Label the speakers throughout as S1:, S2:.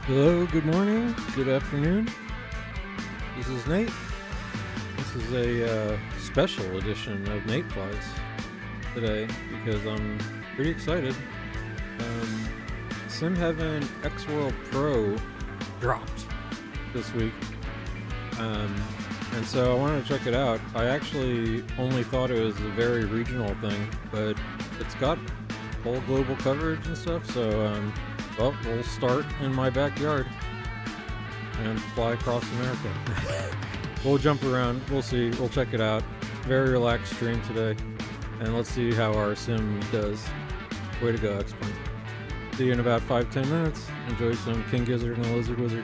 S1: Hello, good morning, good afternoon. This is Nate. This is a special edition of Nate Flies today because I'm pretty excited. SimHeaven X-WORLD Pro dropped this week. And so I wanted to check it out. I actually only thought it was a very regional thing, but it's got whole global coverage and stuff, so well, we'll start in my backyard and fly across America. We'll jump around, we'll see, we'll check it out. Very relaxed stream today, and let's see how our sim does. Way to go, X-Point. See you in about 5-10 minutes. Enjoy some King Gizzard and the Lizard Wizard.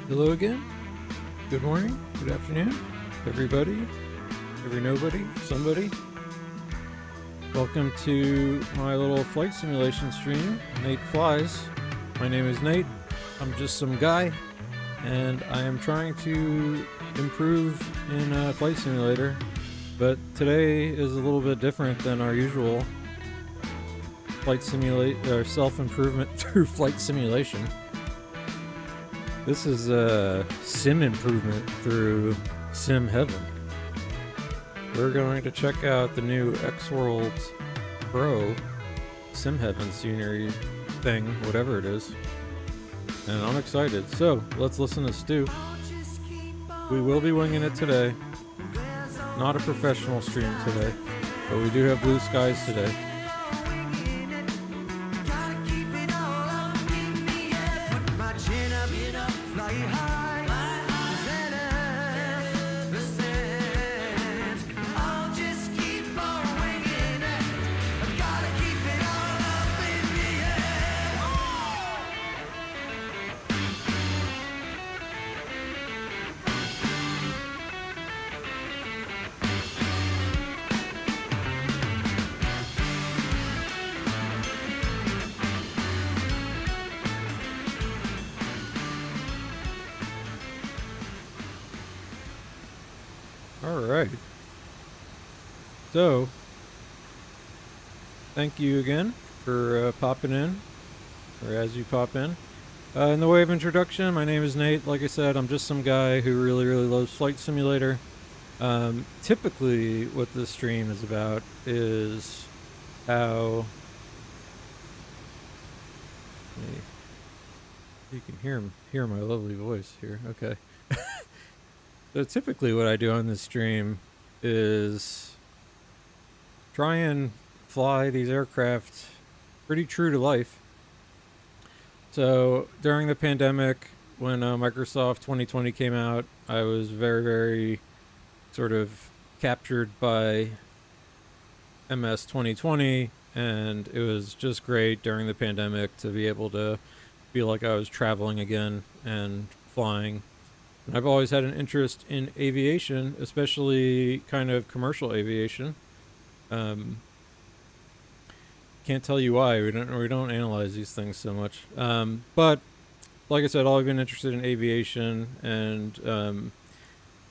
S1: Hello again. Good morning, good afternoon, everybody, every nobody, somebody. Welcome to my little flight simulation stream, Nate Flies. My name is Nate. I'm just some guy, and I am trying to improve in Flight Simulator. But today is a little bit different than our usual flight simulate or self-improvement through flight simulation. This is a sim improvement through SimHeaven. We're going to check out the new X-WORLD Pro SimHeaven scenery thing, whatever it is. And I'm excited. So let's listen to Stu. We will be winging it today. Not a professional stream today, but we do have blue skies today. Alright. So, thank you again for popping in, or as you pop in. In the way of introduction, my name is Nate. Like I said, I'm just some guy who really loves Flight Simulator. Typically, what this stream is about is how... You can hear my lovely voice here. Okay. So typically what I do on this stream is try and fly these aircraft pretty true to life. So during the pandemic, when Microsoft 2020 came out, I was very sort of captured by MS 2020, and it was just great during the pandemic to be able to feel like I was traveling again and flying. I've always had an interest in aviation, especially kind of commercial aviation. Can't tell you why. We don't analyze these things so much. But like I said, I've been interested in aviation and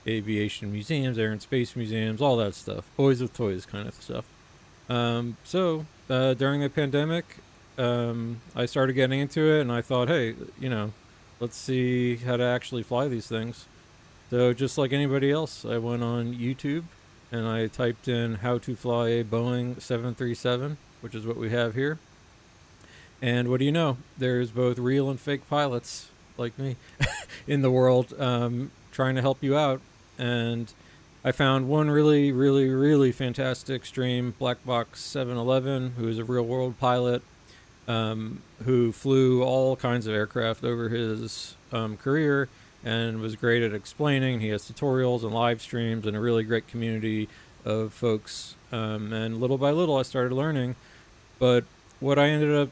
S1: aviation museums, air and space museums, all that stuff. Boys with toys kind of stuff. So during the pandemic, I started getting into it, and I thought, hey, let's see how to actually fly these things. So just like anybody else, I went on YouTube and I typed in how to fly a Boeing 737, which is what we have here. And what do you know? There's both real and fake pilots like me in the world trying to help you out. And I found one really fantastic stream, Black Box 711, who is a real world pilot. Who flew all kinds of aircraft over his career and was great at explaining. He has tutorials and live streams and a really great community of folks. And little by little, I started learning. But what I ended up,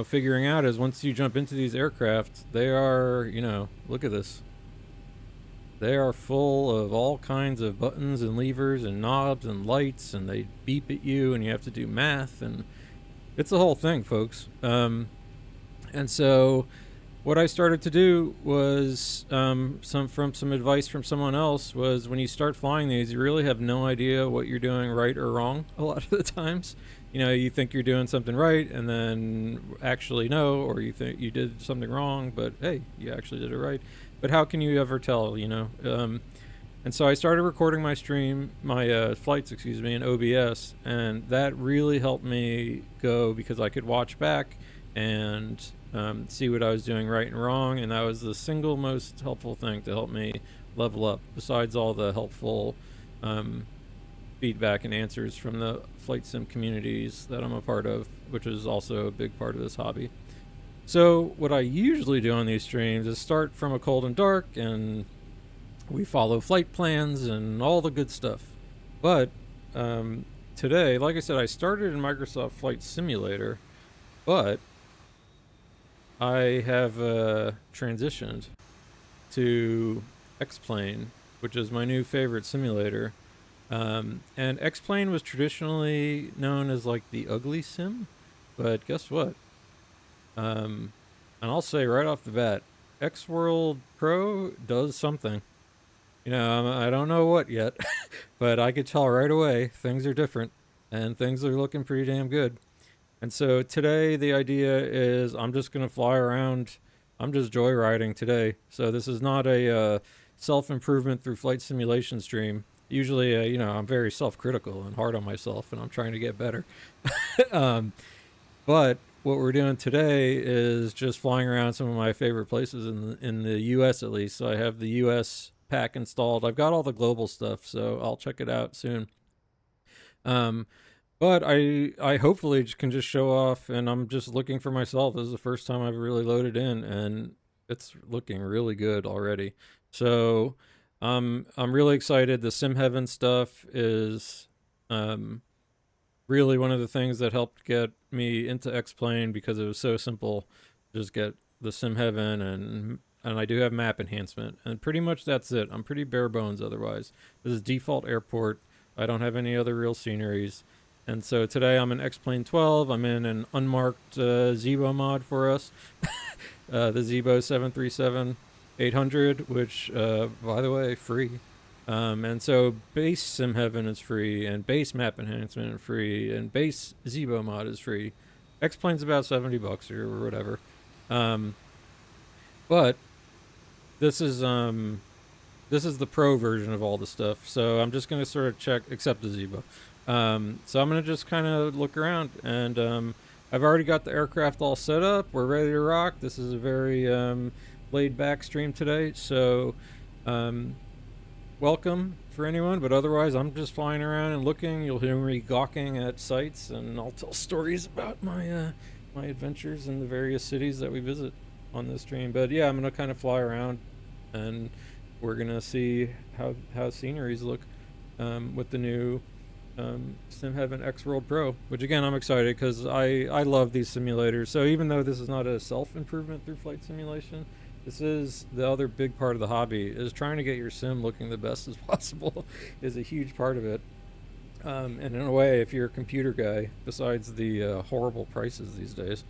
S1: figuring out is once you jump into these aircraft, they are, look at this. They are full of all kinds of buttons and levers and knobs and lights, and they beep at you, and you have to do math, and it's the whole thing, folks. And so what I started to do was some advice from someone else was when you start flying these, you really have no idea what you're doing right or wrong a lot of the times. You think you're doing something right, and then actually no, or you think you did something wrong, but hey, you actually did it right. But how can you ever tell, And so I started recording my flights, in OBS, and that really helped me go because I could watch back and see what I was doing right and wrong, and that was the single most helpful thing to help me level up, besides all the helpful feedback and answers from the flight sim communities that I'm a part of, which is also a big part of this hobby. So what I usually do on these streams is start from a cold and dark, and we follow flight plans and all the good stuff. But today, like I said, I started in Microsoft Flight Simulator, but I have transitioned to X-Plane, which is my new favorite simulator. And X-Plane was traditionally known as like the ugly sim, but guess what? And I'll say right off the bat, X-World Pro does something. You know, I don't know what yet, but I could tell right away things are different and things are looking pretty damn good. And so today the idea is I'm just going to fly around. I'm just joyriding today. So this is not a self-improvement through flight simulation stream. Usually, you know, I'm very self-critical and hard on myself and I'm trying to get better. But what we're doing today is just flying around some of my favorite places in the US at least. So I have the US pack installed. I've got all the global stuff, so I'll check it out soon. But I hopefully can just show off, and I'm just looking for myself. This is the first time I've really loaded in, and it's looking really good already. So I'm really excited. The SimHeaven stuff is really one of the things that helped get me into X-Plane because it was so simple. Just get the SimHeaven and I do have map enhancement, and pretty much that's it. I'm pretty bare bones otherwise. This is default airport. I don't have any other real sceneries. And so today I'm in XP12. I'm in an unmarked Zibo mod for us. The Zibo 737-800, which, by the way, free. And so base SimHeaven is free, and base map enhancement is free, and base Zibo mod is free. X-Plane's about $70 or whatever. But this is the pro version of all the stuff. So I'm just gonna sort of check, except the Zibo. So I'm gonna just kind of look around, and I've already got the aircraft all set up. We're ready to rock. This is a very laid back stream today. So welcome for anyone, but otherwise I'm just flying around and looking. You'll hear me gawking at sites, and I'll tell stories about my my adventures in the various cities that we visit on this stream. But yeah, I'm gonna kind of fly around, and we're gonna see how sceneries look with the new SimHeaven X-WORLD Pro, which again I'm excited because I love these simulators. So even though this is not a self-improvement through flight simulation, this is the other big part of the hobby, is trying to get your sim looking the best as possible is a huge part of it. And in a way, if you're a computer guy, besides the horrible prices these days,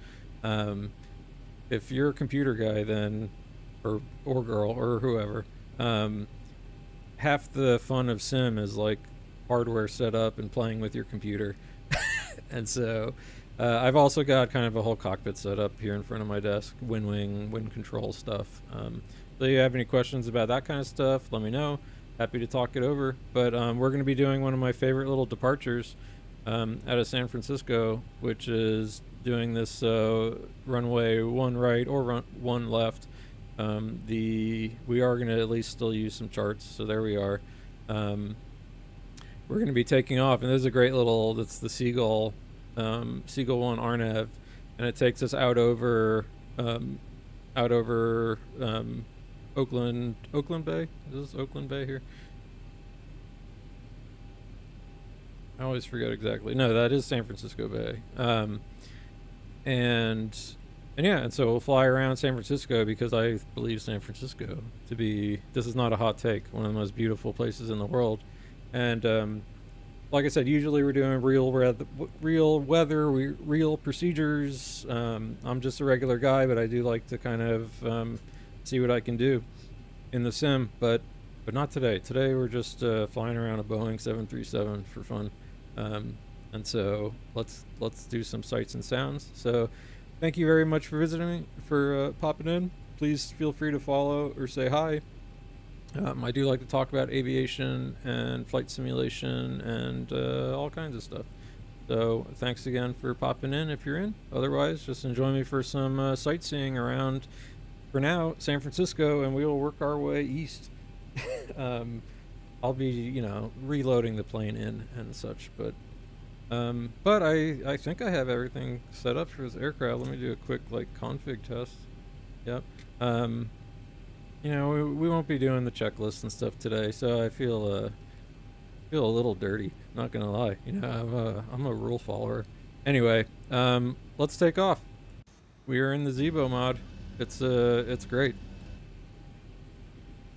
S1: if you're a computer guy, then or girl or whoever, half the fun of sim is like hardware setup and playing with your computer. And so I've also got kind of a whole cockpit set up here in front of my desk, wind control stuff. So if you have any questions about that kind of stuff, let me know. Happy to talk it over. But we're going to be doing one of my favorite little departures out of San Francisco, which is doing this runway 1 right or 1 left. We are going to at least still use some charts, so there we are. We're going to be taking off, and there's a great little, that's the Seagull 1 RNAV, and it takes us out over Oakland Bay. Is this Oakland Bay here? I always forget exactly. No, that is San Francisco Bay. And yeah, and so we'll fly around San Francisco because I believe San Francisco to be, this is not a hot take, one of the most beautiful places in the world. And like I said, usually we're doing real weather, real procedures. I'm just a regular guy, but I do like to kind of see what I can do in the sim, but not today. Today we're just flying around a Boeing 737 for fun. And so let's do some sights and sounds. So thank you very much for visiting me, for popping in. Please feel free to follow or say hi. I do like to talk about aviation and flight simulation and all kinds of stuff. So thanks again for popping in if you're in. Otherwise, just enjoy me for some sightseeing around, for now, San Francisco, and we will work our way east. I'll be, you know, reloading the plane in and such, but I think I have everything set up for this aircraft. Let me do a quick like config test. Yep. You know, we won't be doing the checklist and stuff today, so I feel a little dirty, not gonna lie. You know, I'm a rule follower. Anyway, let's take off. We are in the Zibo mod. It's great.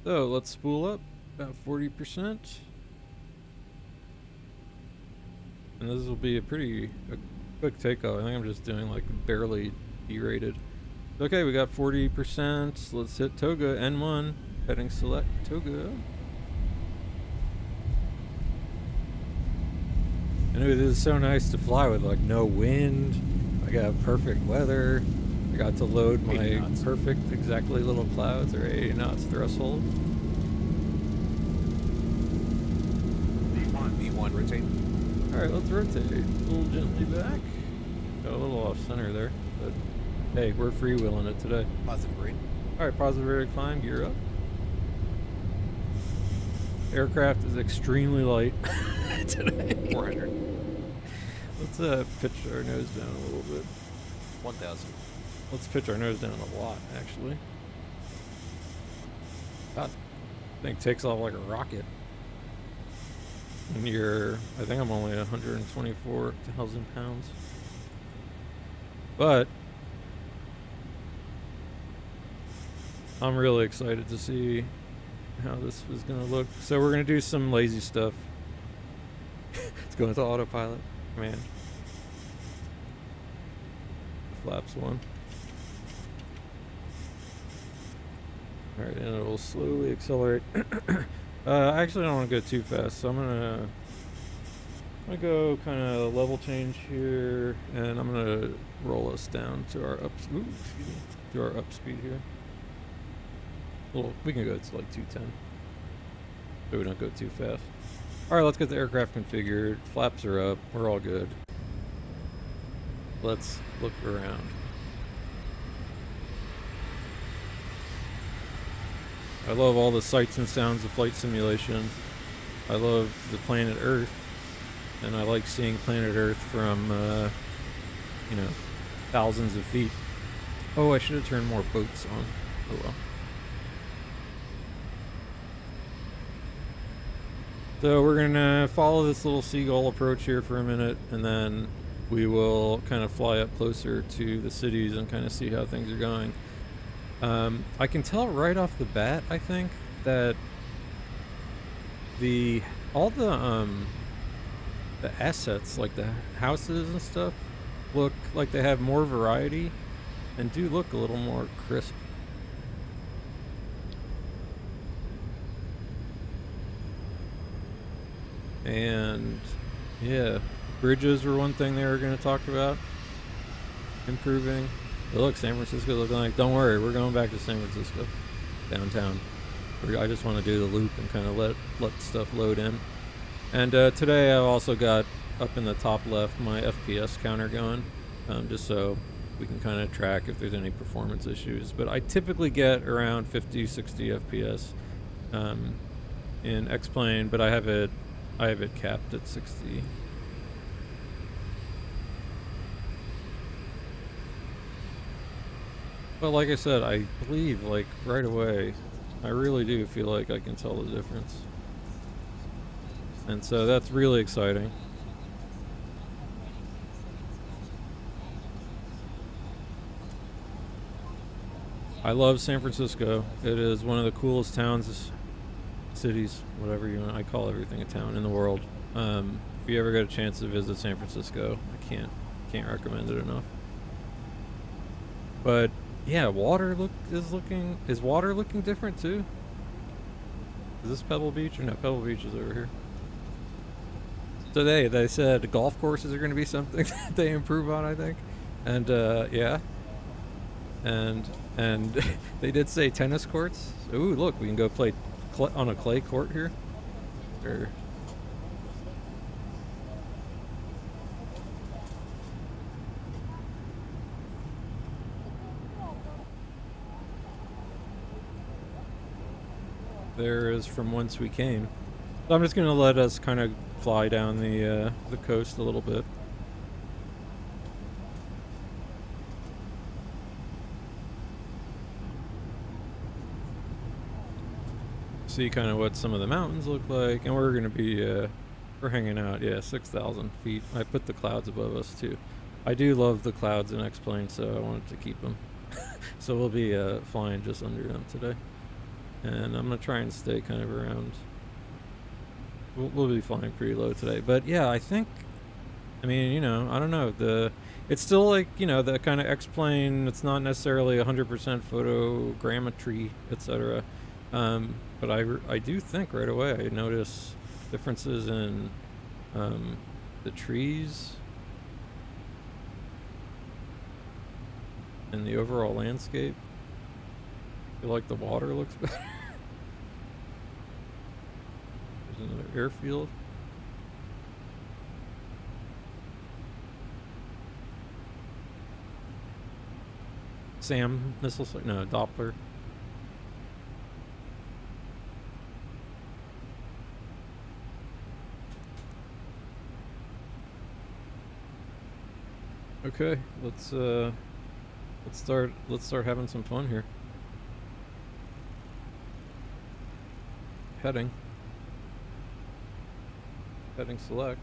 S1: So let's spool up about 40%. And this will be a quick takeoff. I think I'm just doing like barely derated. Okay, we got 40%. Let's hit Toga N1. Heading select Toga. And it is so nice to fly with like no wind. I got perfect weather. I got to load my perfect exactly little clouds or 80 knots threshold.
S2: V1 rotate.
S1: Alright, let's rotate. A little gently back. Got a little off center there, but hey, we're freewheeling it today.
S2: Positive green.
S1: Alright, positive rate of climb, gear up. Aircraft is extremely light today.
S2: 400.
S1: Let's pitch our nose down a little bit.
S2: 1000.
S1: Let's pitch our nose down a lot, actually. God, thing takes off like a rocket. And I think I'm only 124,000 pounds. But I'm really excited to see how this is going to look. So we're going to do some lazy stuff. Let's go into autopilot. Man. Flaps one. Alright, and it will slowly accelerate. I actually don't want to go too fast, so I'm gonna go kind of level change here, and I'm gonna roll us down to our up speed here. We can go to like 210, so we don't go too fast. All right, let's get the aircraft configured. Flaps are up. We're all good. Let's look around. I love all the sights and sounds of flight simulation. I love the planet Earth, and I like seeing planet Earth from, thousands of feet. Oh, I should have turned more boats on. Oh well. So we're gonna follow this little seagull approach here for a minute, and then we will kind of fly up closer to the cities and kind of see how things are going. I can tell right off the bat, I think, that all the assets, like the houses and stuff, look like they have more variety and do look a little more crisp. And yeah, bridges were one thing they were going to talk about improving. But look, San Francisco looking like, don't worry, we're going back to San Francisco, downtown. I just want to do the loop and kind of let stuff load in. And today I've also got up in the top left my FPS counter going, just so we can kind of track if there's any performance issues. But I typically get around 50, 60 FPS in X-Plane, but I have it capped at 60. But like I said, I believe, like, right away, I really do feel like I can tell the difference. And so that's really exciting. I love San Francisco. It is one of the coolest towns, cities, whatever you want. I call everything a town in the world. If you ever get a chance to visit San Francisco, I can't recommend it enough. But yeah, is water looking different too? Is this Pebble Beach or no? Pebble Beach is over here. Today they said golf courses are going to be something that they improve on, I think. And yeah. And they did say tennis courts. Ooh, look, we can go play on a clay court here. Or there is from whence we came. So I'm just going to let us kind of fly down the coast a little bit. See kind of what some of the mountains look like, and we're going to be we're hanging out 6,000 feet. I put the clouds above us too. I do love the clouds in X-Plane, so I wanted to keep them. So we'll be flying just under them today. and I'm gonna try and stay kind of around. We'll be flying pretty low today, but yeah, I think, I mean, you know, I don't know, it's still like, you know, the kind of X-plane. It's not necessarily 100% photogrammetry, etc. But I do think right away I notice differences in the trees and the overall landscape. I feel like the water looks better. There's another airfield. SAM missile site? No, Doppler. Okay, let's start having some fun here. Heading select.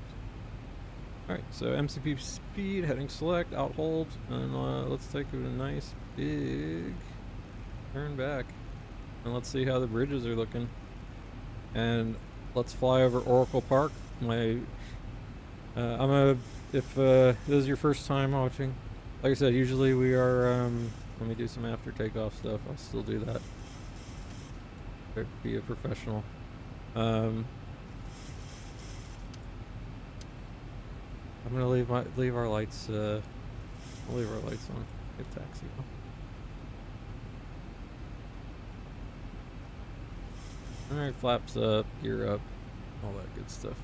S1: Alright, so MCP speed, heading select, out hold, and let's take a nice big turn back. And let's see how the bridges are looking. And let's fly over Oracle Park. If this is your first time watching, like I said, usually we are, let me do some after takeoff stuff. I'll still do that. Better be a professional. I'm gonna leave our lights. I'll leave our lights on. Get taxi. All right, flaps up, gear up, all that good stuff.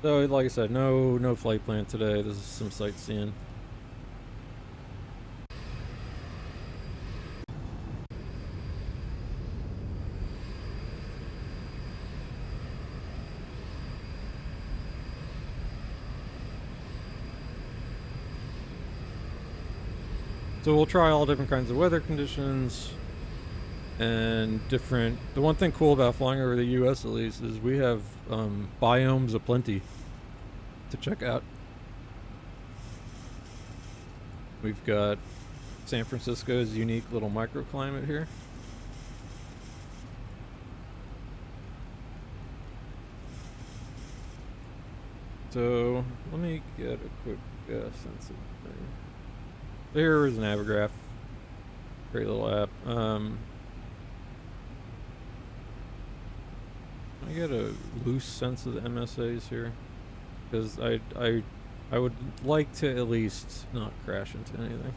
S1: So, like I said, no flight plan today. This is some sightseeing. So we'll try all different kinds of weather conditions and different. The one thing cool about flying over the U.S. at least is we have biomes aplenty to check out. We've got San Francisco's unique little microclimate here. So let me get a quick sense of thing. Here is an Navigraph. Great little app. I get a loose sense of the MSAs here, because I would like to at least not crash into anything.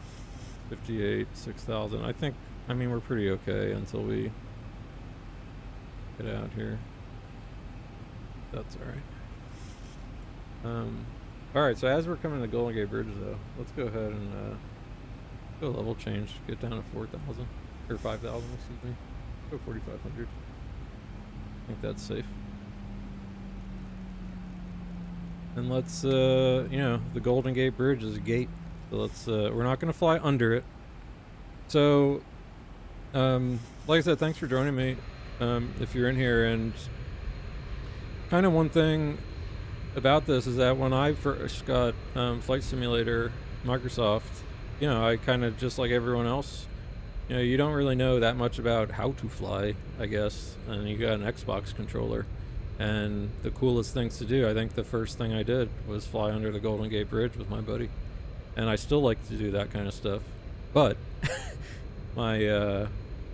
S1: 58, 6,000. I mean we're pretty okay until we get out here. That's all right. All right. So as we're coming to Golden Gate Bridge, though, let's go ahead and go level change. Get down to 4,000 or 5,000. Excuse me. Go 4,500. I think that's safe. And let's, you know, the Golden Gate Bridge is a gate. So let's, we're not going to fly under it. So, like I said, thanks for joining me. If you're in here, and kind of one thing about this is that when I first got Flight Simulator, Microsoft, you know, I kind of, just like everyone else, you know, you don't really know that much about how to fly, I guess, and you got an Xbox controller. And the coolest things to do, I think the first thing I did was fly under the Golden Gate Bridge with my buddy. And I still like to do that kind of stuff. But my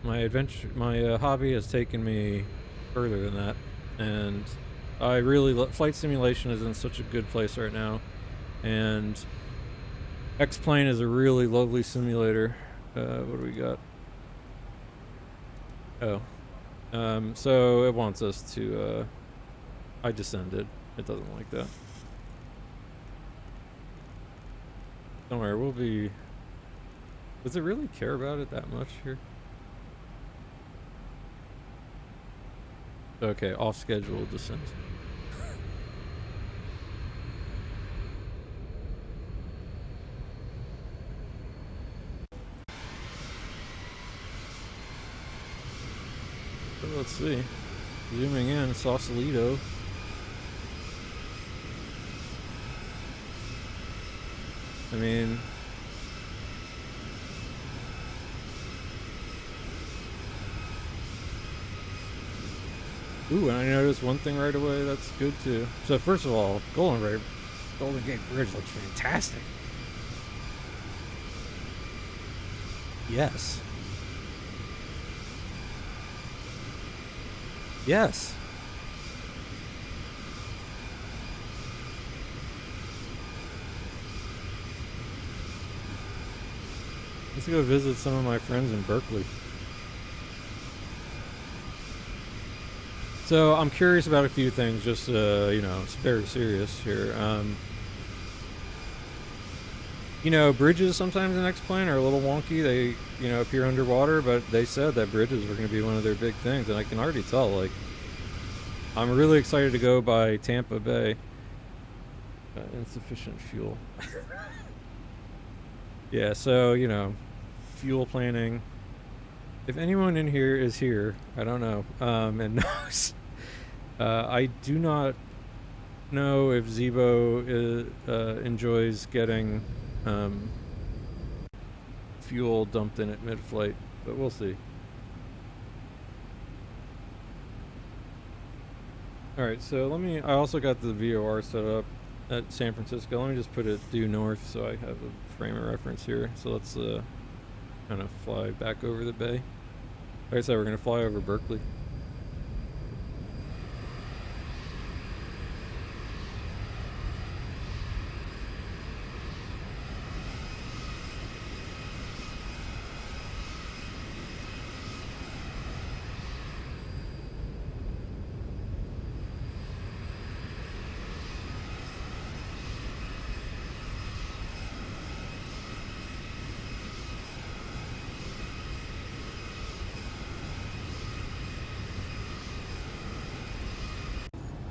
S1: hobby has taken me further than that. And I really flight simulation is in such a good place right now. And X-Plane is a really lovely simulator. What do we got? Oh. So it wants us to, I descended. It doesn't like that. Don't worry, we'll be... Does it really care about it that much here? Okay, off schedule descent. So let's see. Zooming in, Sausalito. I mean, Ooh, and I noticed one thing right away that's good too. So first of all, Golden Gate Bridge looks fantastic. Yes. Yes. Let's go visit some of my friends in Berkeley. So I'm curious about a few things, just, you know, it's very serious here. You know, bridges sometimes in X-Plane are a little wonky. They, you know, appear underwater, but they said that bridges were going to be one of their big things, and I can already tell, like, I'm really excited to go by Tampa Bay. Insufficient fuel. Yeah, so, you know, fuel planning. If anyone in here is here, I don't know, and knows, I do not know if Zebo enjoys getting fuel dumped in it mid-flight, but we'll see. Alright, so I also got the VOR set up at San Francisco. Let me just put it due north so I have a frame of reference here. So let's kind of fly back over the bay. Like I said, we're going to fly over Berkeley.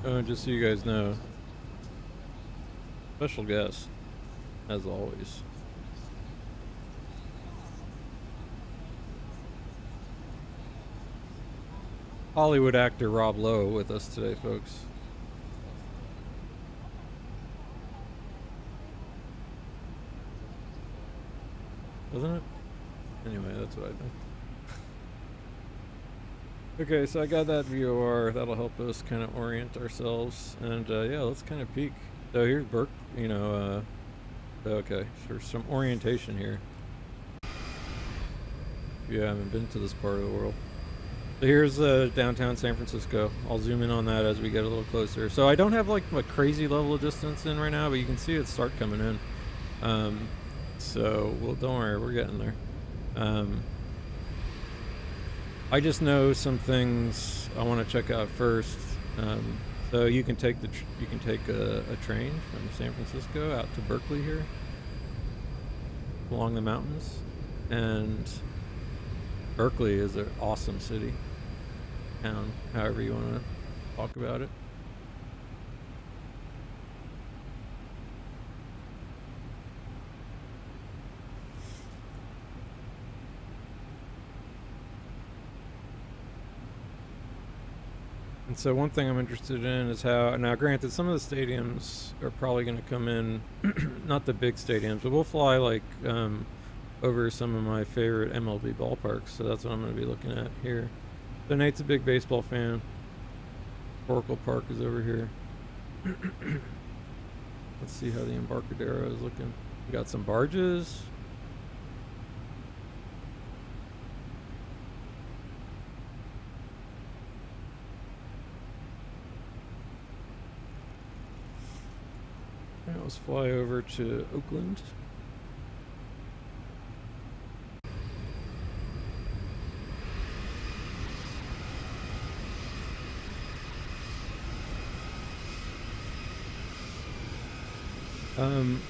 S1: Oh, just so you guys know, special guest, as always. Hollywood actor Rob Lowe with us today, folks. Doesn't it? Anyway, that's what I think. Okay, so I got that VOR. That'll help us kind of orient ourselves. And yeah, let's kind of peek. So here's you know, okay, so some orientation here. If you haven't been to this part of the world. So here's downtown San Francisco. I'll zoom in on that as we get a little closer. So I don't have like a crazy level of distance in right now, but you can see it start coming in. So, well, don't worry, we're getting there. I just know some things I want to check out first. So you can take a train from San Francisco out to Berkeley here, along the mountains, and Berkeley is an awesome city, town, however you want to talk about it. And so one thing I'm interested in is how, now granted some of the stadiums are probably going to come in, not the big stadiums, but we'll fly like over some of my favorite MLB ballparks, so that's what I'm going to be looking at here. So Nate's a big baseball fan. Oracle Park is over here. Let's see how the Embarcadero is looking. We got some barges. Let's fly over to Oakland.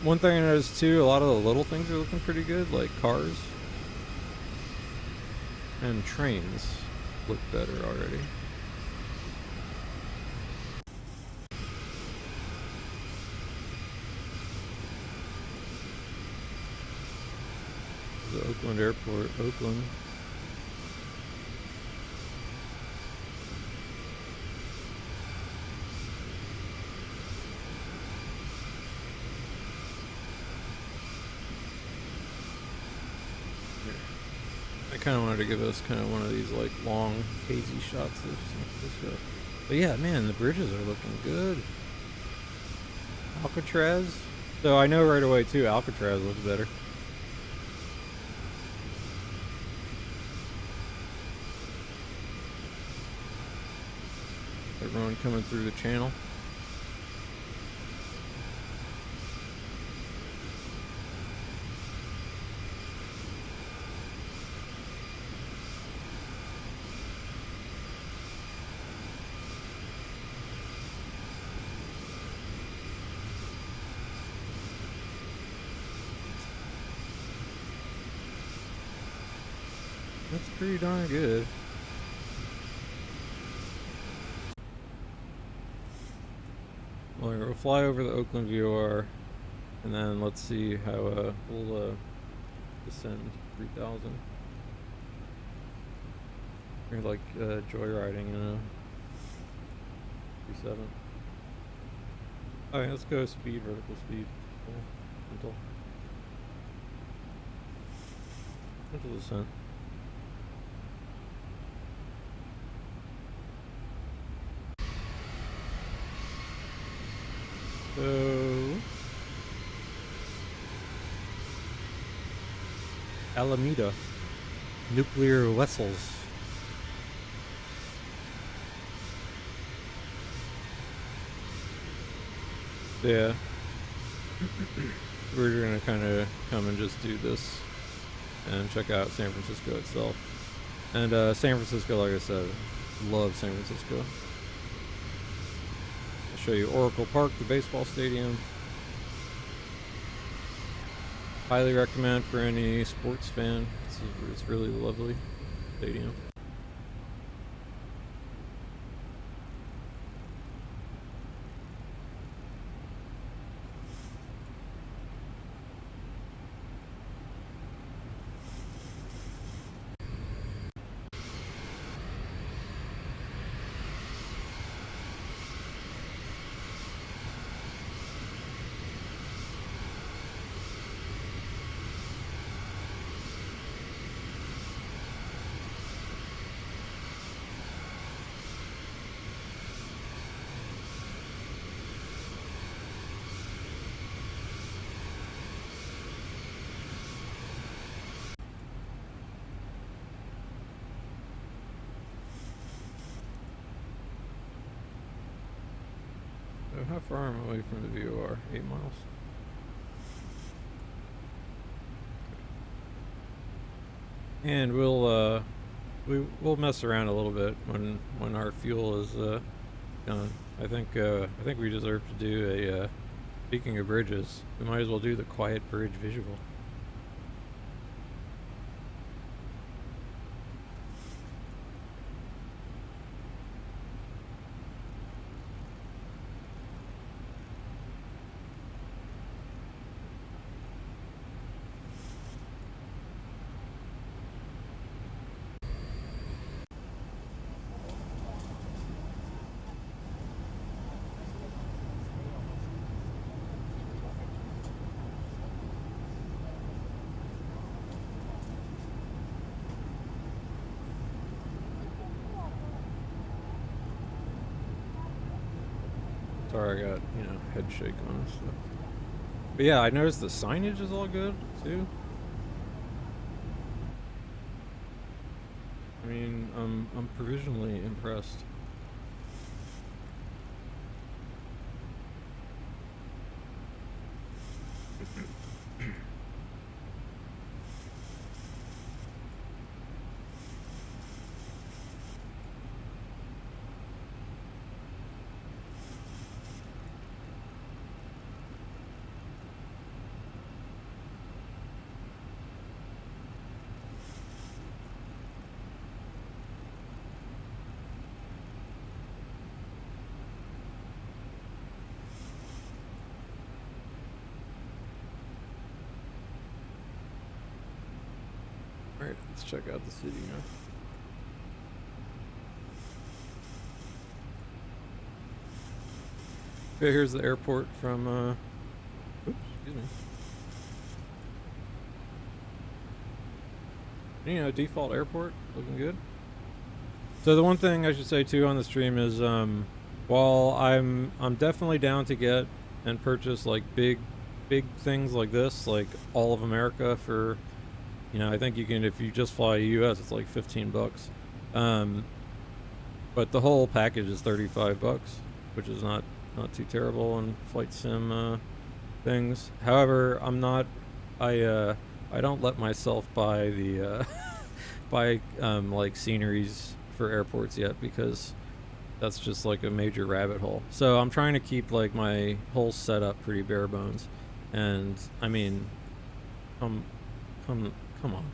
S1: One thing I noticed too, a lot of the little things are looking pretty good, like cars and trains look better already. The Oakland Airport, Oakland. I kind of wanted to give us kind of one of these like long, hazy shots of San Francisco. But yeah, man, the bridges are looking good. Alcatraz. So I know right away too, Alcatraz looks better. Everyone coming through the channel. That's pretty darn good. Well, we'll fly over the Oakland VOR, and then let's see how we'll descend 3,000. We're like joyriding in a 37. Alright, let's go speed, vertical speed. Gentle descent. So Alameda nuclear vessels. Yeah. We're gonna kind of come and just do this and check out San Francisco itself. And San Francisco, like I said, love San Francisco. I'll show you Oracle Park, the baseball stadium. Highly recommend for any sports fan. It's really lovely stadium. So how far am I away from the VOR? 8 miles. And we'll mess around a little bit when our fuel is done. I think we deserve to do a speaking of bridges, we might as well do the quiet bridge visual. Sorry, I got, head shake on and stuff. But yeah, I noticed the signage is all good, too. I mean, I'm provisionally impressed. Alright, let's check out the city now. Okay, here's the airport from, oops, excuse me. Default airport, looking good. So the one thing I should say too on the stream is, while I'm definitely down to get and purchase like big things like this, like all of America for, you know, I think you can, if you just fly US, it's like 15 bucks. But the whole package is 35 bucks, which is not too terrible on flight sim things. However, I don't let myself buy the buy like sceneries for airports yet, because that's just like a major rabbit hole. So I'm trying to keep like my whole setup pretty bare bones. And I mean, come on.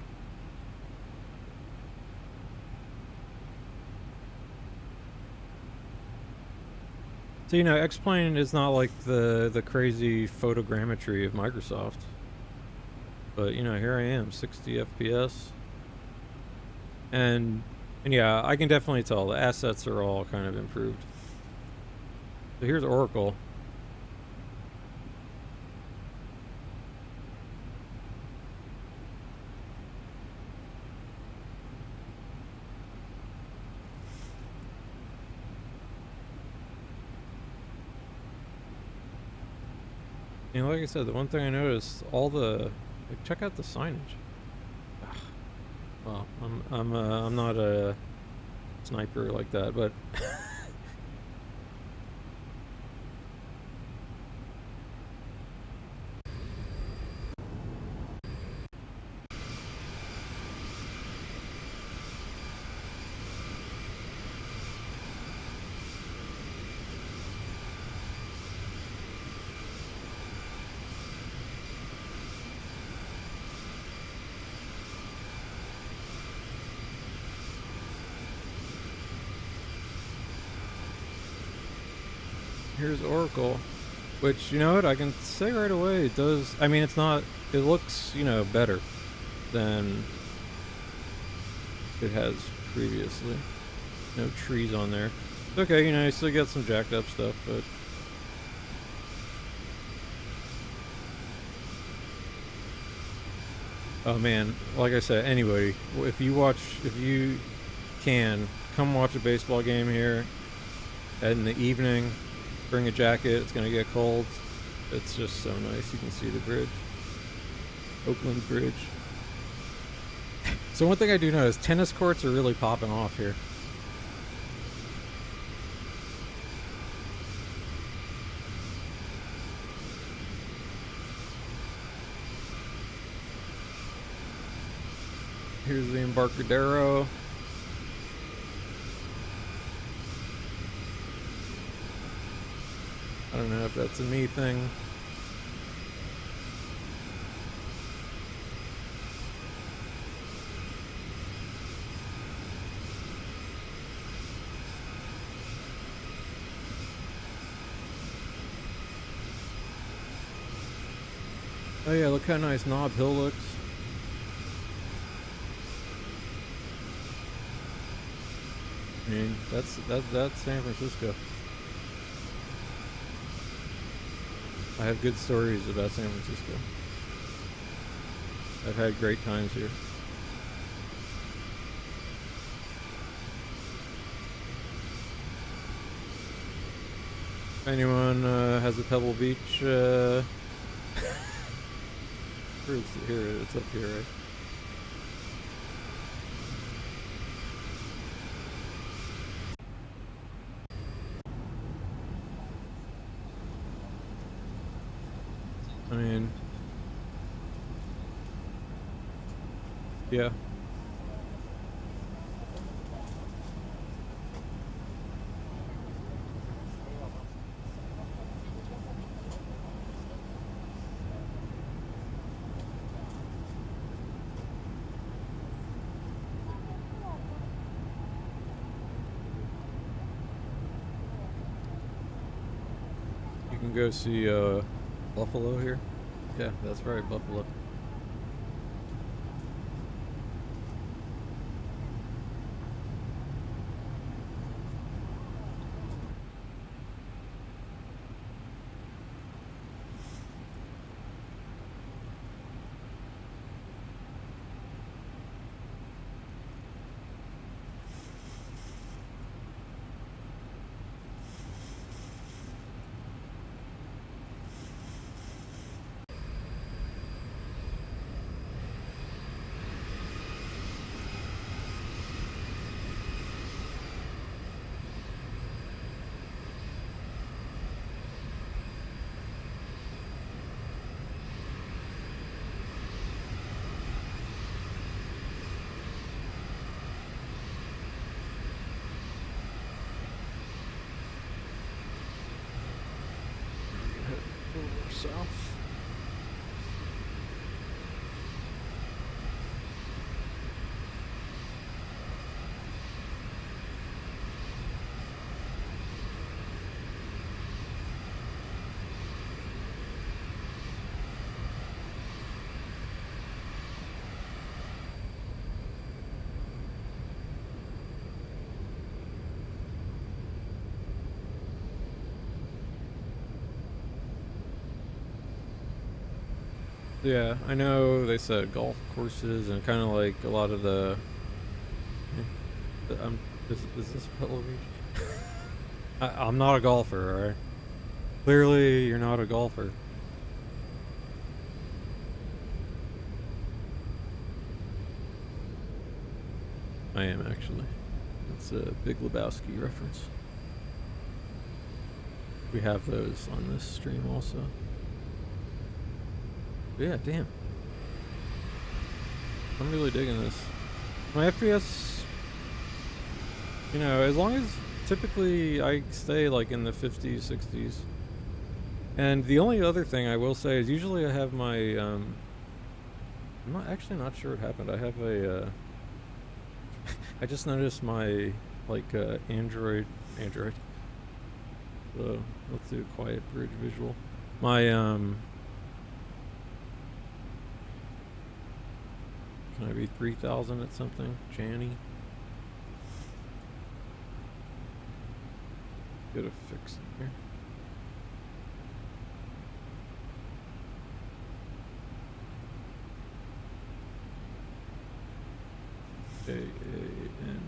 S1: So, you know, X-Plane is not like the crazy photogrammetry of Microsoft. But, you know, here I am, 60 FPS. And yeah, I can definitely tell the assets are all kind of improved. So here's Oracle. You know, like I said, the one thing I noticed, like, check out the signage. Ugh. Well, I'm not a sniper like that, but here's Oracle, which, you know what, I can say right away, it does, I mean, it's not, it looks, you know, better than it has previously. No trees on there. It's okay, you know, you still get some jacked up stuff, but oh man, like I said, anybody, if you can, come watch a baseball game here in the evening, bring a jacket, it's gonna get cold. It's just so nice. You can see the bridge. Oakland Bridge. So one thing I do know is tennis courts are really popping off here. Here's the Embarcadero. I don't know if that's a me thing. Oh yeah, look how nice Nob Hill looks. I mean, that's San Francisco. I have good stories about San Francisco. I've had great times here. If anyone has a Pebble Beach, here it's up here, right? I mean, yeah. You can go see Buffalo here. Yeah, that's right, Buffalo. Yeah, I know they said golf courses and kind of like a lot of the. Is this Pebble Beach? I'm not a golfer, alright? Clearly, you're not a golfer. I am actually. It's a Big Lebowski reference. We have those on this stream also. But yeah, damn. I'm really digging this. My FPS, you know, as long as typically I stay like in the 50s, 60s. And the only other thing I will say is usually I have my, I'm actually not sure what happened. I have a, I just noticed my, like, Android. So, let's do a quiet bridge visual. My, can I be 3,000 at something? Janny? Get a fix in here. J-A-N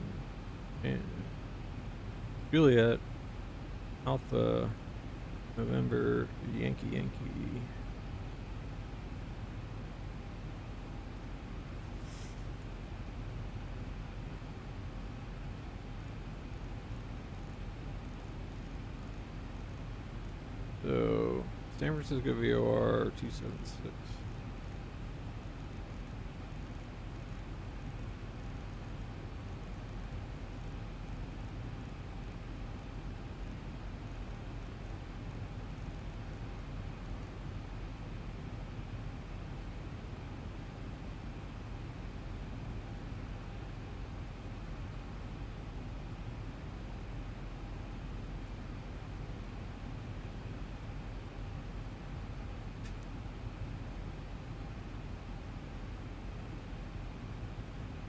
S1: Juliet Alpha November Yankee. So San Francisco VOR 276.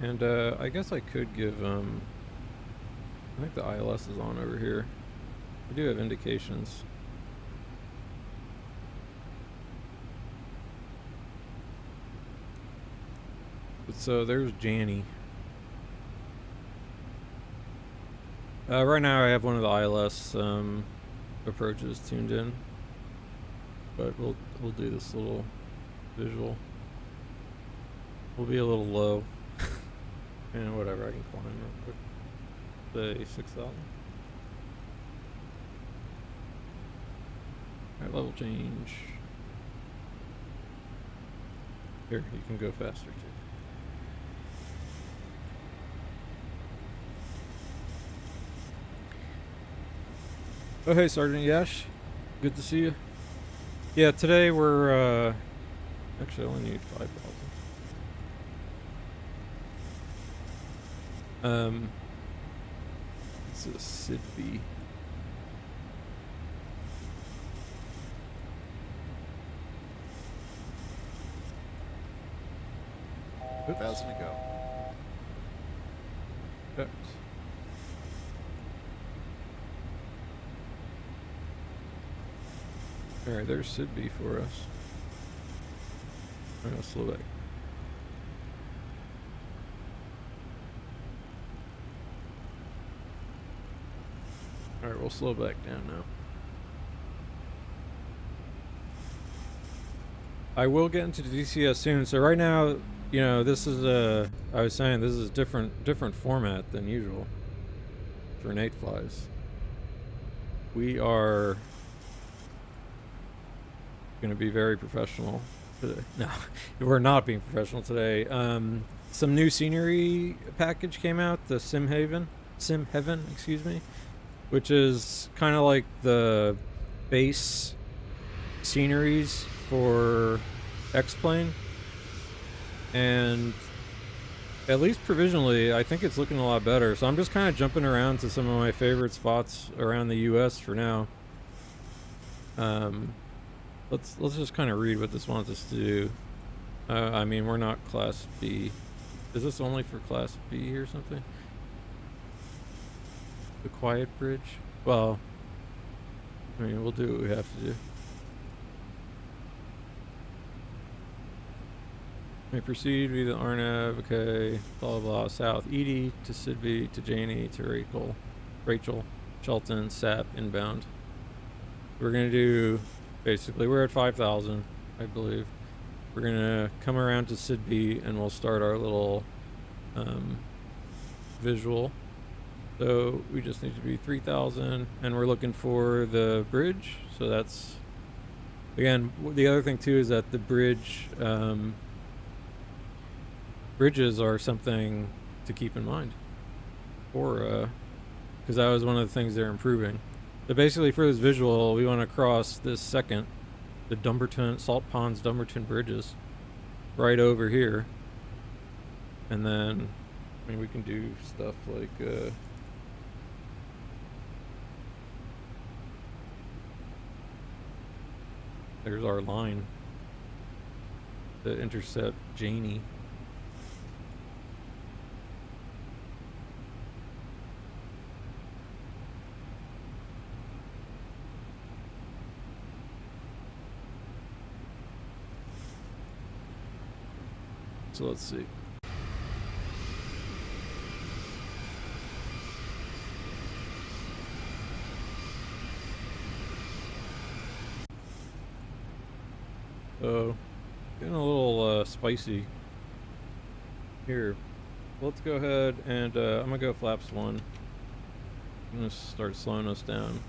S1: And I guess I could give I think the ILS is on over here. I do have indications. But so there's Janny. Right now I have one of the ILS approaches tuned in, but we'll do this little visual. We'll be a little low. And whatever, I can climb real quick. The 6,000. Alright, level change. Here, you can go faster too. Oh hey Sergeant Yash, good to see you. Yeah, today we're actually I only need 5,000. It's a SIDB.
S2: Oops. 1,000 to go.
S1: Oops. Alright, there's SIDB for us. I'm gonna slow back. Alright, we'll slow back down now. I will get into the DCS soon. So right now, you know, this is I was saying this is different format than usual for Nate Flies. We are going to be very professional today. No, we're not being professional today. Some new scenery package came out, the SimHeaven, excuse me, which is kind of like the base sceneries for X-Plane. And at least provisionally, I think it's looking a lot better. So I'm just kind of jumping around to some of my favorite spots around the U.S. for now. Let's just kind of read what this wants us to do. I mean, we're not Class B. Is this only for Class B or something? The quiet bridge? Well, I mean, we'll do what we have to do. May proceed via the RNAV, okay, blah, blah, blah, south, Edie to Sidby to Janie to Rachel, Shelton, Sap, inbound. We're gonna do, basically, we're at 5,000, I believe. We're gonna come around to Sidby and we'll start our little visual. So we just need to be 3,000 and we're looking for the bridge. So that's, again, the other thing too is that the bridge, bridges are something to keep in mind for, because that was one of the things they're improving. So basically for this visual, we want to cross this second, the Dumbarton, Salt Ponds Dumbarton bridges right over here. And then, I mean, we can do stuff like, there's our line to intercept Janie. So let's see. So, getting a little spicy here. Let's go ahead and I'm gonna go flaps 1. I'm gonna start slowing us down.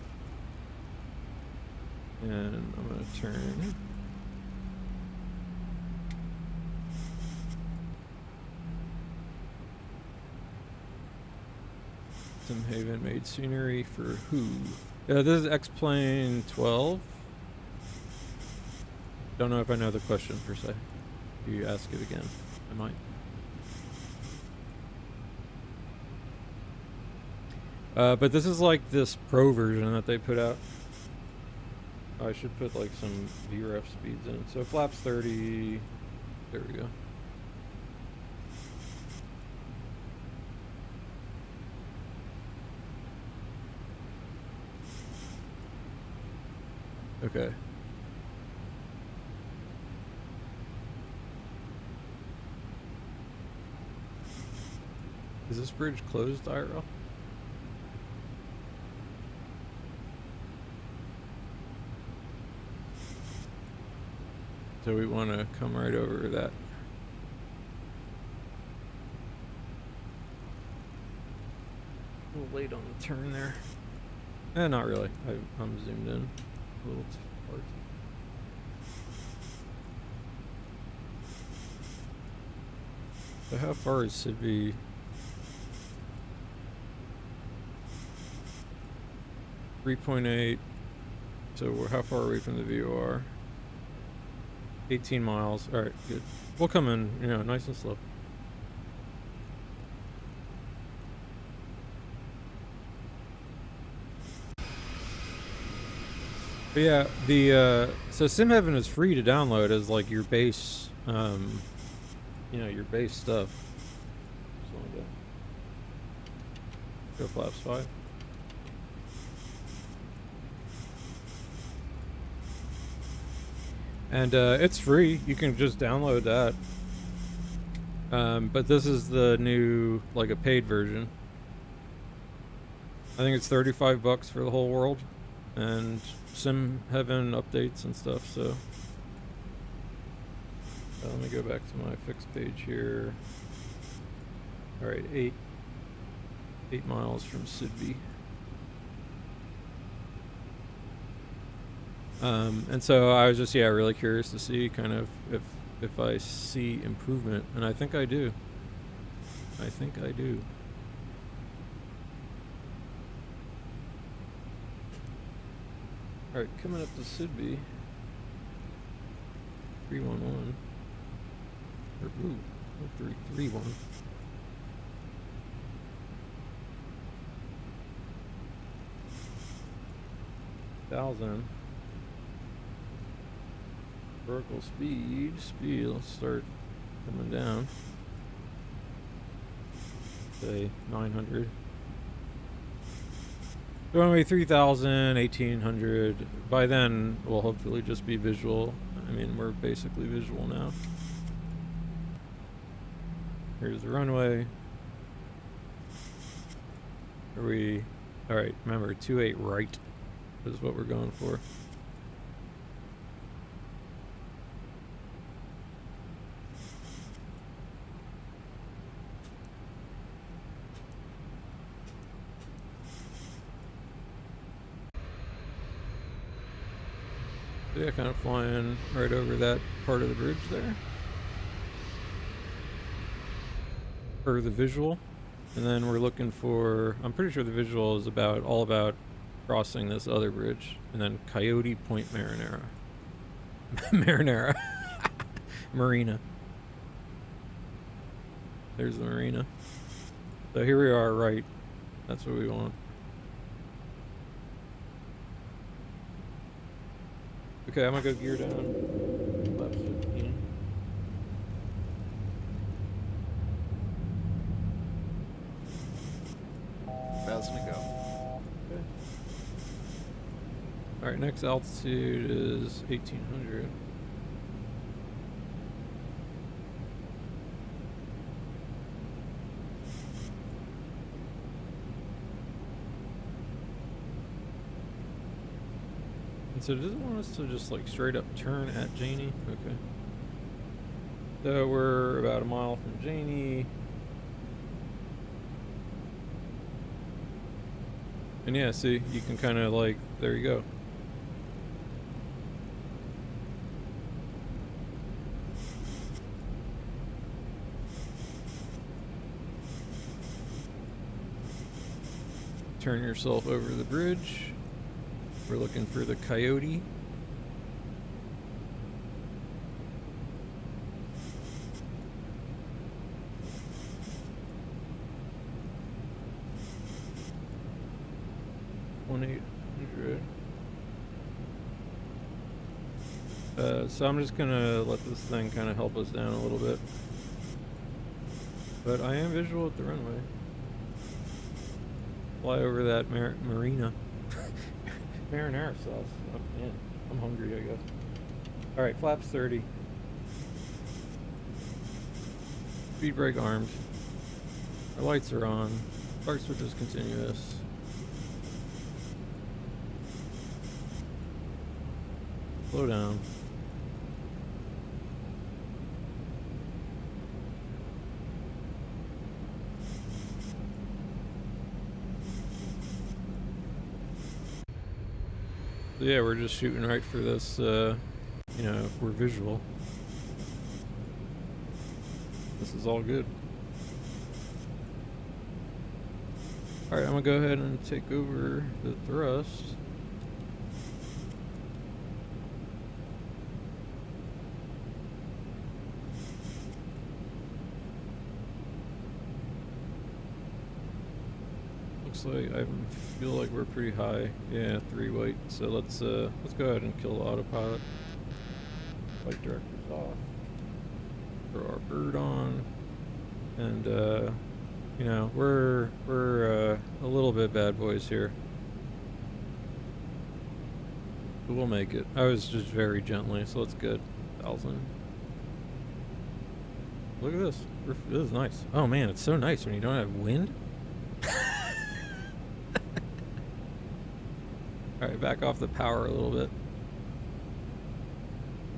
S1: And I'm gonna turn. SimHaven made scenery for who? Yeah, this is XP12. Don't know if I know the question per se. If you ask it again, I might. But this is like this pro version that they put out. I should put like some VREF speeds in. So flaps 30. There we go. Okay. Is this bridge closed, IRL? So we want to come right over that. A little late on the turn there. Not really. I'm zoomed in a little too hard. So how far is Sidby? .8. So how far are we from the VOR? 18 miles. All right, good. We'll come in, you know, nice and slow. But yeah, the so SimHeaven is free to download as like your base, you know, your base stuff. Go flaps 5. And it's free. You can just download that. But this is the new, like a paid version. I think it's $35 for the whole world, and SimHeaven updates and stuff. So let me go back to my fixed page here. All right, 8 miles from Sidby. And so I was just, yeah, really curious to see kind of if I see improvement, and I think I do. I think I do. All right, coming up to Sidby. 311. Or, ooh, 331. Thousand. Vertical speed, let's start coming down. Say 900. So anyway, 3,000, 1,800. By then, we'll hopefully just be visual. I mean, we're basically visual now. Here's the runway. Are we... Alright, remember, 28 right is what we're going for. So yeah, kind of flying right over that part of the bridge there. For the visual. And then we're looking for, I'm pretty sure the visual is all about crossing this other bridge. And then Coyote Point Marinara. Marinara. Marina. There's the marina. So here we are, right. That's what we want. Okay, I'm gonna go gear down. Left 15.
S2: Thousand to go.
S1: Okay. Alright, next altitude is 1800. And so does it want us to just like straight up turn at Janie? Okay. So we're about a mile from Janie. And yeah, see, you can kind of like, there you go. Turn yourself over the bridge. We're looking for the Coyote. So I'm just gonna let this thing kind of help us down a little bit. But I am visual at the runway. Fly over that marina. Marinara sauce. Oh, man, I'm hungry, I guess. Alright, flaps 30. Speed brake armed. Our lights are on. Spark switch is continuous. Slow down. So yeah, we're just shooting right for this, you know, if we're visual. This is all good. Alright, I'm gonna go ahead and take over the thrust. Looks like I feel like we're pretty high. Yeah, 3 weight. So let's go ahead and kill the autopilot. Flight director's off. Throw our bird on. And you know, we're a little bit bad boys here. But we'll make it. I was just very gently, so it's good. 1,000. Look at this. This is nice. Oh man, it's so nice when you don't have wind. Alright, back off the power a little bit.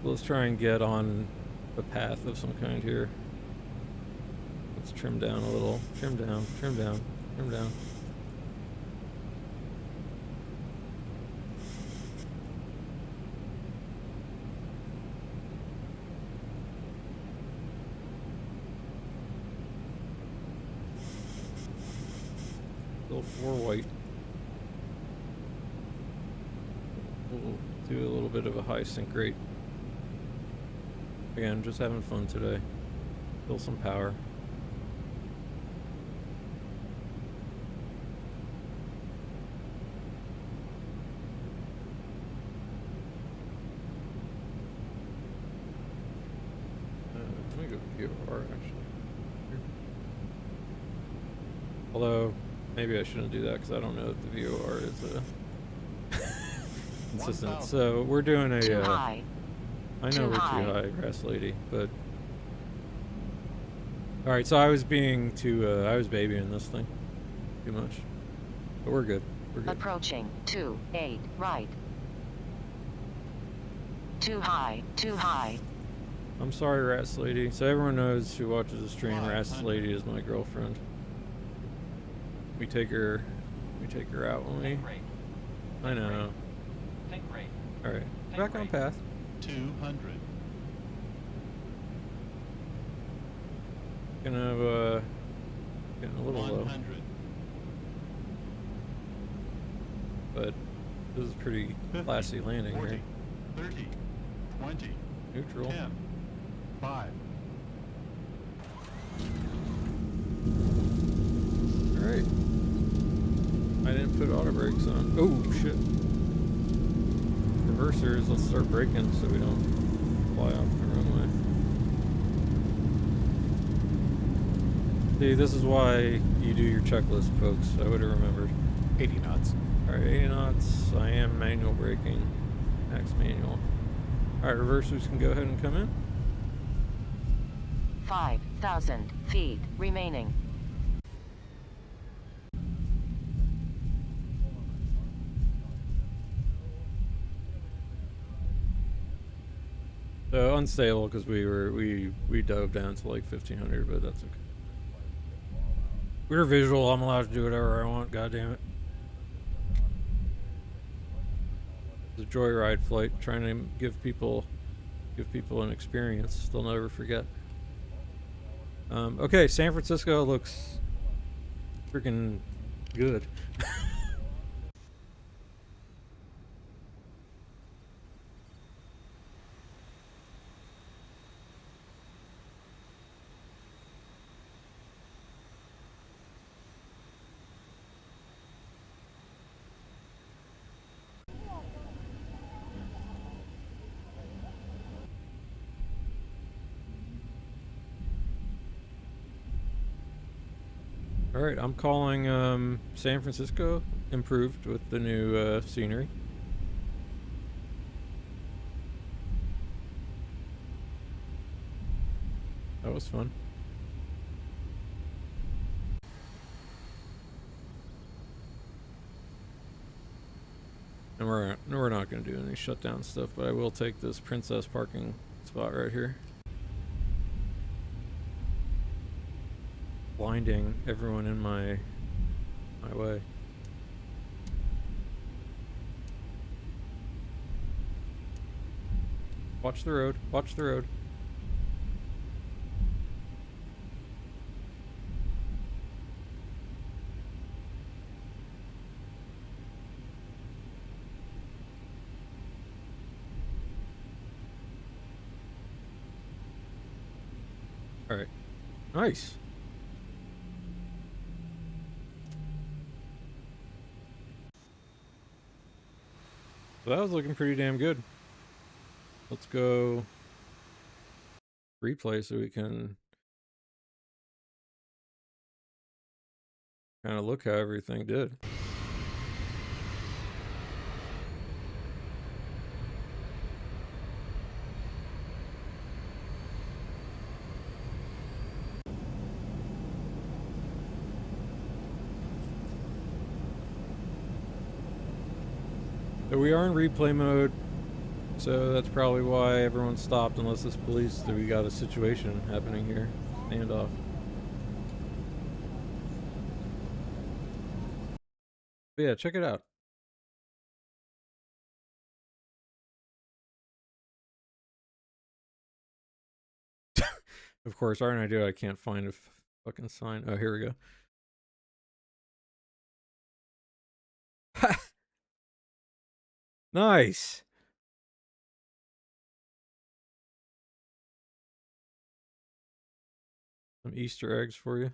S1: Let's try and get on a path of some kind here. Let's trim down a little. Trim down, trim down, trim down. Still 4 white. We'll do a little bit of a high sync rate. Again, just having fun today. Feel some power. Let me go VOR actually. Although, maybe I shouldn't do that because I don't know if the VOR is consistent. So we're doing a.
S3: Too high.
S1: I know we're too high, grass lady, but All right, so I was being too. I was babying this thing too much, but we're good. We're good.
S3: Approaching 28 right. Too high. Too high.
S1: I'm sorry, Rats Lady. So everyone knows who watches the stream. Rats Lady is my girlfriend. We take her out when we. I know.
S4: Think rate.
S1: All right, back on path.
S5: 200.
S1: Getting a little low,
S5: 100.
S1: but this is pretty
S5: 50,
S1: classy landing
S5: 40,
S1: here.
S5: 30, 20,
S1: Neutral.
S5: 10, 5.
S1: All right. I didn't put auto brakes on. Oh shit. Reversers. Let's start braking so we don't fly off the runway. See, this is why you do your checklist, folks. I would have remembered.
S2: 80 knots.
S1: Alright, 80 knots. I am manual braking. Max manual. Alright, reversers can go ahead and come in.
S3: 5,000 feet remaining.
S1: So unstable because we dove down to like 1500, but that's okay. We're visual. I'm allowed to do whatever I want. God damn it. It's a joyride flight, trying to give people an experience they'll never forget. Okay, San Francisco looks freaking good. All right, I'm calling San Francisco improved with the new scenery. That was fun. And we're not going to do any shutdown stuff, but I will take this princess parking spot right here. Blinding everyone in my way. Watch the road. Watch the road. All right. Nice. So that was looking pretty damn good. Let's go replay so we can kind of look how everything did. So we are in replay mode, so that's probably why everyone stopped, unless it's police that we got a situation happening here. Standoff. But yeah, check it out. Of course, our idea I can't find a fucking sign. Oh, here we go. Nice. Some Easter eggs for you.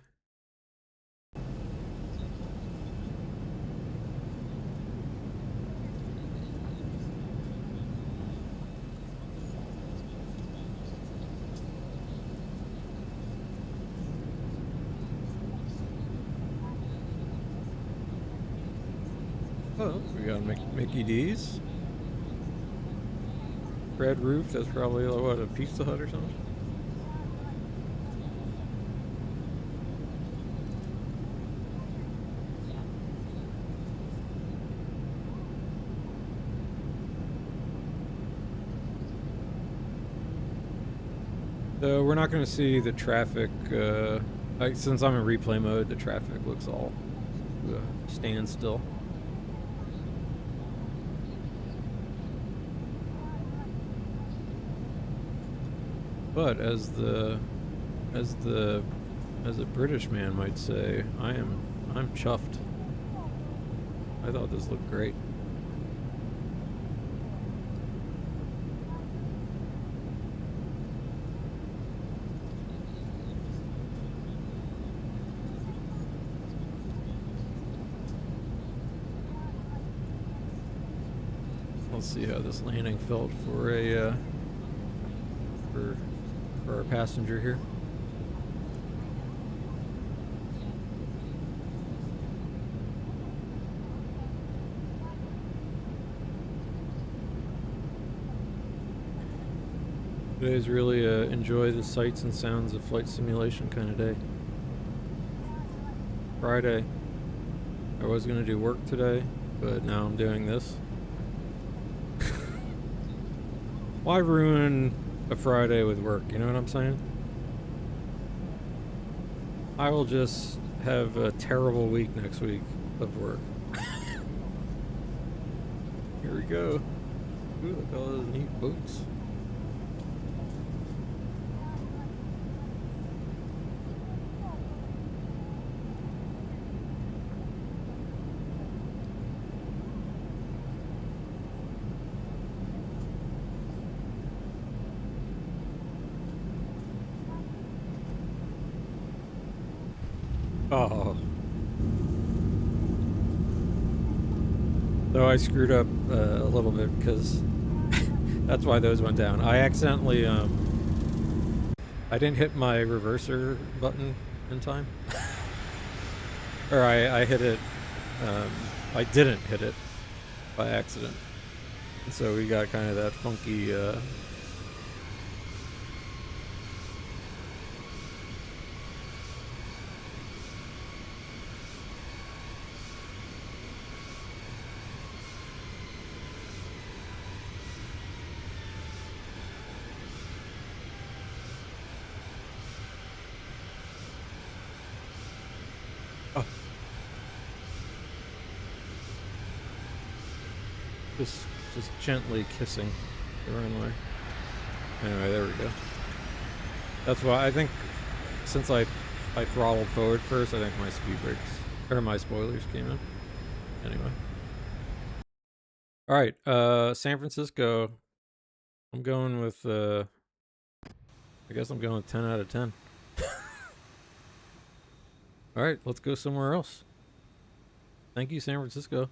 S1: Oh, we got Mickey D's. Red roof, that's probably what, a Pizza Hut or something? So we're not going to see the traffic, since I'm in replay mode, the traffic looks all standstill. But as a British man might say, I'm chuffed. I thought this looked great. Let's see how this landing felt for a for our passenger here. Today's really enjoy the sights and sounds of flight simulation kind of day. Friday. I was gonna do work today, but now I'm doing this. Why ruin a Friday with work? You know what I'm saying? I will just have a terrible week next week of work. Here we go. Ooh, look at all those neat boats. Oh. So I screwed up a little bit because that's why those went down. I accidentally, I didn't hit my reverser button in time. Or I hit it, I didn't hit it by accident. And so we got kind of that funky, oh. Just gently kissing the runway. Anyway, there we go. That's why I think since I throttled forward first, I think my speed brakes or my spoilers came in. Anyway. All right, San Francisco. I'm going with I guess I'm going with 10 out of 10. All right, let's go somewhere else. Thank you, San Francisco.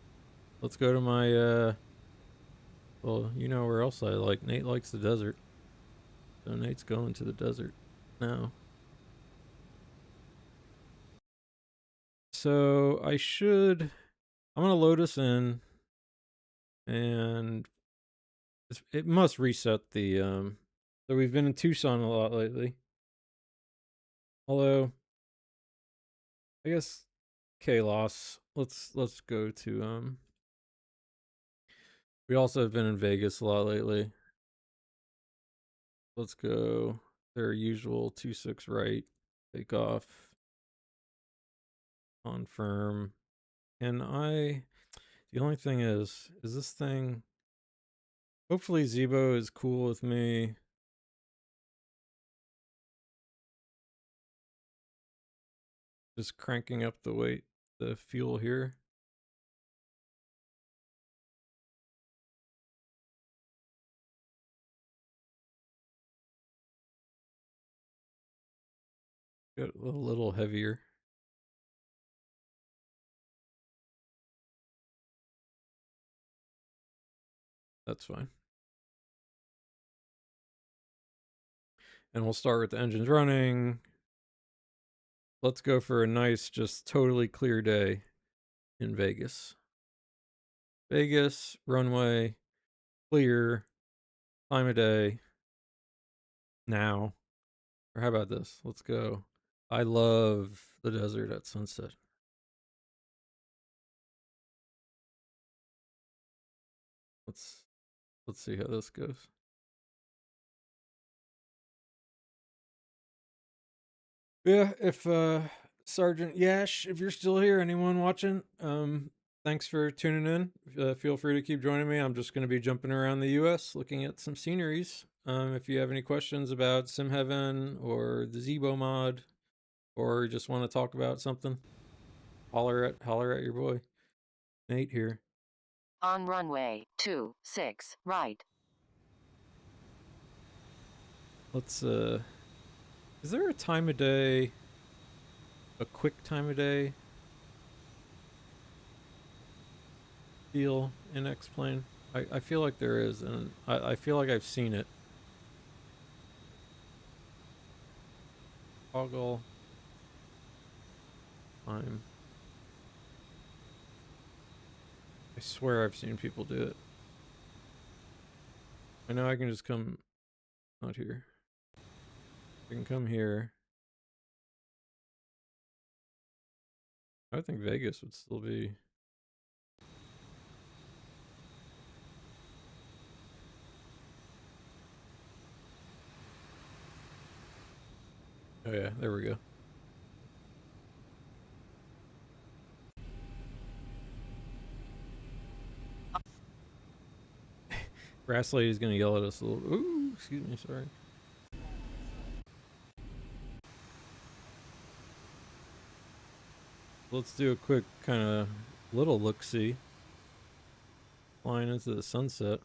S1: Let's go to my well, you know where else I like. Nate likes the desert. So Nate's going to the desert now. So I'm gonna load us in, and it must reset the so we've been in Tucson a lot lately. Although I guess KLAS. Let's go to we also have been in Vegas a lot lately. Let's go their usual 26 right, take off, confirm. And the only thing is this thing, hopefully Zebo is cool with me. Just cranking up the fuel here. Get a little heavier. That's fine. And we'll start with the engines running. Let's go for a nice, just totally clear day in Vegas. Vegas, runway, clear, time of day, now. Or how about this? Let's go. I love the desert at sunset. Let's see how this goes. Yeah, if Sergeant Yash, if you're still here, anyone watching, thanks for tuning in. Feel free to keep joining me. I'm just going to be jumping around the U.S. looking at some sceneries. If you have any questions about SimHeaven or the Zebo mod, or you just want to talk about something, holler at your boy Nate here.
S3: On runway 26, right.
S1: Let's is there a time of day, a quick time of day deal in X-Plane? I feel like there is, and I feel like I've seen it. Toggle time. I swear I've seen people do it. I know I can just come out here. I can come here. I think Vegas would still be. Oh yeah, there we go. Grass Lady's gonna yell at us a little. Ooh, excuse me, sorry. Let's do a quick kind of little look-see. Flying into the sunset.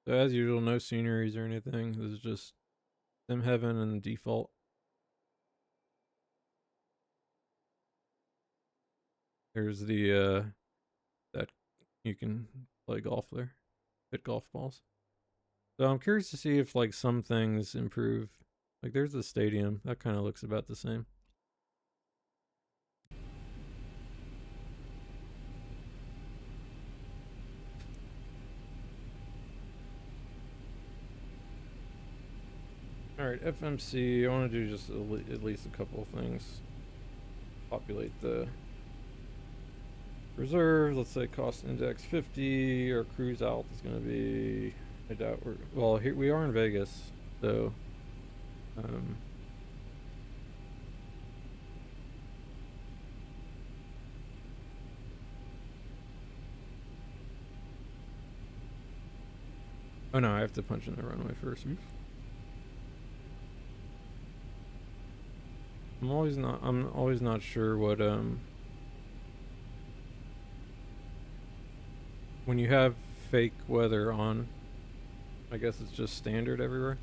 S1: So as usual, no sceneries or anything. This is just SimHeaven and default. There's the that you can play golf there, hit golf balls. So I'm curious to see if like some things improve. Like there's the stadium that kind of looks about the same. All right, FMC. I want to do just at least a couple of things. Populate the reserves. Let's say cost index 50. Our cruise out is going to be. I doubt we're. Well, here we are in Vegas, so. Oh no, I have to punch in the runway first. Oops. I'm always not sure what when you have fake weather on, I guess it's just standard everywhere.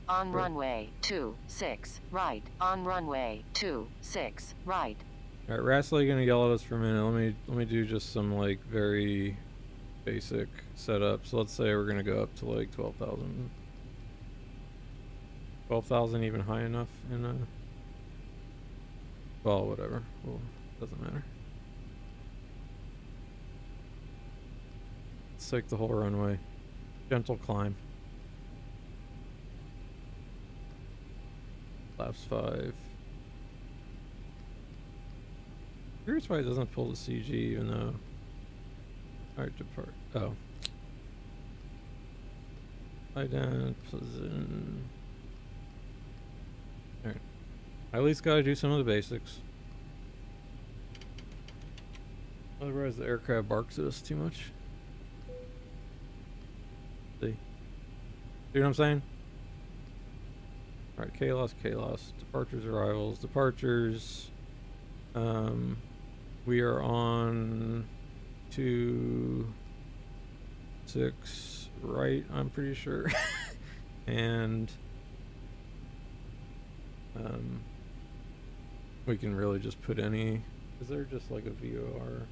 S3: On runway 26, right. On runway 26, right.
S1: All right, Rastley gonna yell at us for a minute. Let me do just some like very basic setup. So let's say we're gonna go up to like 12,000. 12,000 even high enough in a. Well, whatever. Well, doesn't matter. Let's take the whole runway. Gentle climb. Laps 5. Curious why it doesn't pull the CG even though. Alright, depart. Oh. Ident position. Alright. I at least gotta do some of the basics. Otherwise the aircraft barks at us too much. See? See what I'm saying? Alright, KLAS. Departures, arrivals. Departures. We are on 26 right, I'm pretty sure. And we can really just put any. Is there just like a VOR?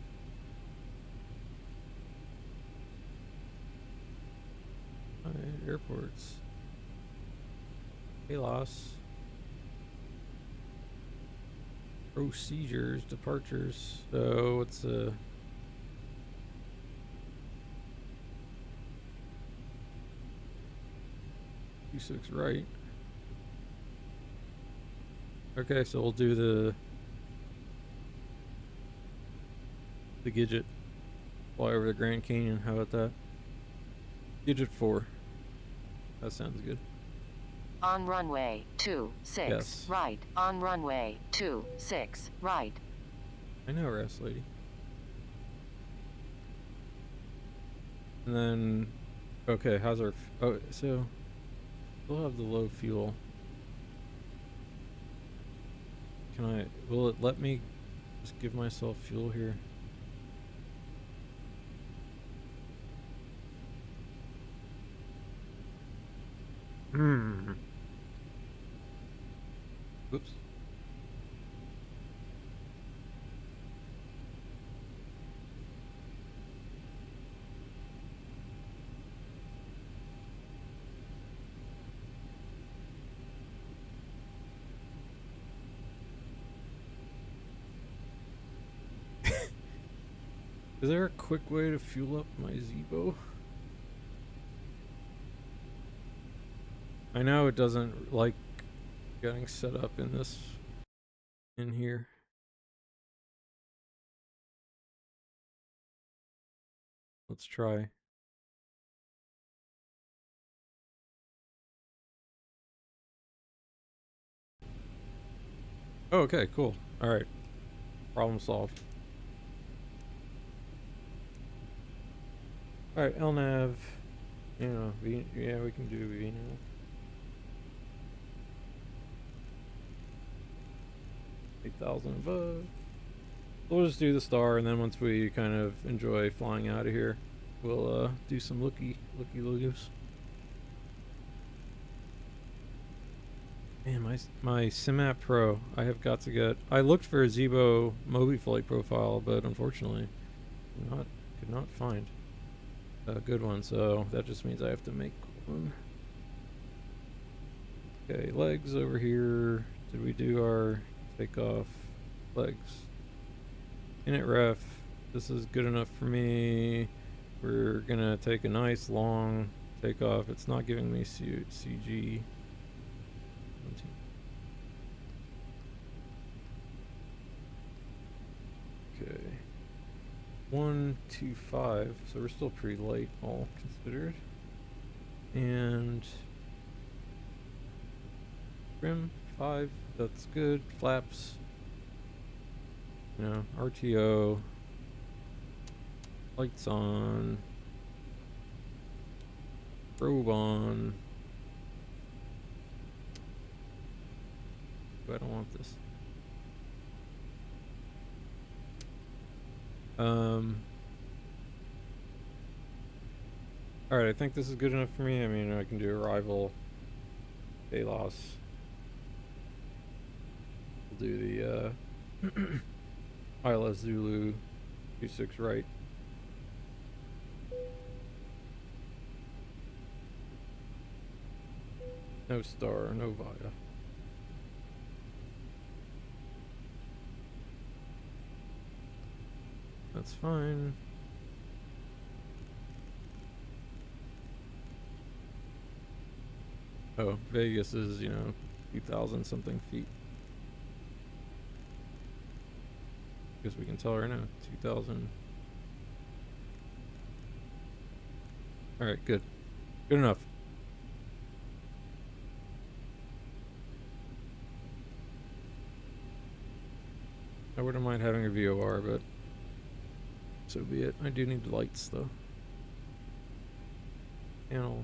S1: Airports. KLAS. Procedures, departures. So what's 26 right. Okay, so we'll do the Gidget. Fly over the Grand Canyon. How about that? Gidget 4. That sounds good.
S3: On runway 26
S1: Yes.
S3: right. On runway 26 right.
S1: I know, Rest Lady. And then, okay, how's our? Oh, so we'll have the low fuel. Can I? Will it let me just give myself fuel here? Oops. Is there a quick way to fuel up my Zebo? I know it doesn't like getting set up in this, in here. Let's try. Oh, okay, cool. All right, problem solved. All right, LNAV. You know, yeah, we can do V now. 8,000 above. We'll just do the star, and then once we kind of enjoy flying out of here, we'll do some looky-loos. Man, my SimHeaven Pro, I have got to get. I looked for a Zebo Mobi flight profile, but unfortunately, could not find a good one. So that just means I have to make one. Okay, legs over here. Did we do our takeoff legs? Init ref. This is good enough for me. We're gonna take a nice long takeoff. It's not giving me CG. Okay. 125. So we're still pretty light, all considered. And trim 5. That's good. Flaps. You know, RTO. Lights on. Probe on. Oh, I don't want this. Alright, I think this is good enough for me. I mean, I can do arrival, KLAS. We'll do the, ILS Zulu, 26 right. No star, no Via. That's fine. Oh, Vegas is, you know, 2,000 something feet. Guess we can tell right now, 2,000. Alright, good. Good enough. I wouldn't mind having a VOR, but so be it. I do need the lights, though. Panel.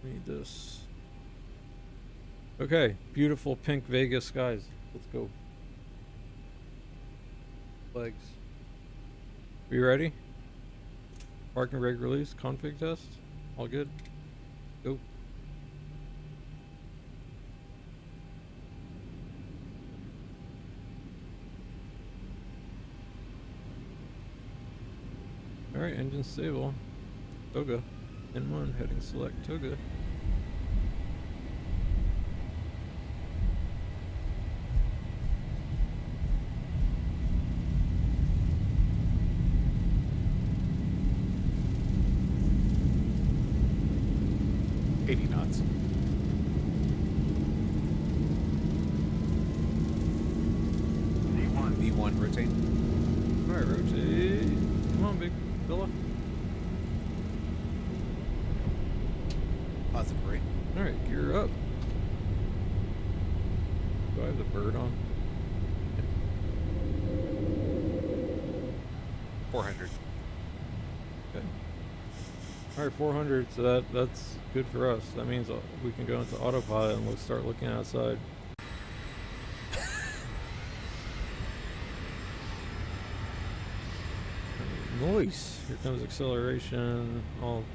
S1: Need this. Okay, beautiful pink Vegas skies. Let's go. Legs. Are you ready? Parking brake release, config test. All good. Go. Alright, engine stable. Toga. N1, heading select Toga.
S2: 80 knots. V1 rotate.
S1: Alright, rotate. Come on, big fella.
S2: Positive rate.
S1: Alright, gear up. Do I have the bird on?
S2: 400.
S1: Okay. Alright, 400, so that's good for us. That means we can go into autopilot and start looking outside. Nice! Here comes acceleration. I'll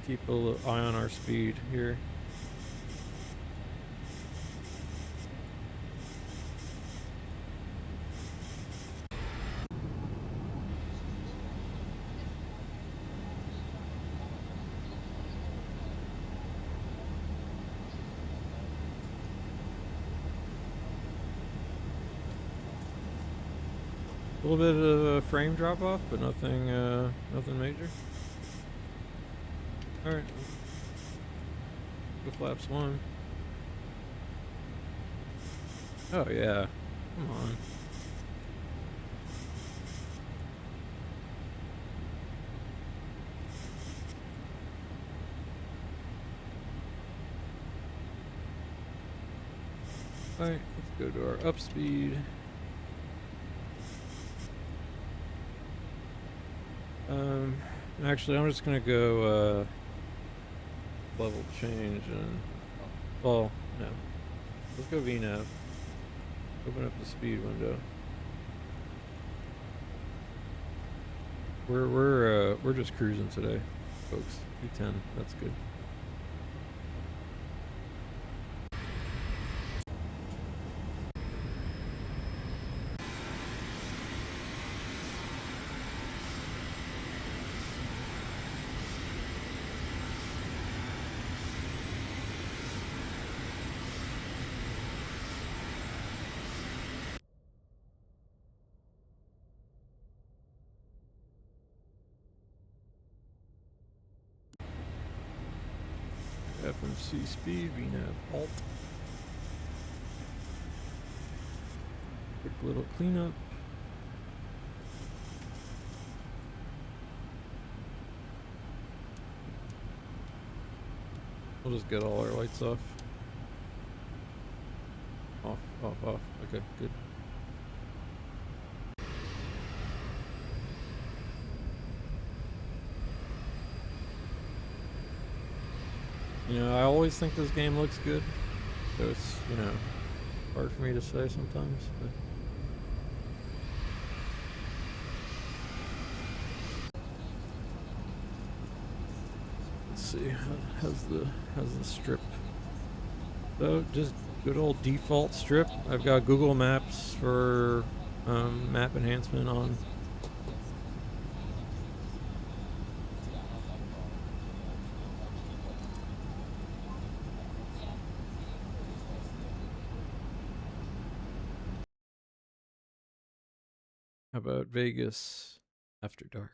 S1: keep a little eye on our speed here. A little bit of a frame drop off, but nothing, nothing major. All right, go flaps 1. Oh yeah, come on. All right, let's go to our up speed. Actually, I'm just gonna go level change and well, no. Let's go VNav. Open up the speed window. We're just cruising today, folks. 210. That's good. FMC speed, VNav alt. Quick little cleanup. We'll just get all our lights off. Off, off, off. Okay, good. You know, I always think this game looks good, so it's, you know, hard for me to say sometimes, but... Let's see, how's the strip? So, just good old default strip. I've got Google Maps for map enhancement on. How about Vegas after dark?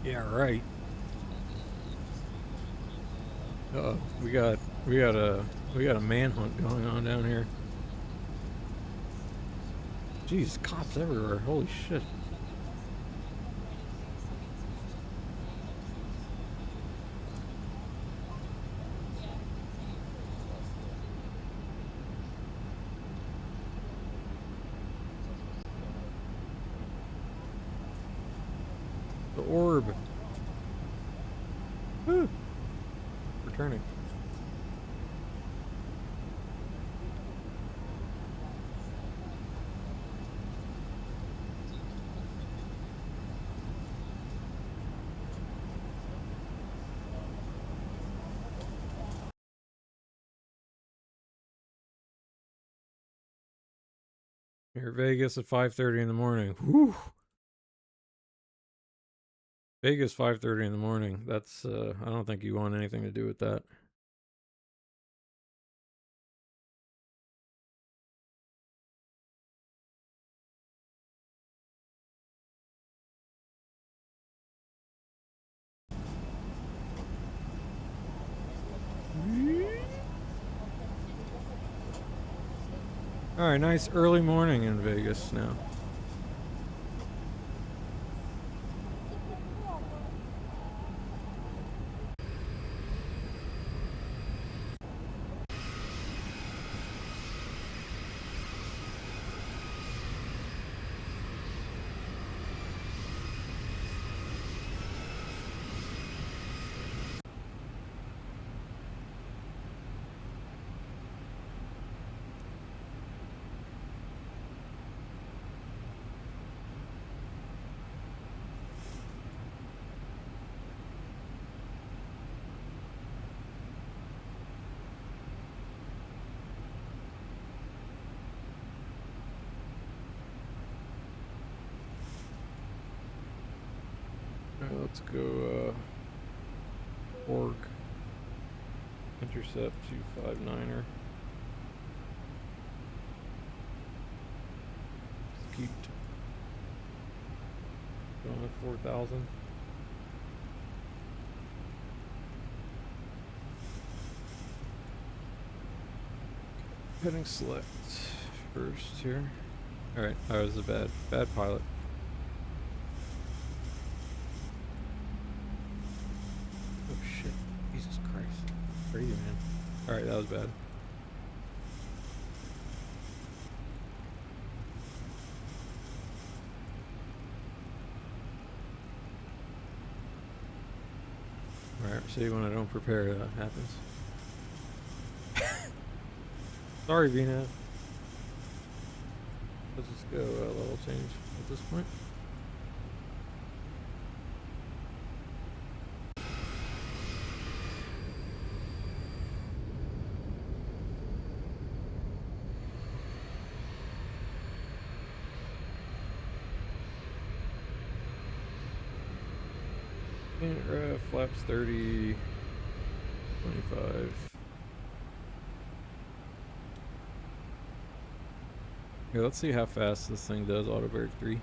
S1: Yeah, right. Uh-oh, we got a manhunt going on down here. Jeez, cops everywhere. Holy shit. The orb. Woo. Returning. Near Vegas at 5:30 in the morning. Whew. Vegas 5:30 in the morning. That's I don't think you want anything to do with that. All right, nice early morning in Vegas now. Alright, let's go org intercept 259er. Keep going at 4,000. Heading select first here. Alright, I was a bad pilot. Oh shit. Jesus Christ. Crazy, man. Alright, that was bad. Alright, see, when I don't prepare, that happens. Sorry, VNAV. Let's just go level change at this point. Flaps 30, 25. Okay, let's see how fast this thing does auto brake 3.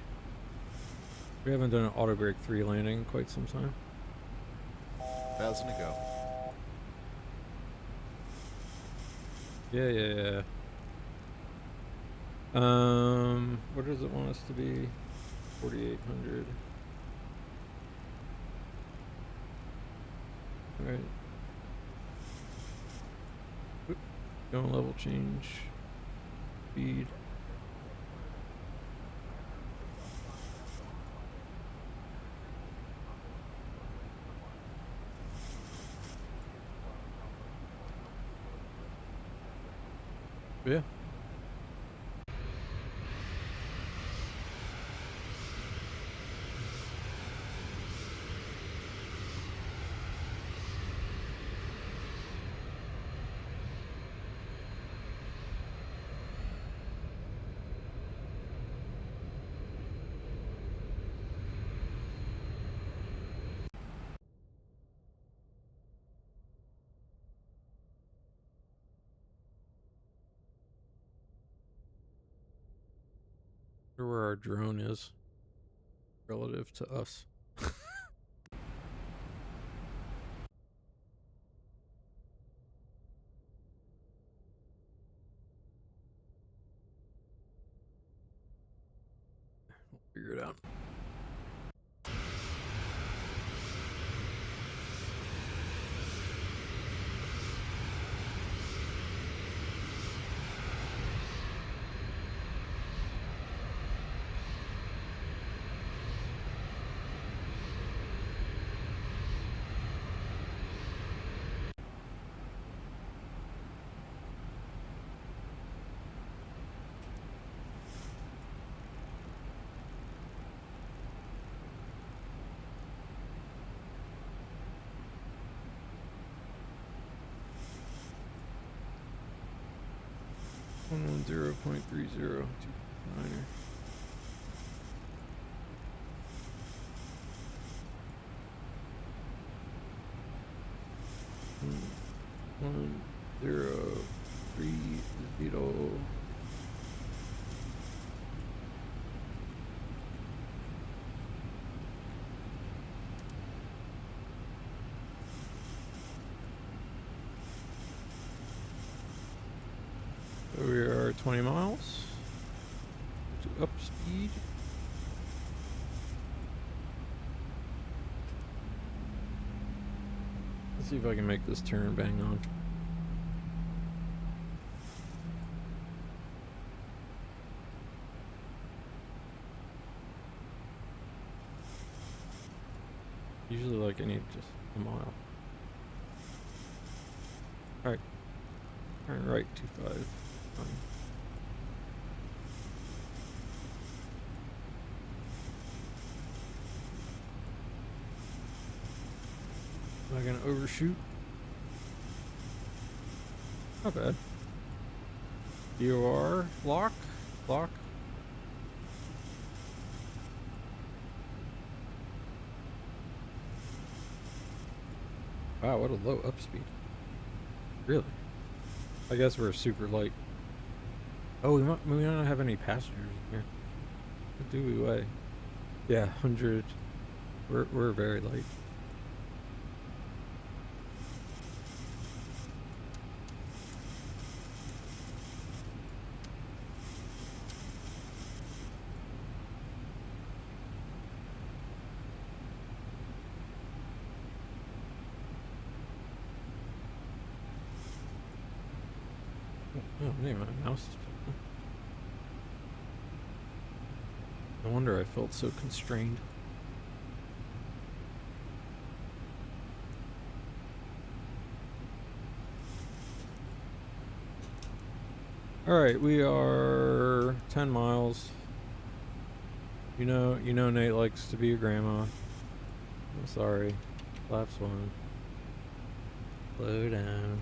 S1: We haven't done an auto brake 3 landing in quite some time.
S2: 1,000 to go.
S1: Yeah. What does it want us to be? 4,800. Alright. Going level change. Speed. Yeah. Where our drone is relative to us. We'll figure it out. One 0.30. Minor. One, 0, 3, 0. So we are 20 miles to up speed. Let's see if I can make this turn bang on. Usually like I need just a mile. Alright. Turn right 25. Am I gonna overshoot? Not bad. DOR lock. Wow, what a low up speed. Really? I guess we're super light. Oh, we don't have any passengers in here. What do we weigh? Yeah, 100. We're very light. Oh, man, my mouse is... No wonder I felt so constrained. Alright, we are 10 miles. You know Nate likes to be a grandma. I'm sorry. Flaps 1. Slow down.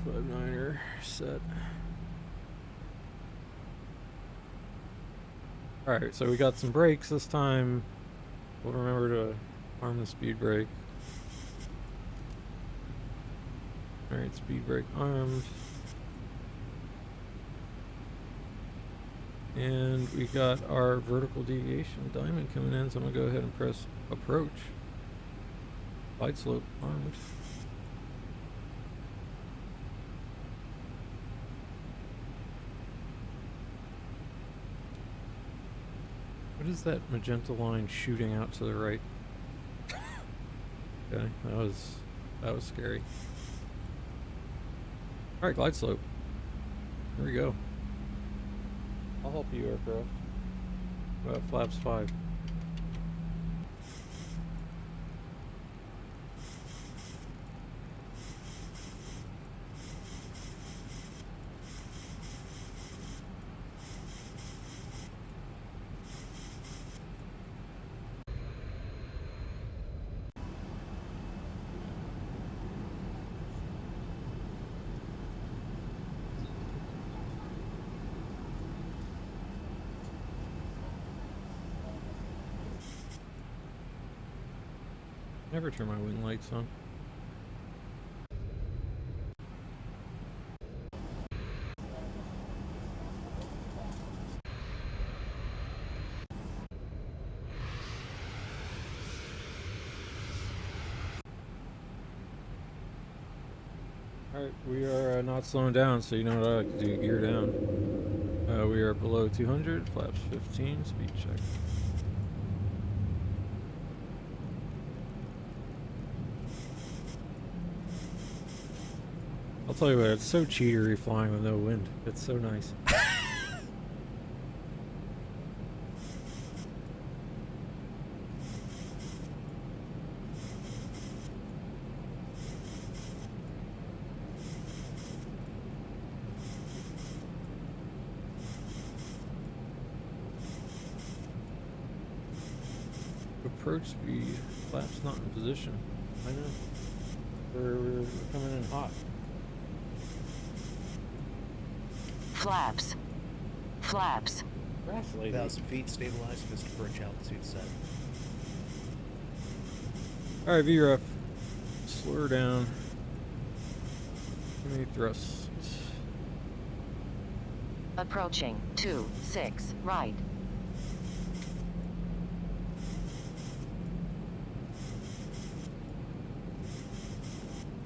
S1: 359er set. Alright, so we got some brakes this time. We'll remember to arm the speed brake. Alright, speed brake armed. And we got our vertical deviation diamond coming in, so I'm gonna go ahead and press approach. Glide slope armed. What is that magenta line shooting out to the right? Okay, that was scary. Alright, glide slope. Here we go. I'll help you, aircraft. Flaps 5. Never turn my wing lights on. Alright, we are not slowing down, so you know what I like to do, gear down. We are below 200, flaps 15, speed check. I'll tell you what, it's so cheatery flying with no wind. It's so nice. Approach speed, flaps not in position. I know. We're coming in hot.
S3: Flaps. Flaps.
S1: Grass lady.
S4: 1,000 feet, stabilized, Mr. Birch, altitude set.
S1: Alright, VREF. Slow her down. Let me thrust.
S3: Approaching. 26, right.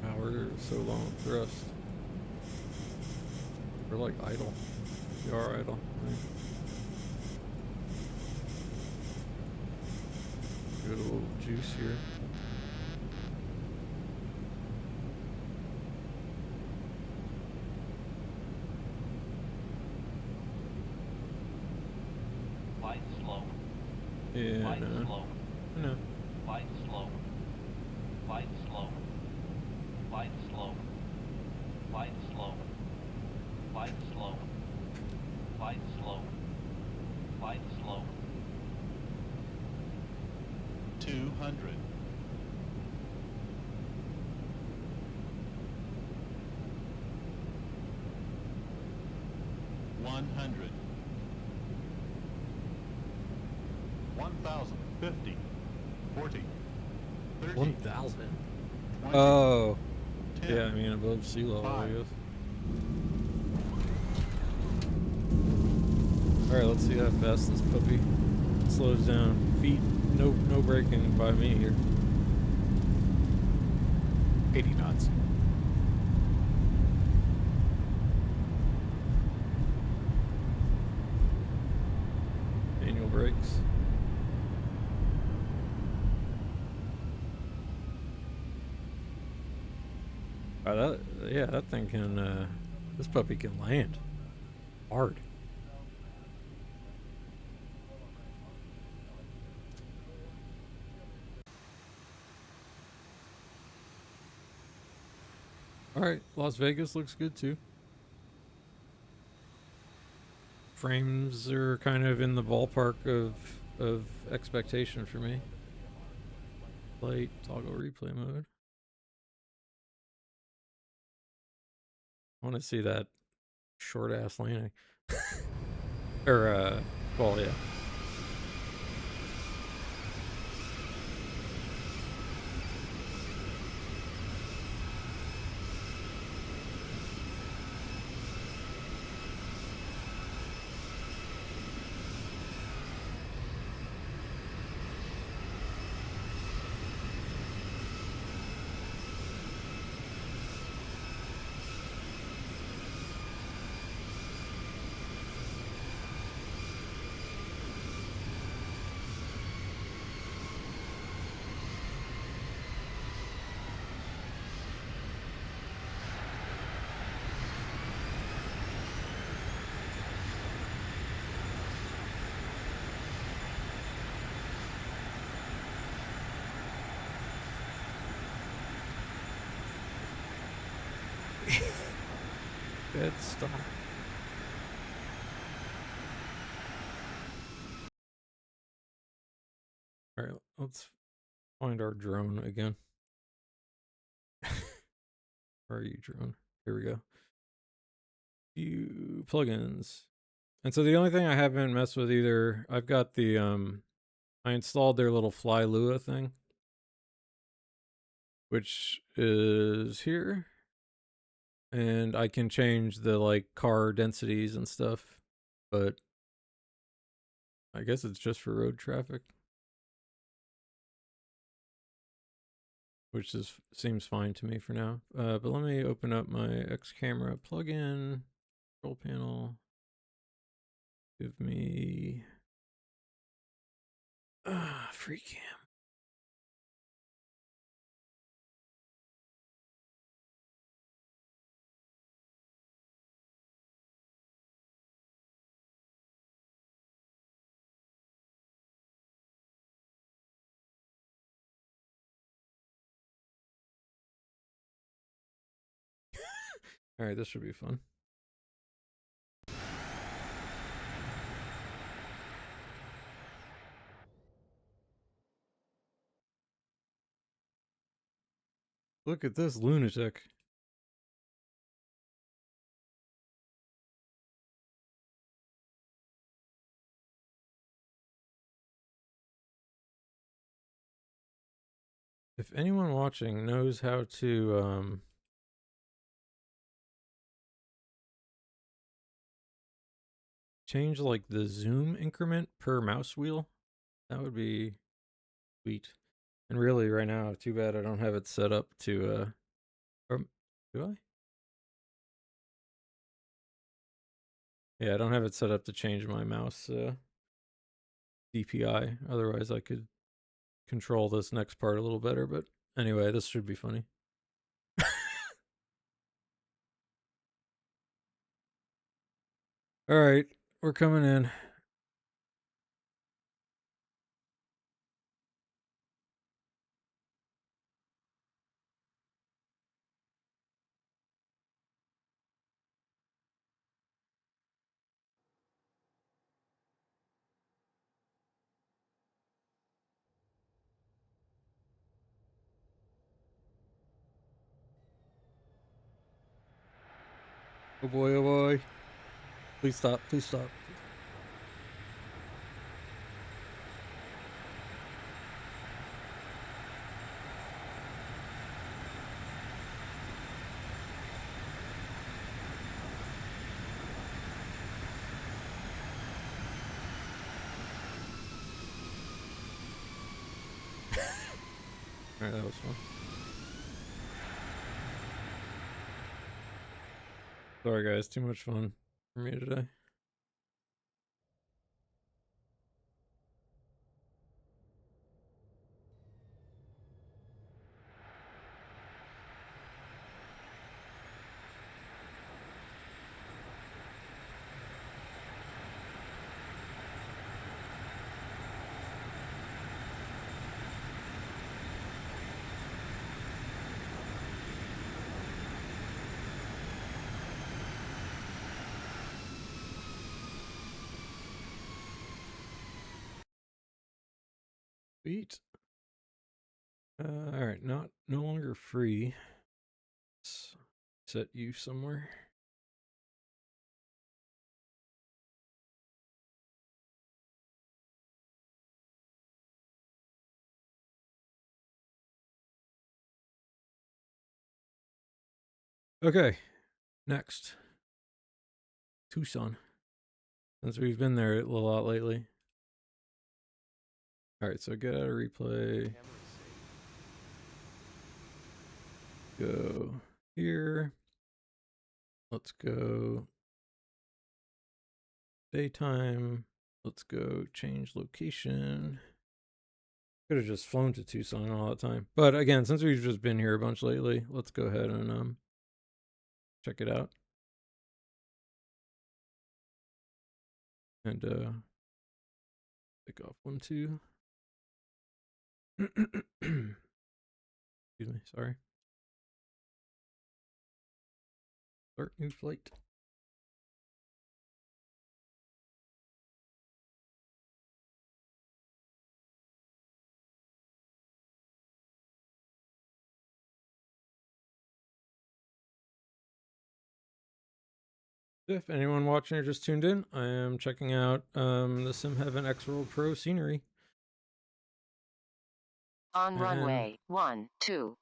S1: Wow, we're so long with thrust. We're like idle. We are idle. Right. Get a little juice here.
S6: Flight slow.
S1: Yeah,
S6: Flight
S1: no.
S6: slow.
S1: No.
S6: Flight slow. Flight slow. Flight slow. Flight slow. Flight slow. Flight slow. Flight slow.
S5: 200. 100. 1,000. 50. 40. 30.
S1: 1,000.
S5: 20.
S1: Oh.
S5: 10.
S1: Yeah, I mean above sea level, I guess. Alright, let's see how fast this puppy slows down. Feet, no braking by me here.
S4: 80 knots.
S1: Manual brakes. That thing can, this puppy can land. Hard. Alright, Las Vegas looks good too. Frames are kind of in the ballpark of expectation for me. Light, toggle replay mode. I want to see that short ass landing. Or, well, yeah. Good stuff. All right, let's find our drone again. Where are you, drone? Here we go. View plugins. And so the only thing I haven't messed with either, I've got the I installed their little Fly Lua thing, which is here. And I can change the like car densities and stuff, but I guess it's just for road traffic, which seems fine to me for now. But let me open up my X camera plugin, control panel. Give me free cam. All right, this should be fun. Look at this lunatic. If anyone watching knows how to change like the zoom increment per mouse wheel, that would be sweet. And really right now, too bad I don't have it set up to or do I? Yeah, I don't have it set up to change my mouse DPI. Otherwise I could control this next part a little better, but anyway, this should be funny. All right, we're coming in. Oh boy, oh boy. Please stop, please stop. All right, that was fun. Sorry guys, too much fun for me today. Sweet. All right, no longer free. Let's set you somewhere. Okay, next. Tucson. Since we've been there a lot lately. All right, so get out of replay. Go here. Let's go daytime. Let's go change location. Could have just flown to Tucson all the time. But again, since we've just been here a bunch lately, let's go ahead and check it out. And take off 1, 2. Excuse me, sorry. Start new flight. If anyone watching or just tuned in, I am checking out the SimHeaven X-WORLD Pro scenery.
S3: On runway 1, 2.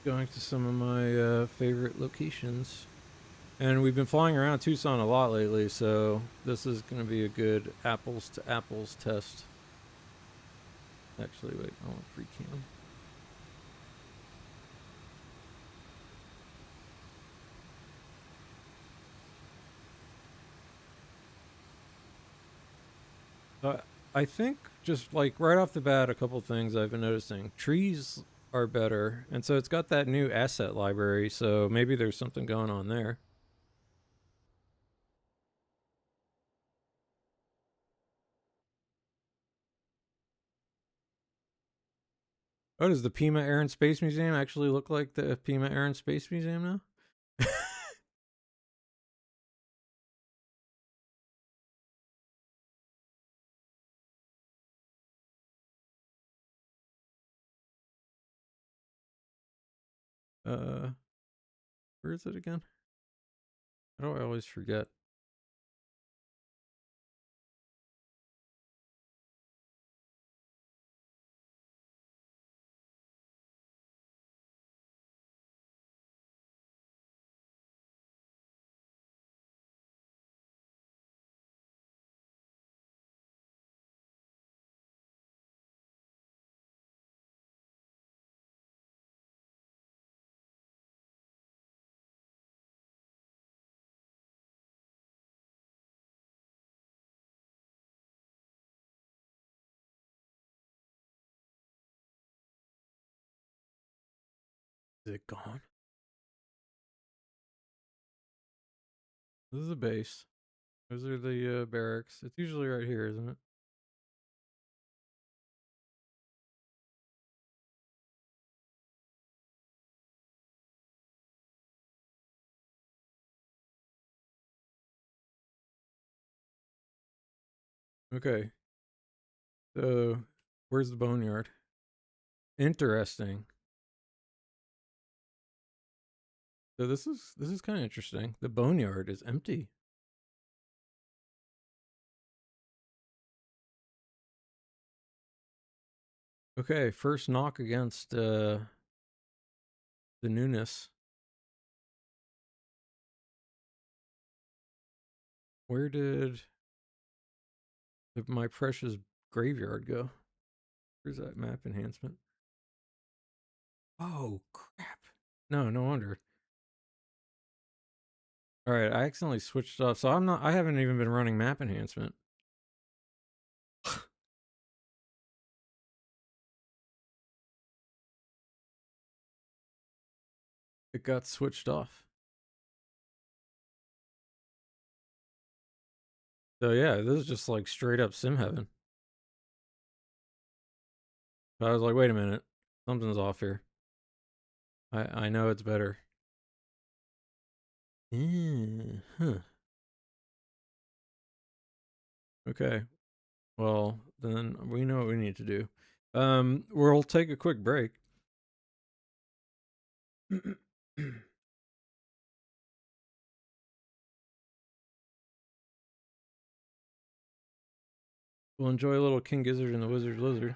S1: Going to some of my favorite locations. And we've been flying around Tucson a lot lately, so this is going to be a good apples to apples test. Actually, wait, I want free cam. I think just like right off the bat, a couple things I've been noticing. Trees are better, and so it's got that new asset library, so maybe there's something going on there. Oh, does the Pima Air and Space Museum actually look like the Pima Air and Space Museum now? Where is it again? How do I always forget? Is it gone? This is the base. Those are the barracks. It's usually right here, isn't it? Okay. So, where's the boneyard? Interesting. So this is kind of interesting. The boneyard is empty. Okay, first knock against the newness. Where did my precious graveyard go? Where's that map enhancement? Oh, crap. No wonder. All right, I accidentally switched off. So I haven't even been running map enhancement. It got switched off. So yeah, this is just like straight up SimHeaven. But I was like, wait a minute. Something's off here. I know it's better. Huh. Okay. Well, then we know what we need to do. We'll take a quick break. We'll enjoy a little King Gizzard and the Wizard Lizard.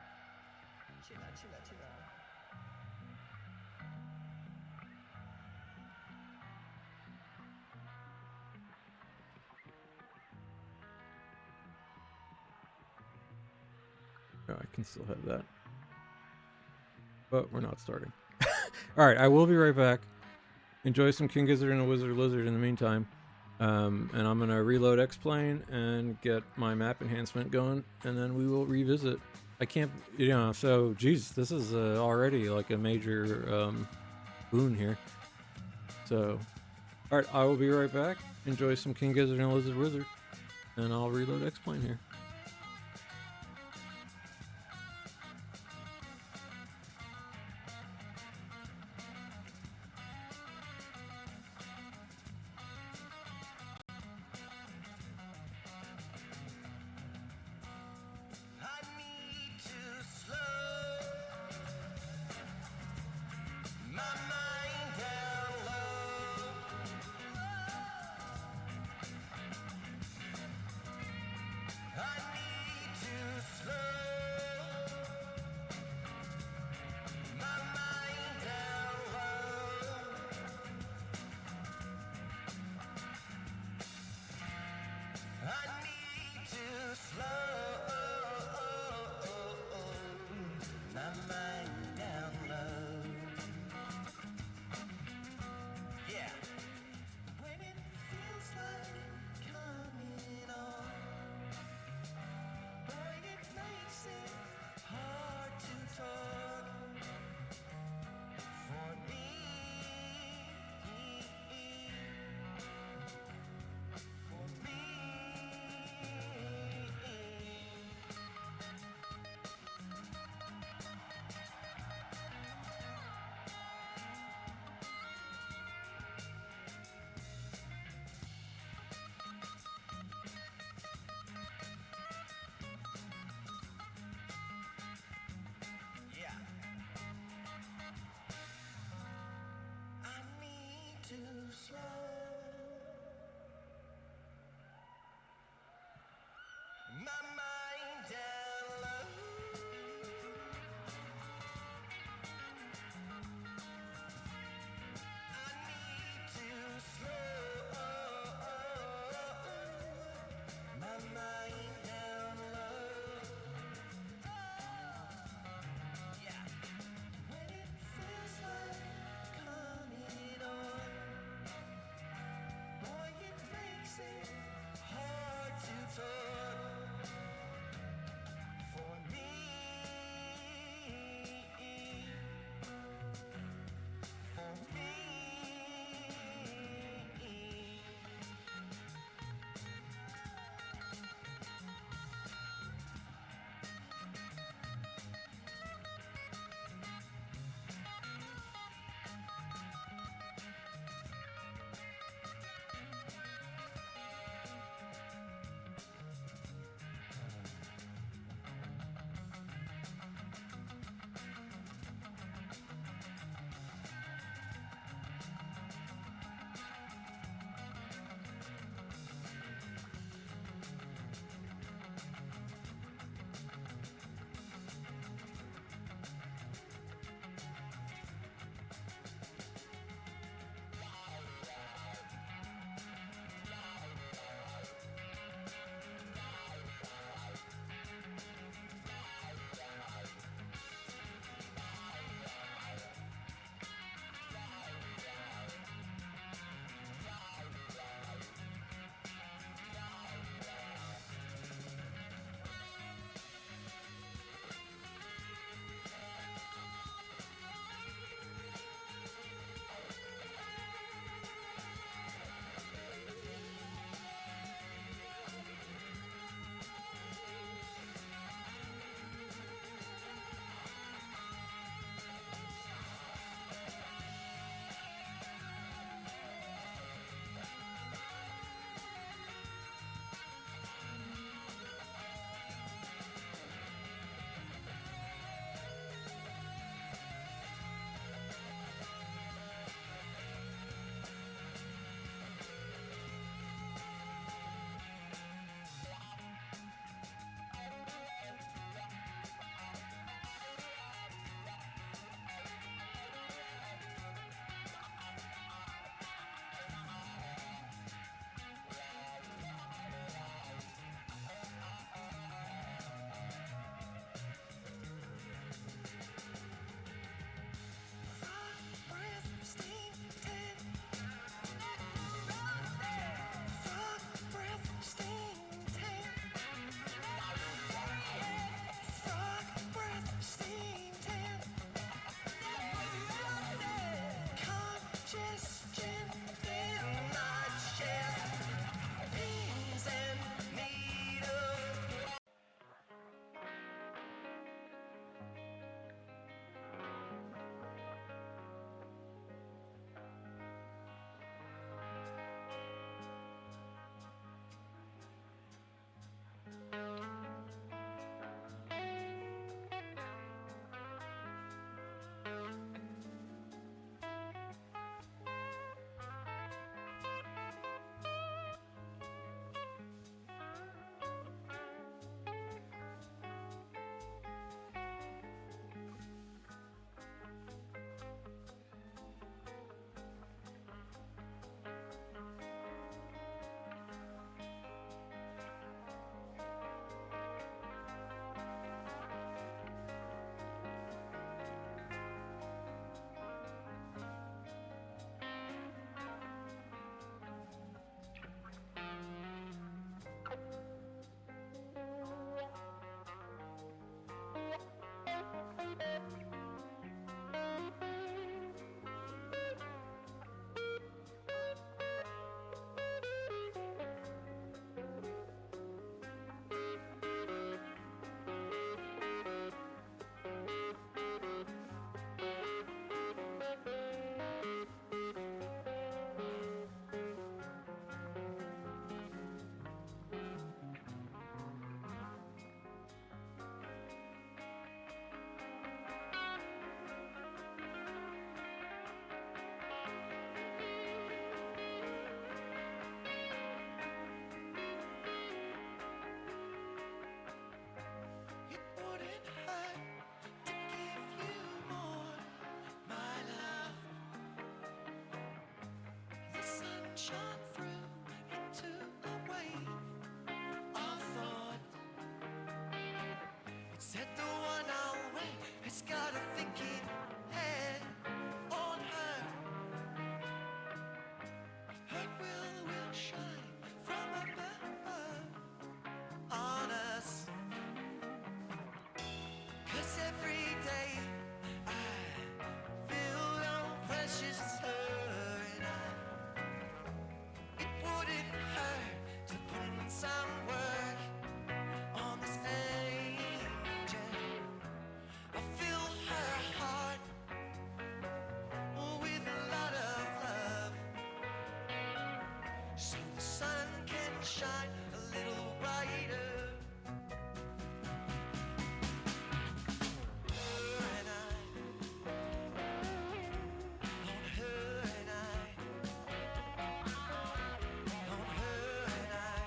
S1: Oh, I can still have that. But we're not starting. Alright, I will be right back. Enjoy some King Gizzard and the Wizard Lizard in the meantime. And I'm going to reload X-Plane and get my map enhancement going, and then we will revisit. I can't, so, geez, this is already like a major boon here. So, alright, I will be right back. Enjoy some King Gizzard and Lizard Wizard, and I'll reload X-Plane here.
S7: I shot through into a wave of thought. It said the one I'll wait has got a thinking head on her. Her will shine from above on us. 'Cause every day I feel how precious is her and I. It wouldn't hurt to put in some work on this angel. I fill her heart with a lot of love, so the sun can shine a little brighter. Her and I, on her and I, on her and I,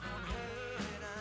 S7: on her and I.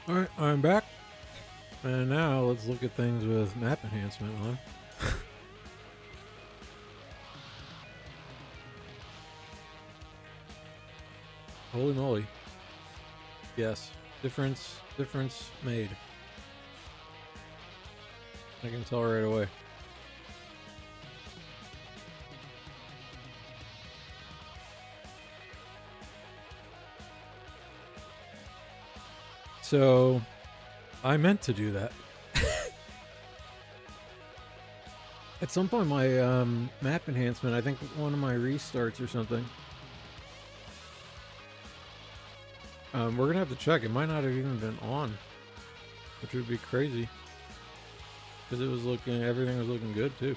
S1: Alright, I'm back. And now let's look at things with map enhancement on. Holy moly. Yes, difference made. I can tell right away. So, I meant to do that. At some point, my map enhancement, I think one of my restarts or something. We're going to have to check. It might not have even been on, which would be crazy. Because it was looking, everything was looking good too.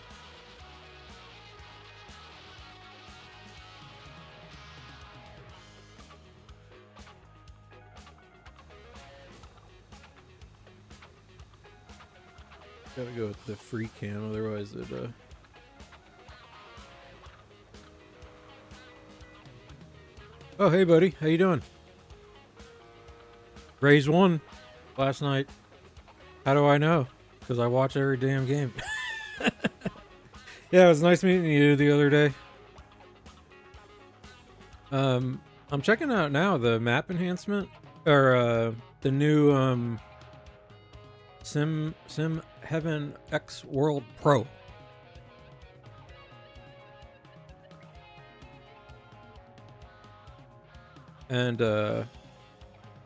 S1: Gotta go with the free cam, otherwise it Oh, hey buddy, how you doing? Rays won last night. How do I know? Because I watch every damn game. Yeah, it was nice meeting you the other day. I'm checking out now the map enhancement, or the new SimHeaven X-WORLD Pro. And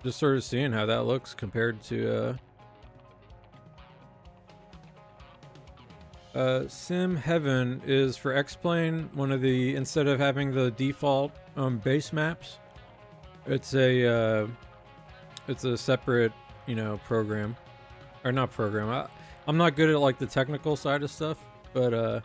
S1: just sort of seeing how that looks compared to SimHeaven is for X-Plane, one of the, instead of having the default base maps, it's a separate, you know, program. Or not program. I'm not good at like the technical side of stuff, but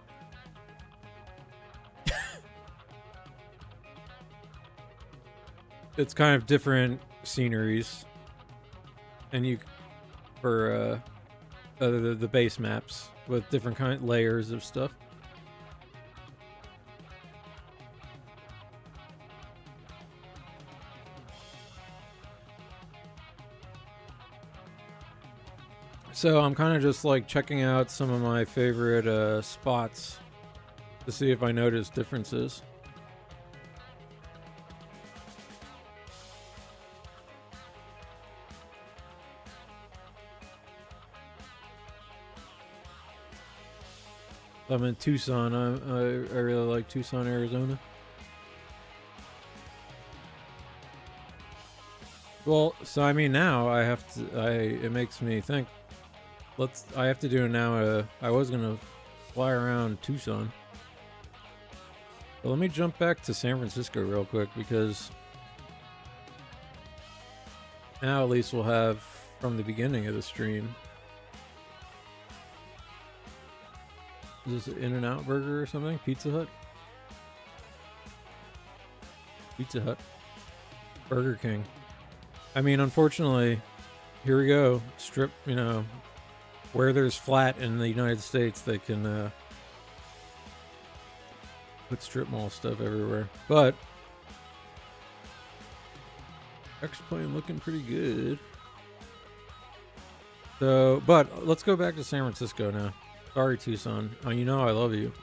S1: it's kind of different sceneries, and you for the base maps with different kind of layers of stuff. So I'm kind of just like checking out some of my favorite spots to see if I notice differences. I'm in Tucson. I really like Tucson, Arizona. Well, so I mean now I have to. It makes me think. I have to do now. I was gonna fly around Tucson, but let me jump back to San Francisco real quick, because now at least we'll have from the beginning of the stream. Is this an In-N-Out burger or something? Pizza Hut? Pizza Hut. Burger King. I mean, unfortunately, here we go. Strip, you know, where there's flat in the United States, they can put strip mall stuff everywhere. But X-Plane looking pretty good. So, but let's go back to San Francisco now. Sorry, Tucson. Oh, you know I love you.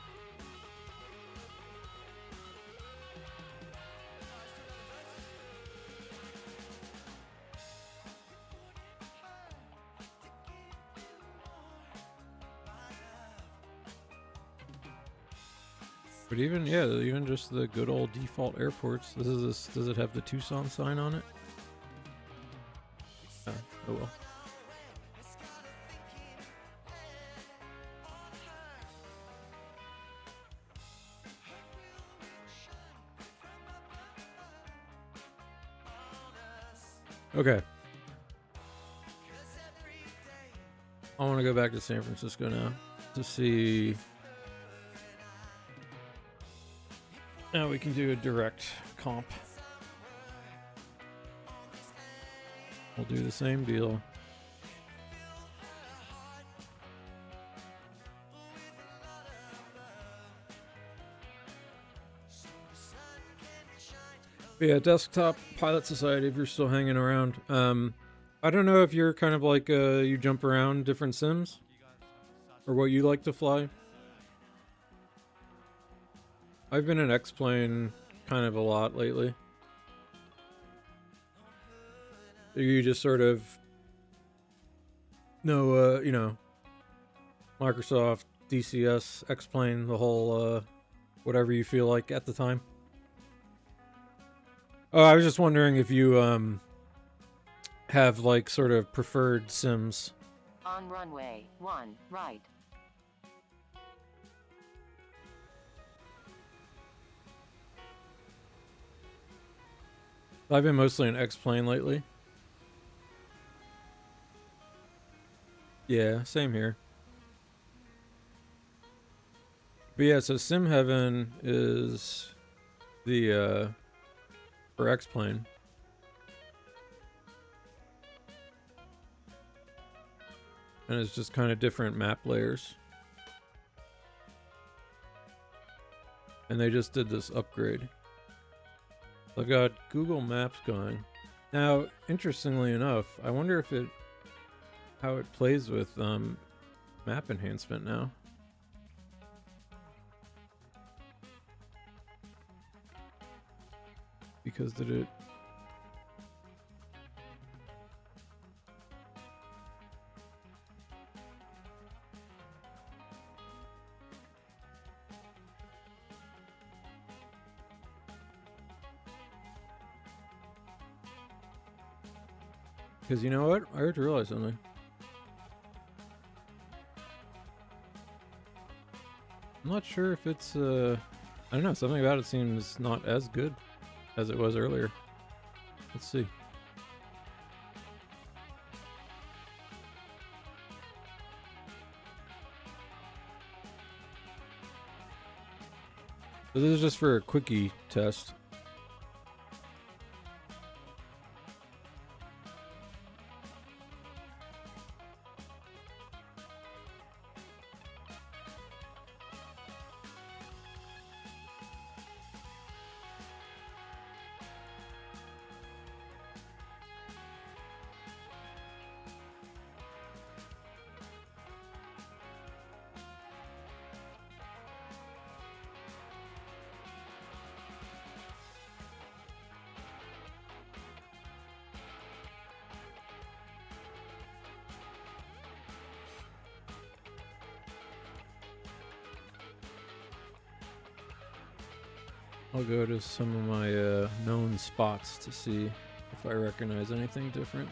S1: But even, yeah, even just the good old default airports. Does it have the Tucson sign on it? Oh well. Okay. I want to go back to San Francisco now to see. Now we can do a direct comp. We'll do the same deal. But yeah, Desktop Pilot Society, if you're still hanging around. I don't know if you're kind of like you jump around different sims or what you like to fly. I've been in X-Plane kind of a lot lately. You just sort of know, you know, Microsoft, DCS, X-Plane, the whole, whatever you feel like at the time. Oh, I was just wondering if you, have, like, sort of preferred sims.
S3: On runway 1, right.
S1: I've been mostly in X-Plane lately. Yeah, same here. But yeah, so SimHeaven is the, for X-Plane. And it's just kind of different map layers. And they just did this upgrade. I've got Google Maps going. Now, interestingly enough, I wonder if how it plays with map enhancement now. Because did it... Because you know what? I just realized something. I'm not sure if it's, I don't know, something about it seems not as good as it was earlier. Let's see. So this is just for a quickie test. I'll go to some of my known spots to see if I recognize anything different.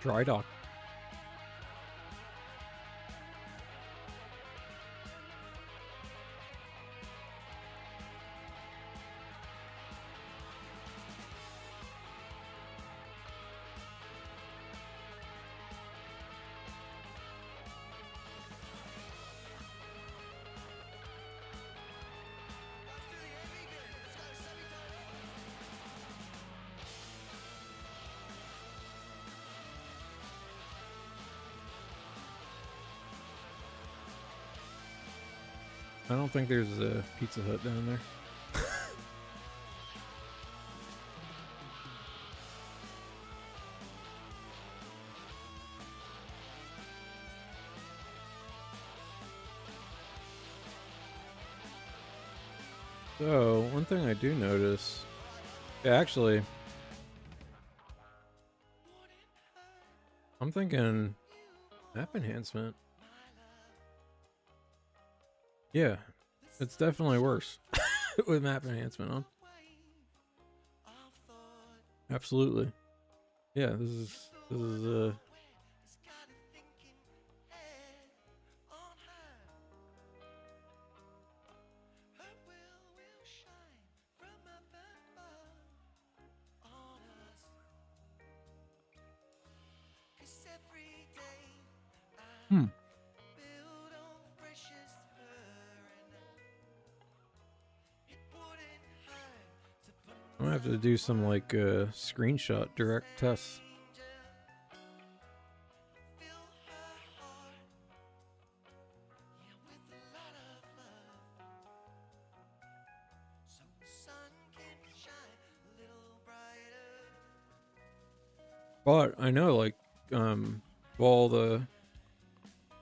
S1: Dry dock. I don't think there's a Pizza Hut down there. So, one thing I do notice, yeah, actually, I'm thinking map enhancement. Yeah, it's definitely worse with map enhancement on. Absolutely. Yeah, this is I'm gonna have to do some like screenshot direct tests. But I know like all the,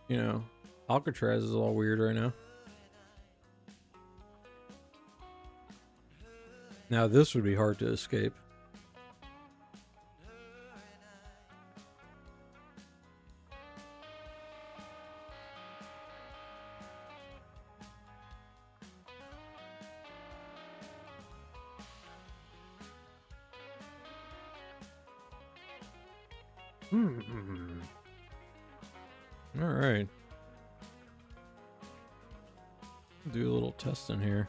S1: you know, Alcatraz is all weird right now. Now this would be hard to escape. All right. Do a little testing here.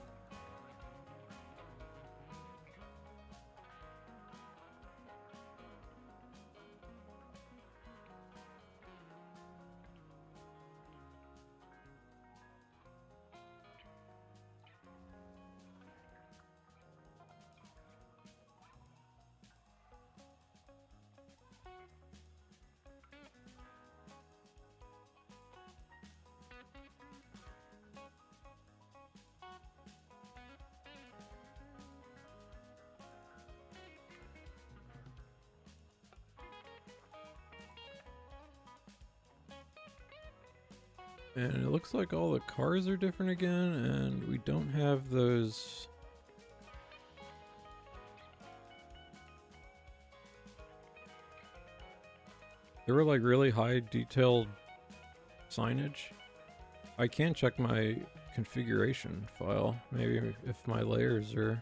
S1: And it looks like all the cars are different again, and we don't have those. There were like really high detailed signage. I can check my configuration file, maybe if my layers are.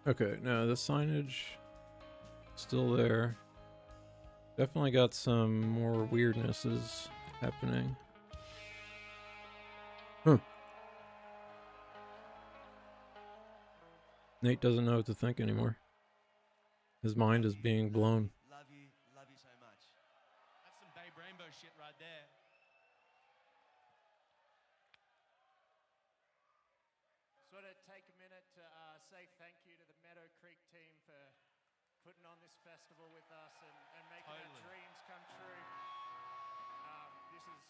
S1: Okay, no, the signage still there. Definitely got some more weirdnesses happening. Huh. Nate doesn't know what to think anymore. His mind is being blown.
S7: Love you so much.
S8: That's some Babe Rainbow shit right there.
S4: Just want to take a minute to say thank you to the Meadow Creek team for putting on this festival with us and making our dreams come true. This is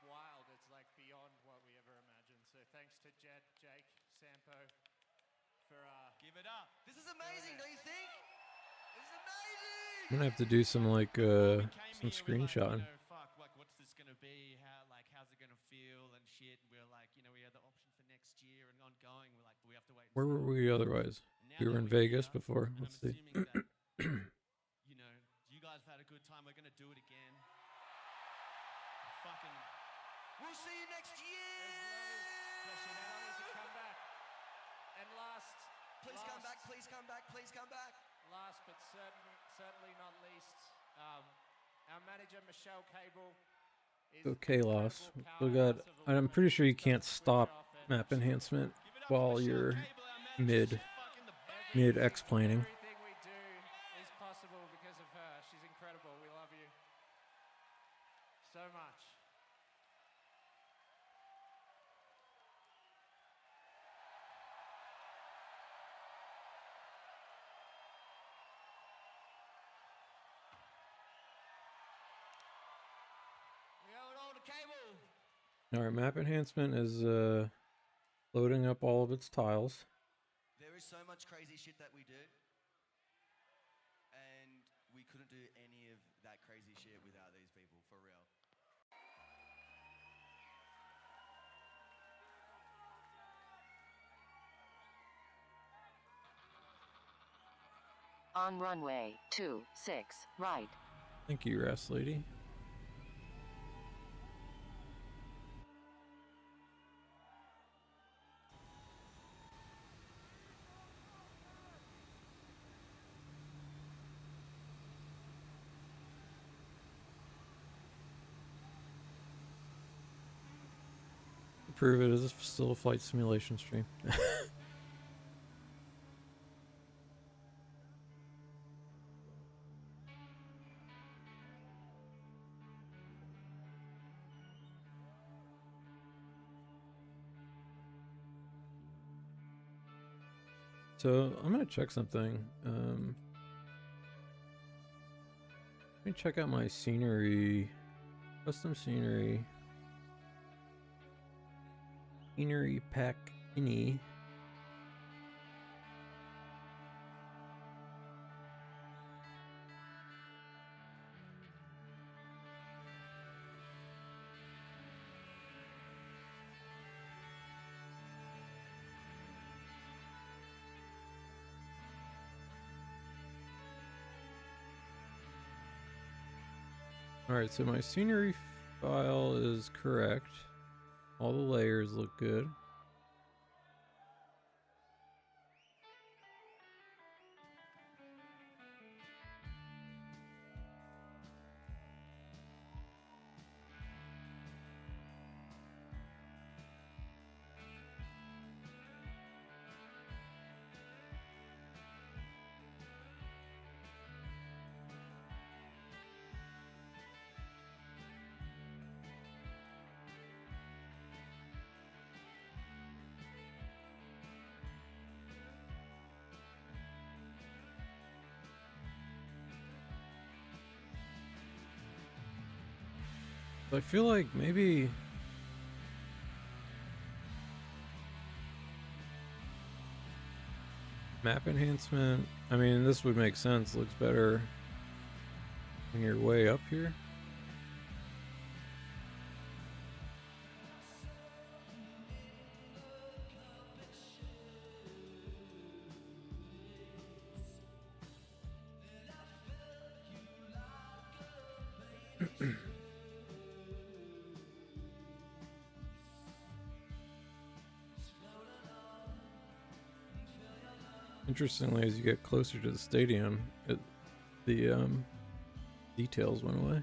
S4: wild. It's like beyond what we ever imagined. So thanks to Jed, Jake, Sampo for
S8: Give it up.
S7: This is amazing, don't you think? This is amazing!
S1: I'm gonna have to do some like some screenshotting.
S8: Fuck, like what's this gonna be? How's it gonna feel and shit? And we're like, we had the option for next year and ongoing. We're like, we have to wait.
S1: Where were we otherwise? We were in Vegas before. Let's see.
S8: You guys have had a good time. We're gonna do it again. Fucking.
S7: We'll see you next year!
S4: as long as you come back. And
S7: Please come back, please come back, please come back.
S4: Last but certainly not least, our manager Michelle Cable.
S1: So KLAS. We got. I'm pretty sure you can't stop map enhancement while you're mid X-planing.
S4: Everything we do is possible because of her. She's incredible. We love you so much.
S1: All right, map enhancement is loading up all of its tiles.
S7: There is so much crazy shit that we do, and we couldn't do any of that crazy shit without these people, for real.
S3: On runway 26, right.
S1: Thank you, Ras Lady. To prove it is still a flight simulation stream. So I'm gonna check something. Let me check out my scenery, custom scenery pack any. Alright, so my scenery file is correct. All the layers look good. I feel like maybe Map enhancement. I mean, this would make sense. Looks better when you're way up here. Interestingly, as you get closer to the stadium, the details went away.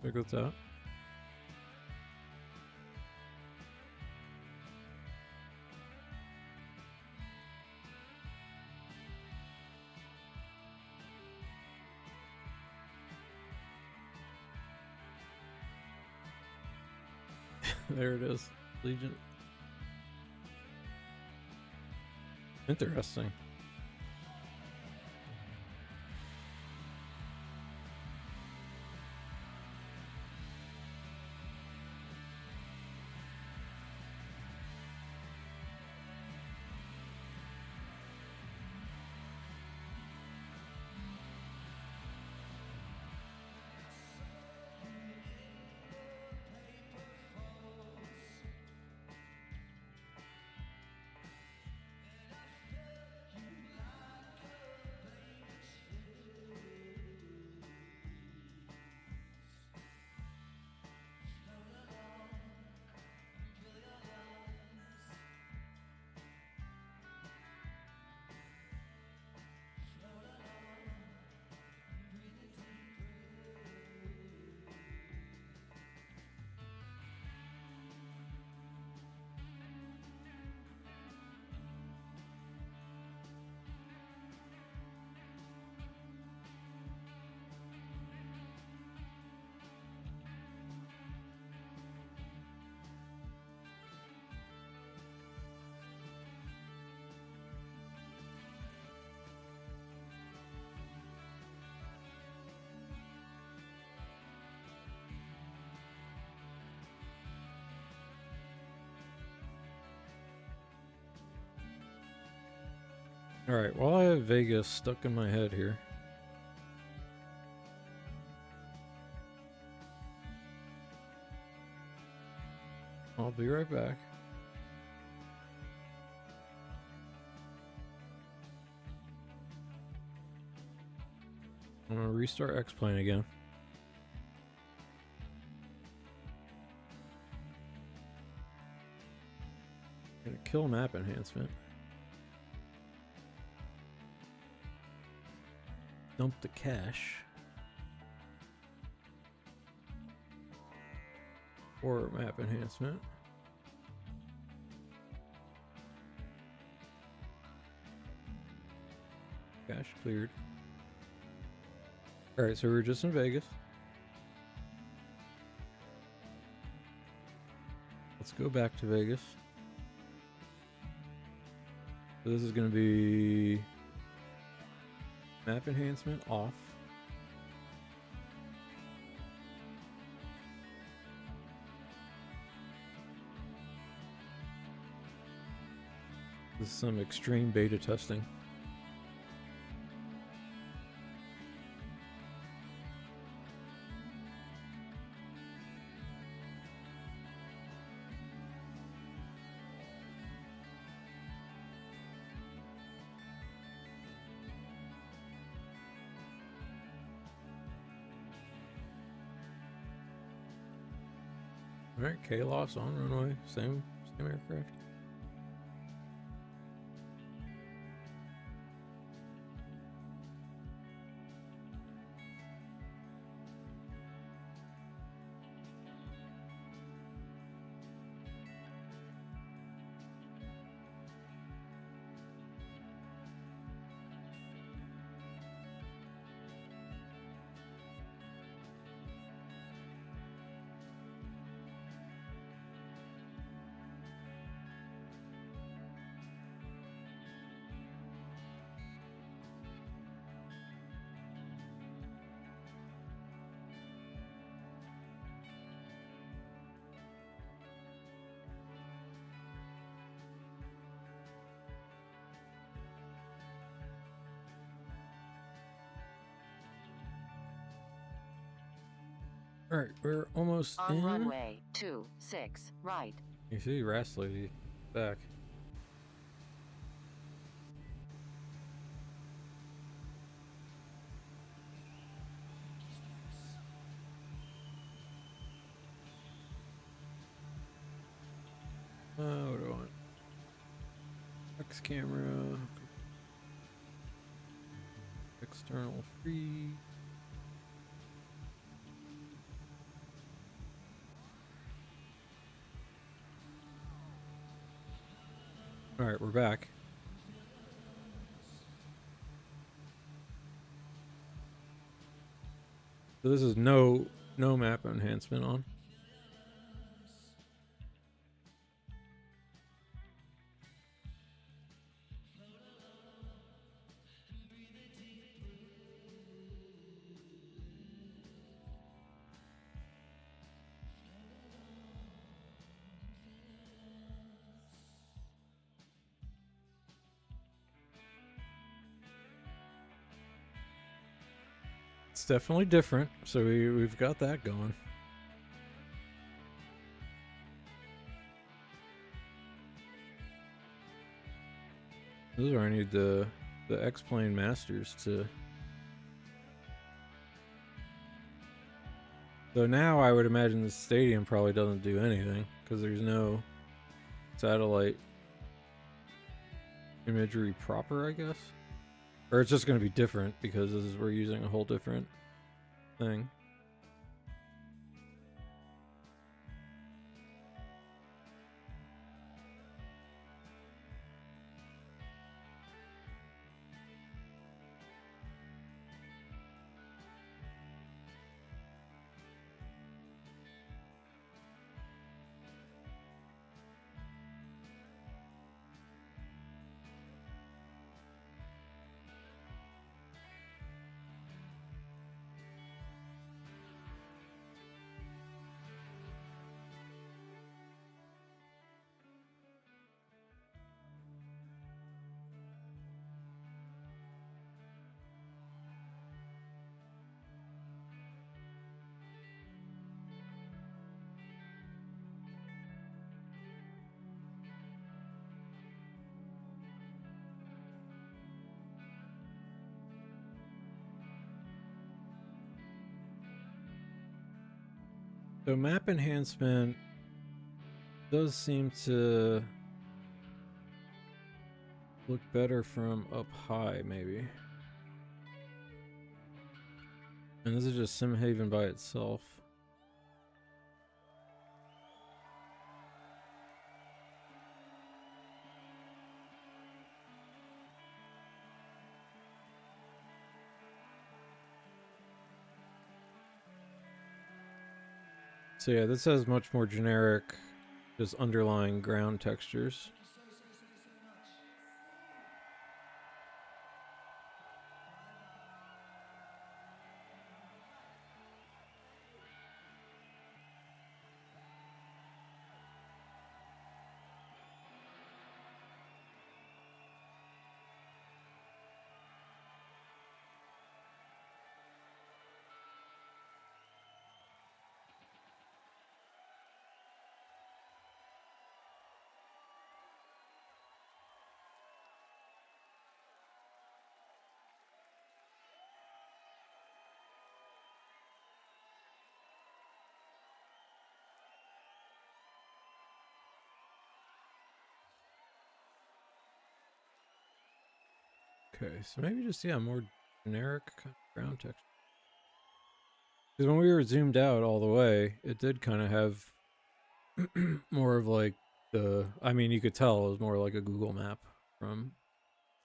S1: Check this out. There it is, Legion. Interesting. Alright, well I have Vegas stuck in my head here. I'll be right back. I'm gonna restart X-Plane again. Gonna kill map enhancement. Dump the cache. Or map enhancement. Cache cleared. Alright, so we're just in Vegas. Let's go back to Vegas. So this is going to be map enhancement off. This is some extreme beta testing. Alright, KLAS on runway, same aircraft. All right, we're almost
S3: On
S1: in.
S3: runway 26, right.
S1: You see, Rastley back. What do I want? X camera. External free. All right, we're back. So this is no map enhancement on. It's definitely different, so we've got that going. This is where I need the X-Plane Masters to... So now I would imagine the stadium probably doesn't do anything, because there's no satellite imagery proper, I guess? Or it's just going to be different, because we're using a whole different thing. So map enhancement does seem to look better from up high, maybe. And this is just SimHaven by itself. So yeah, this has much more generic, just underlying ground textures. Okay, so maybe just, yeah, more generic kind of ground texture. Because when we were zoomed out all the way, it did kind of have more of like the... I mean, you could tell it was more like a Google map from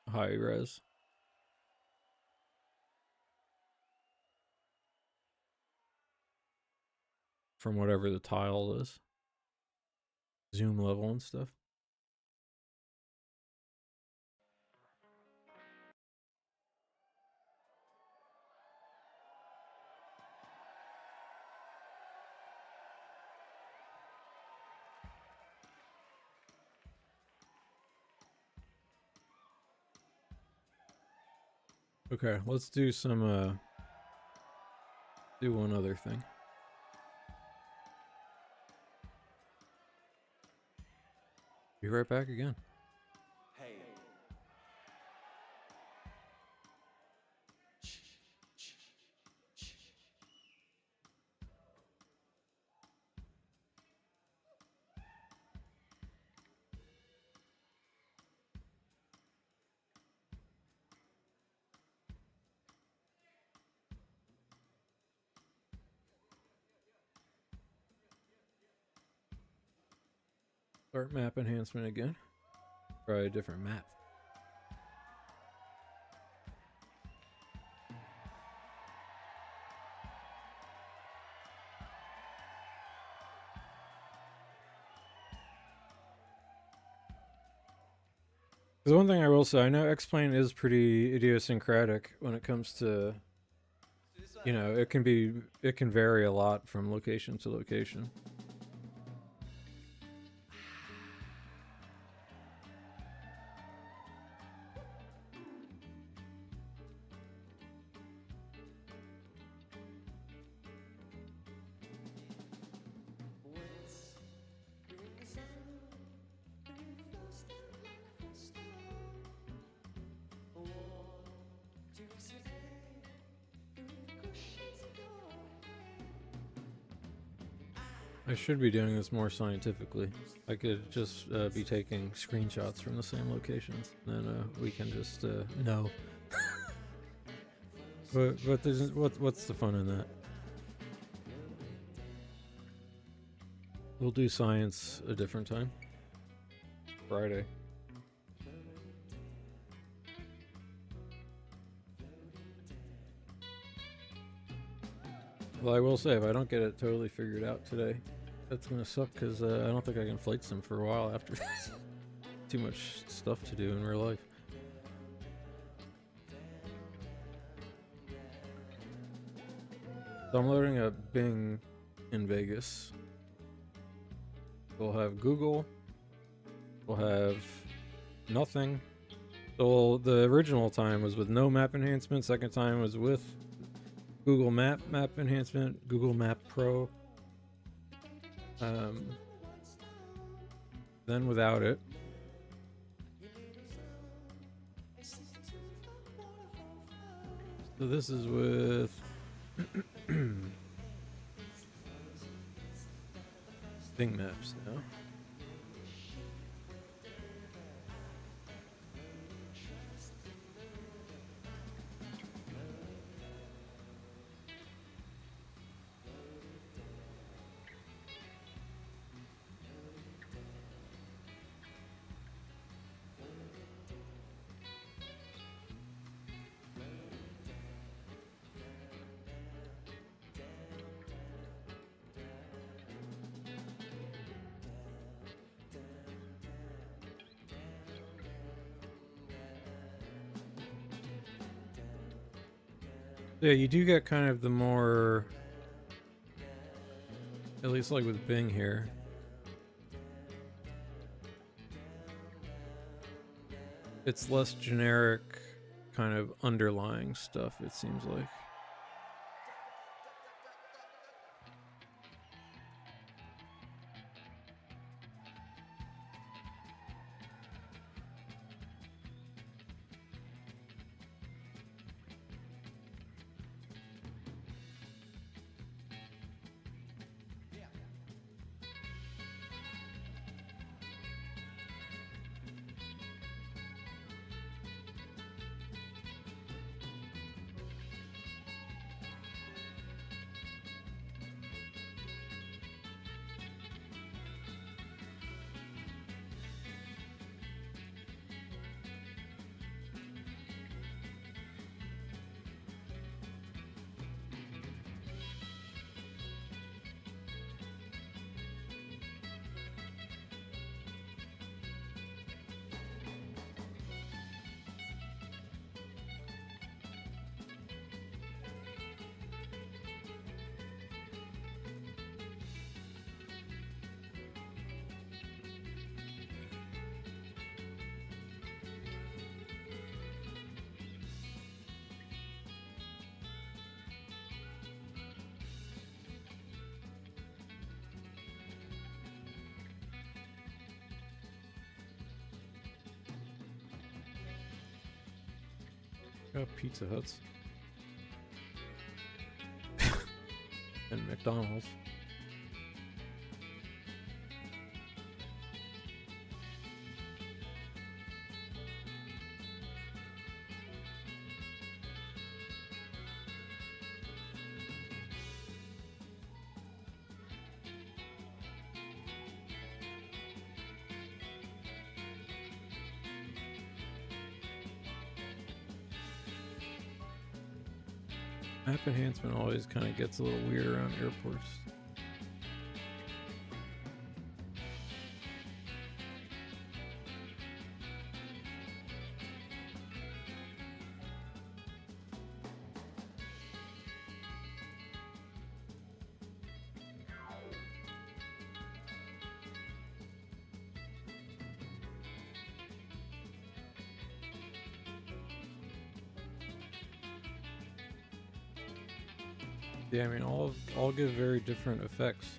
S1: high res. From whatever the tile is. Zoom level and stuff. Okay, let's do some, do one other thing. Be right back again. Start map enhancement again. Try a different map. The one thing I will say, I know X-Plane is pretty idiosyncratic when it comes to, you know, it can vary a lot from location to location. I should be doing this more scientifically. I could just be taking screenshots from the same locations, then we can just know. but there's what's the fun in that? We'll do science a different time. Friday. Well, I will say, if I don't get it totally figured out today, that's gonna suck, because I don't think I can flight sim for a while after this. Too much stuff to do in real life. So I'm loading up Bing in Vegas. We'll have Google. We'll have nothing. So the original time was with no map enhancement. Second time was with Google Map enhancement, Google Map Pro. Then without it. So this is with Bing Maps now. Yeah, you do get kind of the more, at least like with Bing here. It's less generic kind of underlying stuff, it seems like. Got Pizza Huts. And McDonald's. Map enhancement always kind of gets a little weird around airports. Yeah, I mean, all give very different effects.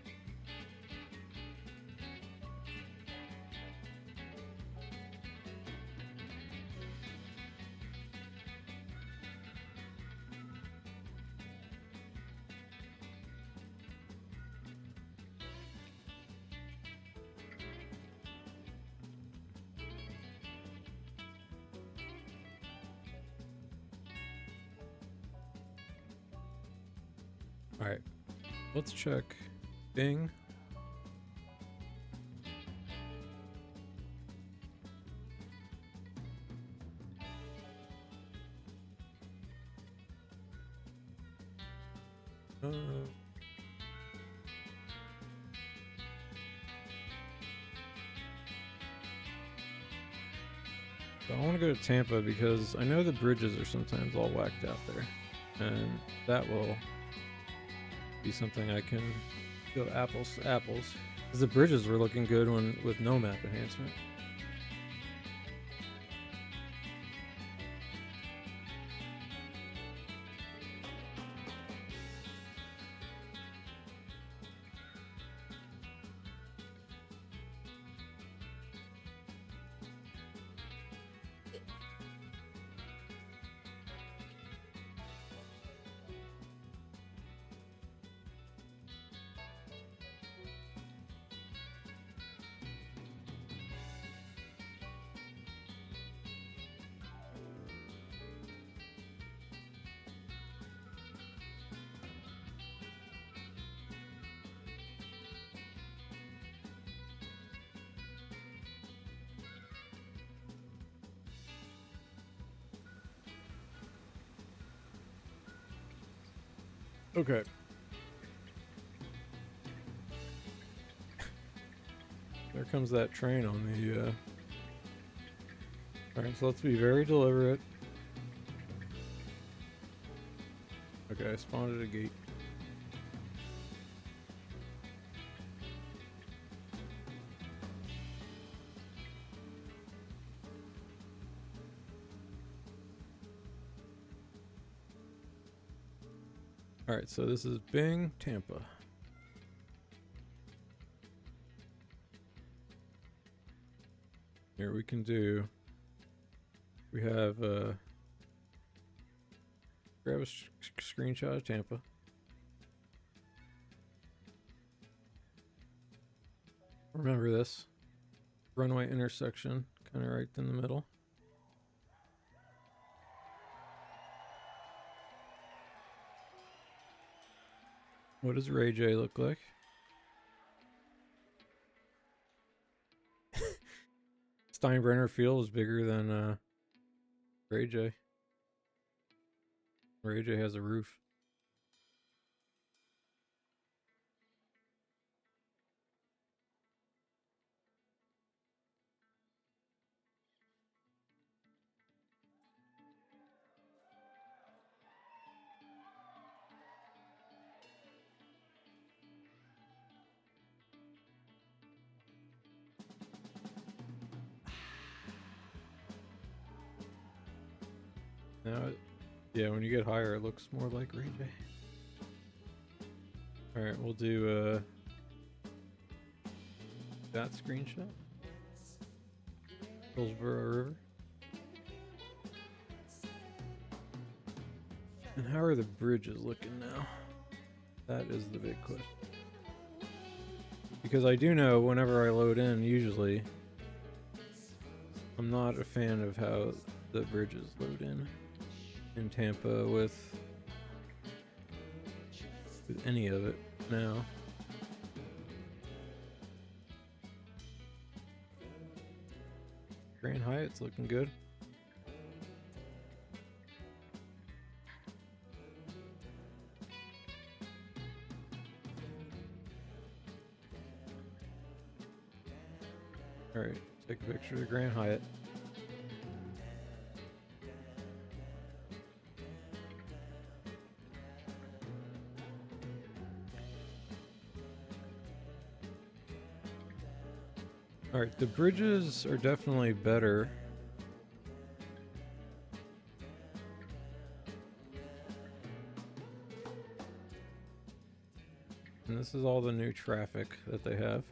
S1: All right, let's check Bing. So I want to go to Tampa because I know the bridges are sometimes all whacked out there, and that will be something I can go apples to apples. Because the bridges were looking good with no map enhancement. Okay. There comes that train on the, Alright, so let's be very deliberate. Okay, I spawned at a gate. Alright, so this is Bing, Tampa. Here we can do, we have, grab a screenshot of Tampa. Remember this, runway intersection, kind of right in the middle. What does Ray J look like? Steinbrenner Field is bigger than Ray J. Ray J has a roof. Now, yeah, when you get higher, it looks more like Ray J. Alright, we'll do that screenshot. Hillsborough River. And how are the bridges looking now? That is the big question. Because I do know whenever I load in, usually, I'm not a fan of how the bridges load in Tampa with any of it now. Grand Hyatt's looking good. Alright, take a picture of the Grand Hyatt. Alright, the bridges are definitely better. And this is all the new traffic that they have.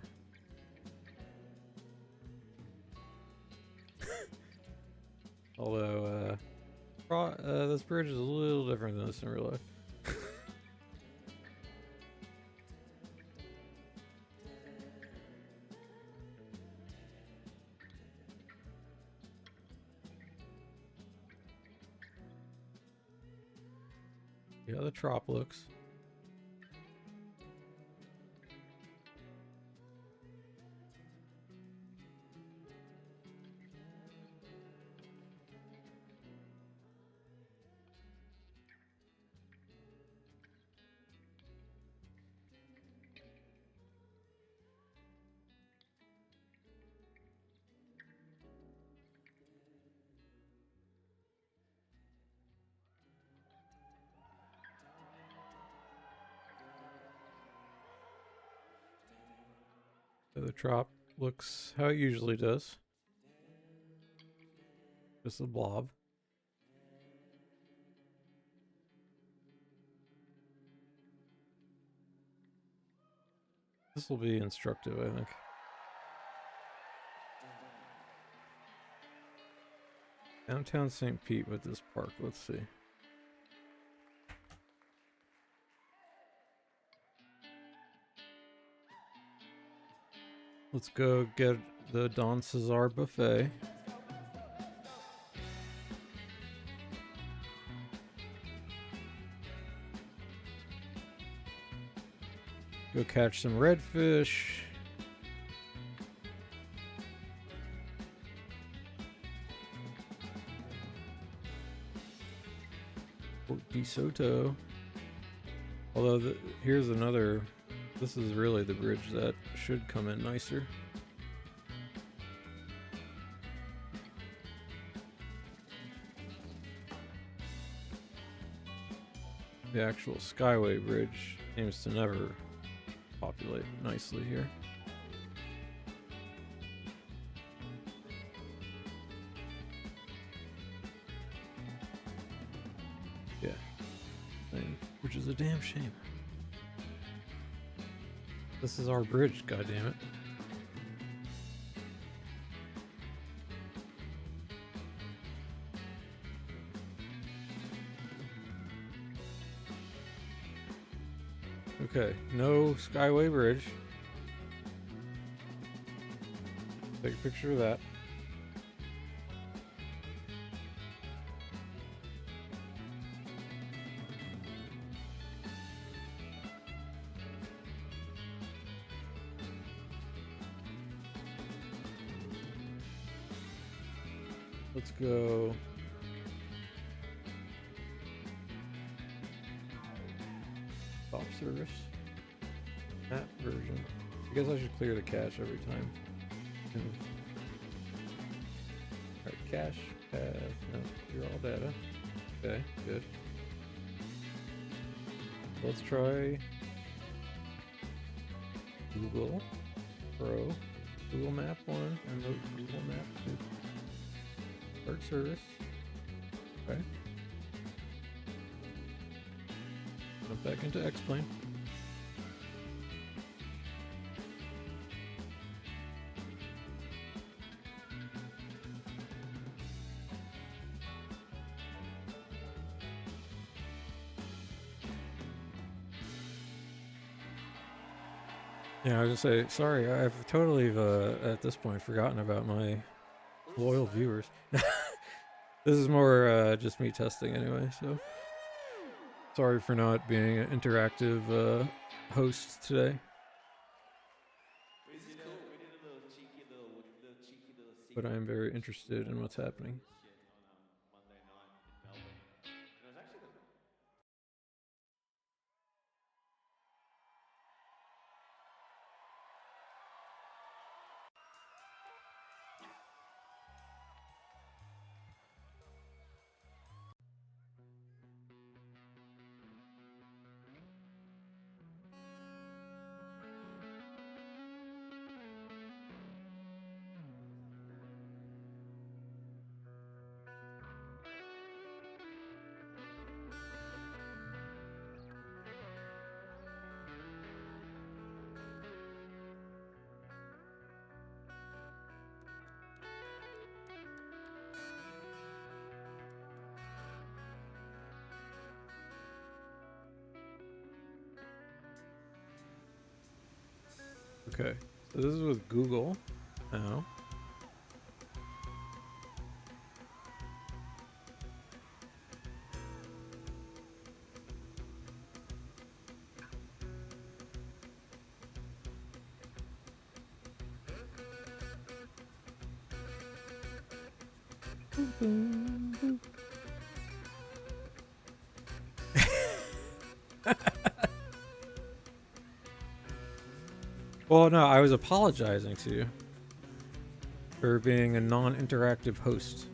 S1: Although, this bridge is a little different than this in real life. Yeah, the trop looks. So the trop looks how it usually does. Just a blob. This will be instructive, I think. Downtown St. Pete with this park, let's see. Let's go get the Don Cesar buffet. Go catch some redfish. Port DeSoto. Although here's another. This is really the bridge that should come in nicer. The actual Skyway Bridge seems to never populate nicely here. Yeah, which is a damn shame. This is our bridge, goddammit. Okay, no Skyway Bridge. Take a picture of that. Let's go. Stop service. That version. I guess I should clear the cache every time. Alright, cache, path, no, clear all data. Okay, good. Let's try Google Pro, Google Map 1, and Google Map 2. Start service. Okay. Jump back into X-Plane. Yeah, I was just say sorry. I've totally at this point forgotten about my loyal viewers. This is more just me testing anyway. So sorry for not being an interactive host today. But I am very interested in what's happening. Okay, so this is with Google now. Well, no, I was apologizing to you for being a non-interactive host.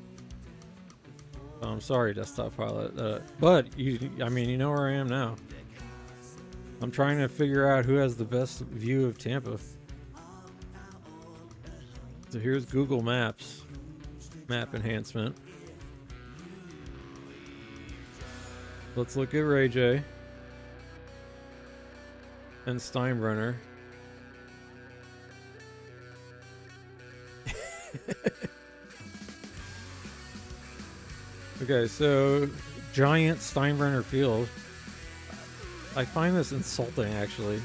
S1: I'm sorry, Desktop Pilot. But I mean, you know where I am now. I'm trying to figure out who has the best view of Tampa. So here's Google Maps, Map Enhancement. Let's look at Ray J and Steinbrenner. Okay, so giant Steinbrenner Field. I find this insulting, actually,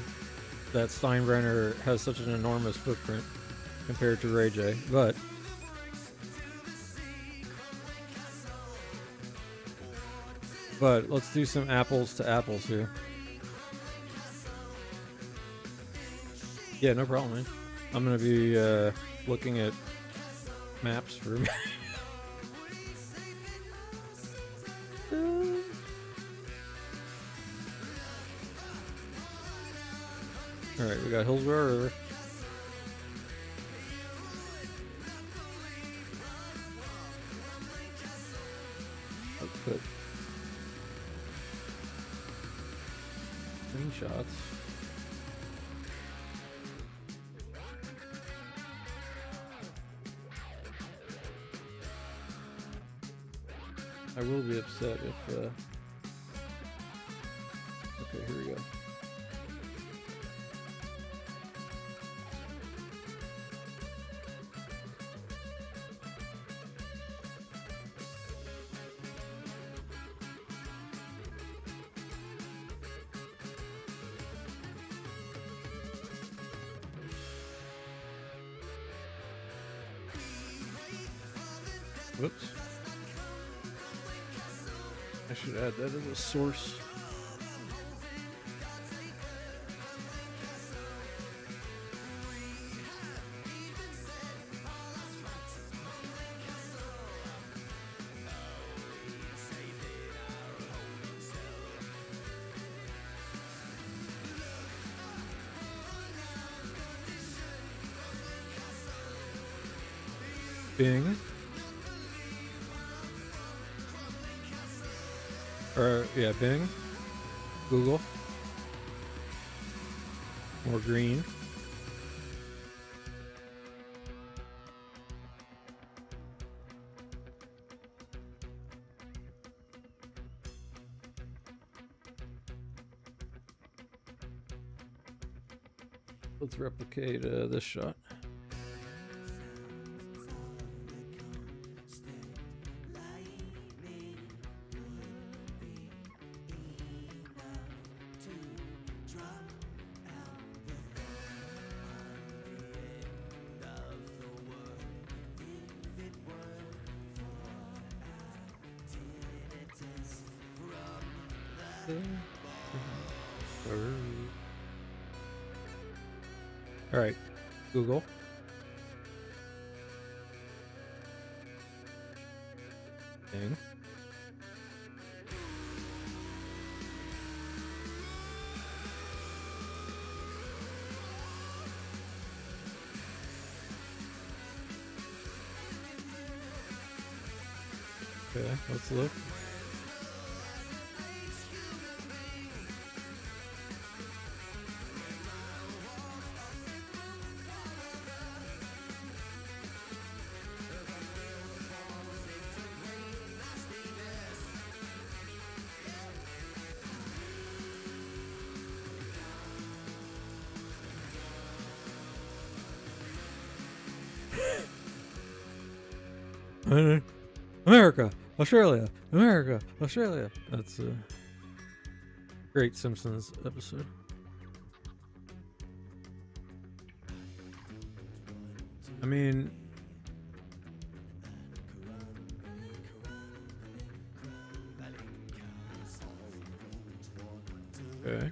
S1: that Steinbrenner has such an enormous footprint compared to Ray J. But let's do some apples to apples here. Yeah, no problem, man. I'm gonna be looking at maps for me. Alright, we got Hillsborough River. Let's put screenshots. I will be upset if okay, here we go. Whoops. I should add that as a source. Bing. Or, yeah, Bing. Google. More green. Let's replicate this shot. All right, Google. Thing. Okay, let's look. America, Australia, America, Australia. That's a great Simpsons episode. I mean, okay.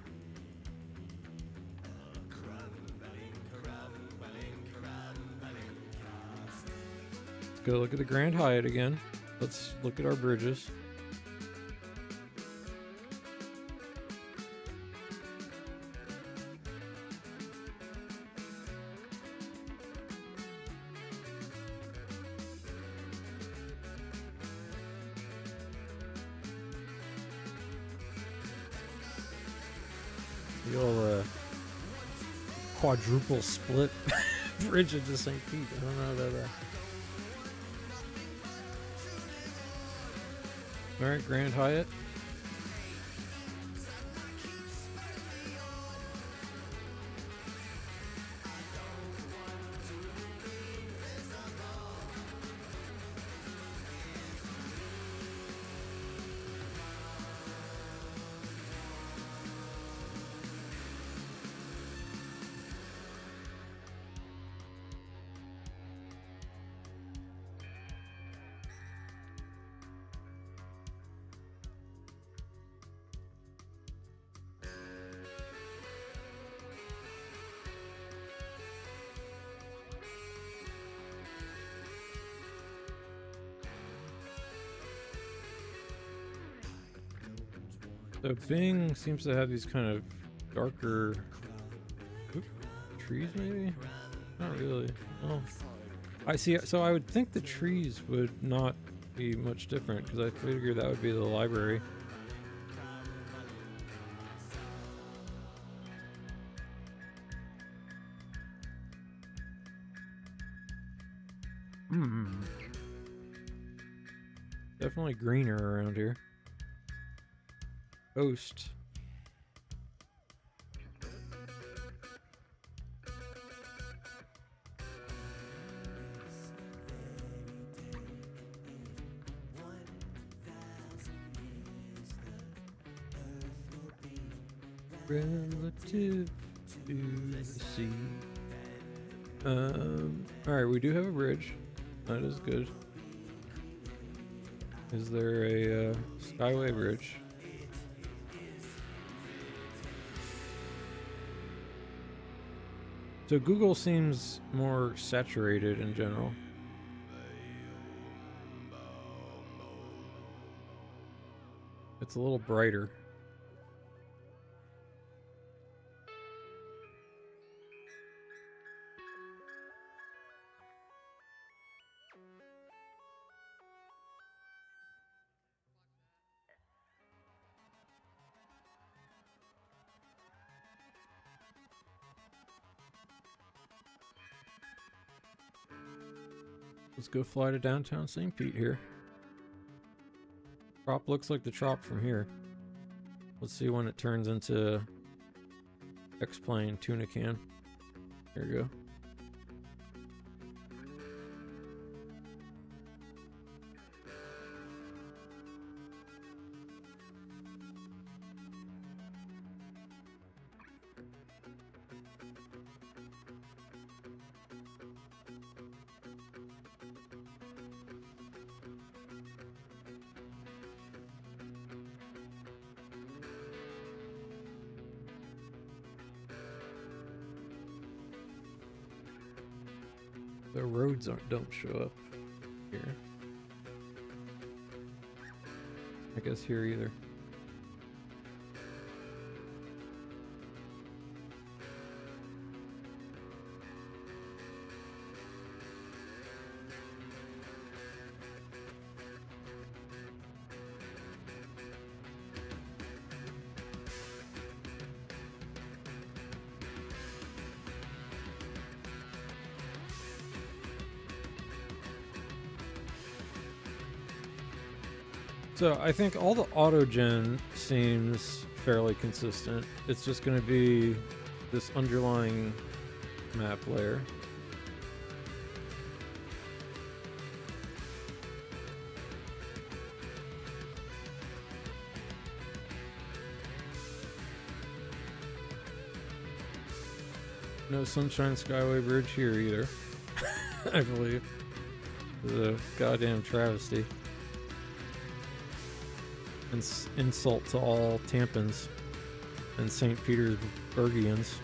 S1: Let's go look at the Grand Hyatt again. Let's look at our bridges. The old quadruple split bridge into St. Pete. I don't know that. All right, Grand Hyatt. So Bing seems to have these kind of darker trees, maybe? Not really. Oh, I see. So I would think the trees would not be much different because I figure that would be the library. Definitely greener around here. Coast. Relative to the sea. Alright, we do have a bridge. That is good. Is there a Skyway bridge? So Google seems more saturated in general. It's a little brighter. Let's go fly to downtown St. Pete here. Trop looks like the Trop from here. Let's see when it turns into X-plane tuna can. Here we go. The roads don't show up here. I guess here either. So I think all the auto-gen seems fairly consistent. It's just going to be this underlying map layer. No Sunshine Skyway Bridge here either, I believe. The goddamn travesty. Insult to all Tampans and St. Petersburgians.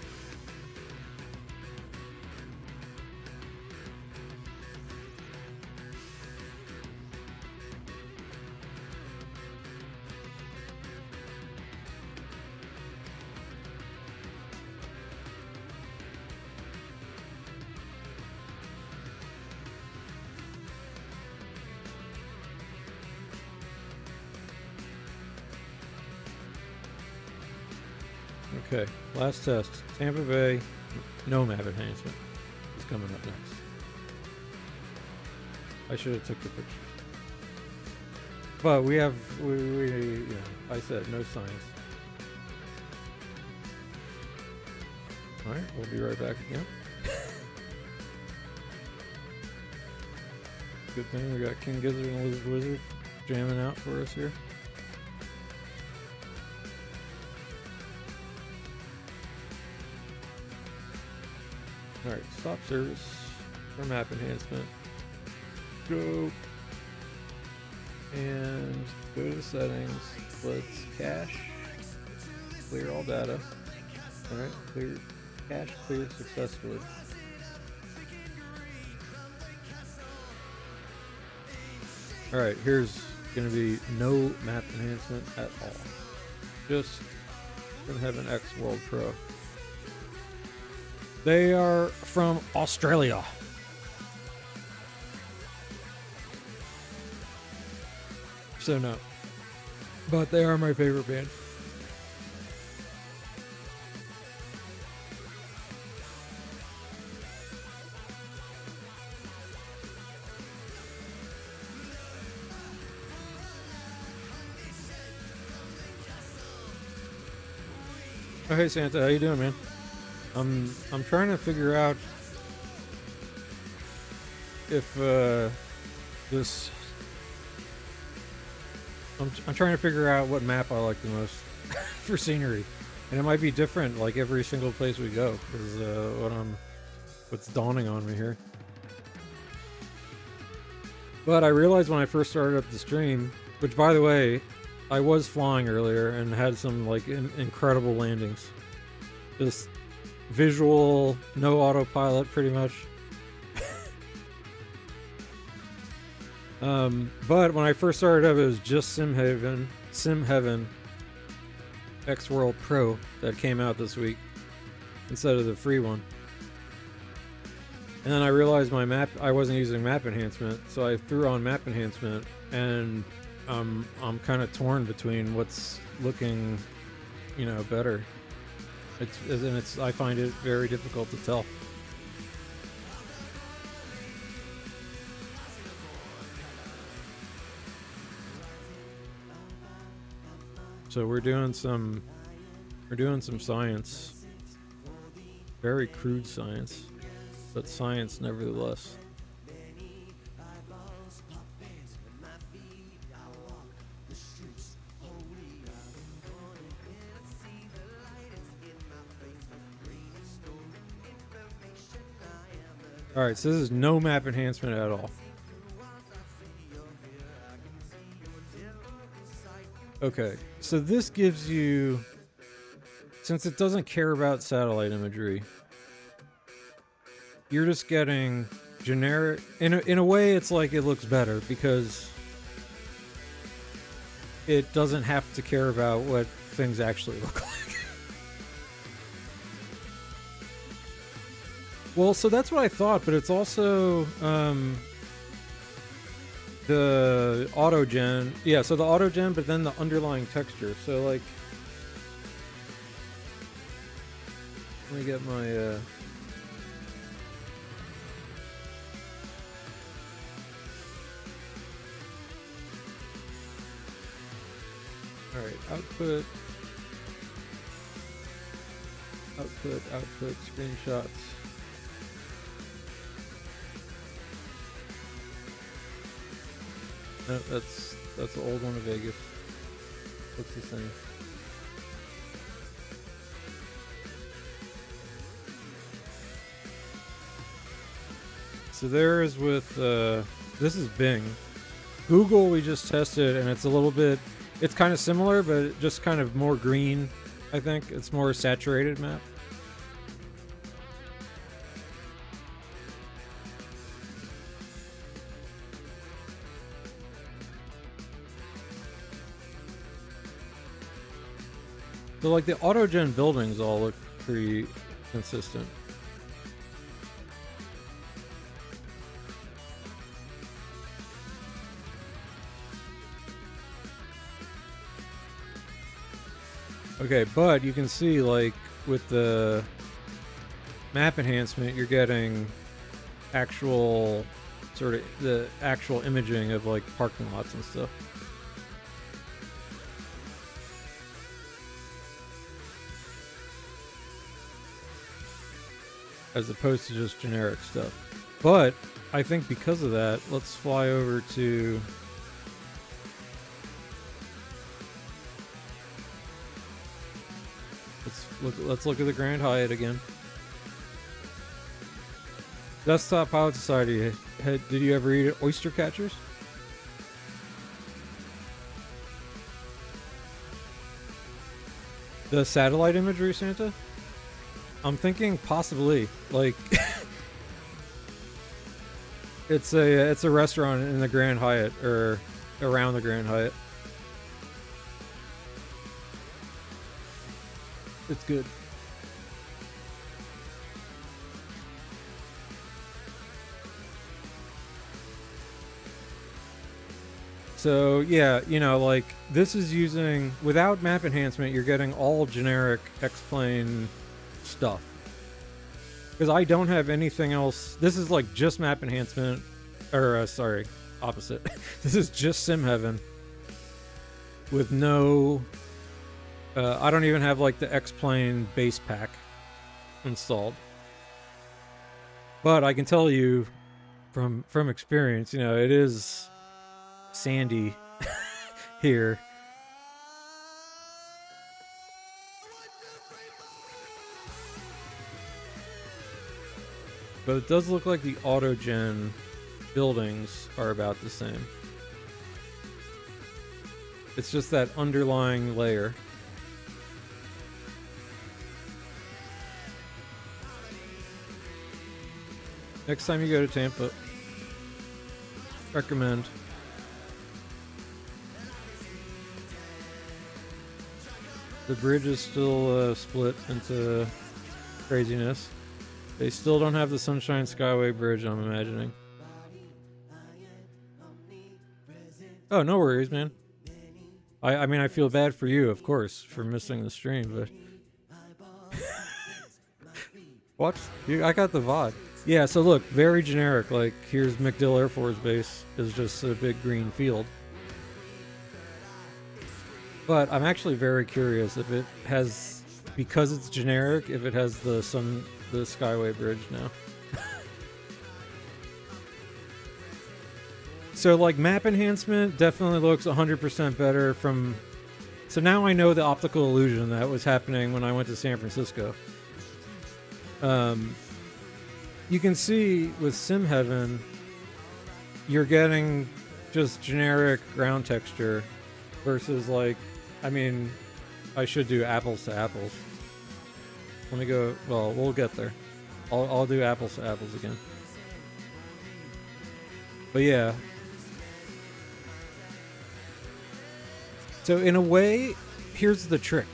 S1: Okay, last test. Tampa Bay, no map enhancement is coming up next. I should have took the picture. But we have, you know, I said no signs. Alright, we'll be right back again. Good thing we got King Gizzard and Lizard Wizard jamming out for us here. Alright, stop service for map enhancement. Go. And go to the settings. Let's cache. Clear all data. Alright, clear. Cache cleared successfully. Alright, here's going to be no map enhancement at all. Just SimHeaven X-WORLD Pro. They are from Australia. So no. But they are my favorite band. Oh, hey Santa, how you doing, man? I'm trying to figure out if this. I'm trying to figure out what map I like the most for scenery, and it might be different like every single place we go. Because what's dawning on me here. But I realized when I first started up the stream, which by the way, I was flying earlier and had some like incredible landings. Just visual, no autopilot, pretty much. But when I first started up, it was just SimHeaven X-WORLD Pro that came out this week instead of the free one. And then I realized I wasn't using map enhancement, so I threw on map enhancement, and I'm kind of torn between what's looking, better. I find it very difficult to tell. So we're doing some science. Very crude science, but science nevertheless. Alright, so this is no map enhancement at all. Okay, so this gives you, since it doesn't care about satellite imagery, you're just getting generic. In a way, it's like it looks better because it doesn't have to care about what things actually look like. Well, so that's what I thought, but it's also the auto gen. Yeah, so the auto gen, but then the underlying texture. So like, let me get my all right, output, screenshots. No, that's the old one of Vegas. Looks the same. So there is with this is Bing. Google we just tested, and it's a little bit. It's kind of similar, but just kind of more green. I think it's more saturated map. So like the auto-gen buildings all look pretty consistent. Okay, but you can see like with the map enhancement, you're getting actual sort of the actual imaging of like parking lots and stuff. As opposed to just generic stuff. But I think because of that, let's fly over to let's look at the Grand Hyatt again. Desktop Pilot Society. Did you ever eat oyster catchers? The satellite imagery, Santa? I'm thinking possibly. Like, it's a restaurant in the Grand Hyatt or around the Grand Hyatt. It's good. So yeah, you know, like this is using without map enhancement, you're getting all generic X-plane stuff. Because I don't have anything else. This is like just map enhancement, or sorry, opposite. This is just SimHeaven with no. I don't even have like the X-plane base pack installed. But I can tell you from experience, you know, it is sandy here. But it does look like the auto-gen buildings are about the same. It's just that underlying layer. Next time you go to Tampa, recommend. The bridge is still split into craziness. They still don't have the Sunshine Skyway Bridge, I'm imagining. Oh, no worries, man. I mean, I feel bad for you, of course, for missing the stream, but... What? I got the VOD. Yeah, so look, very generic. Like, here's MacDill Air Force Base is just a big green field. But I'm actually very curious if it has, because it's generic, if it has the Skyway Bridge now. So like map enhancement definitely looks 100% better from... So now I know the optical illusion that was happening when I went to San Francisco. You can see with SimHeaven, you're getting just generic ground texture versus like, I mean, I should do apples to apples. Let me go, well, we'll get there. I'll do apples to apples again. But yeah. So in a way, here's the trick.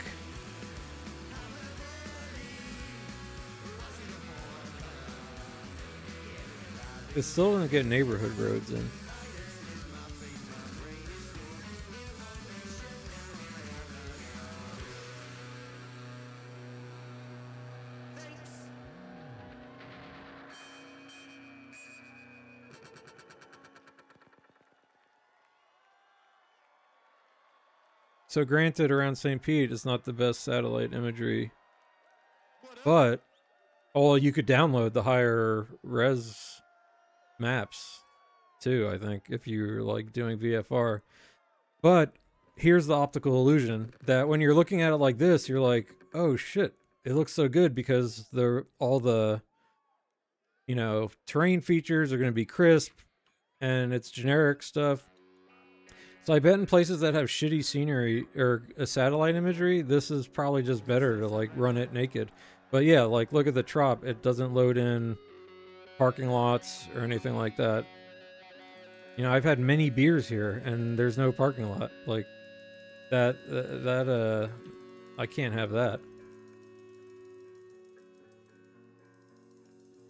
S1: It's still gonna get neighborhood roads in. So granted, around St. Pete, it's not the best satellite imagery, but you could download the higher res maps too, I think, if you're like doing VFR. But here's the optical illusion that when you're looking at it like this, you're like, oh shit, it looks so good because all the terrain features are going to be crisp and it's generic stuff. So I bet in places that have shitty scenery or a satellite imagery, this is probably just better to like run it naked. But yeah, like look at the trop. It doesn't load in parking lots or anything like that. I've had many beers here and there's no parking lot. Like that I can't have that.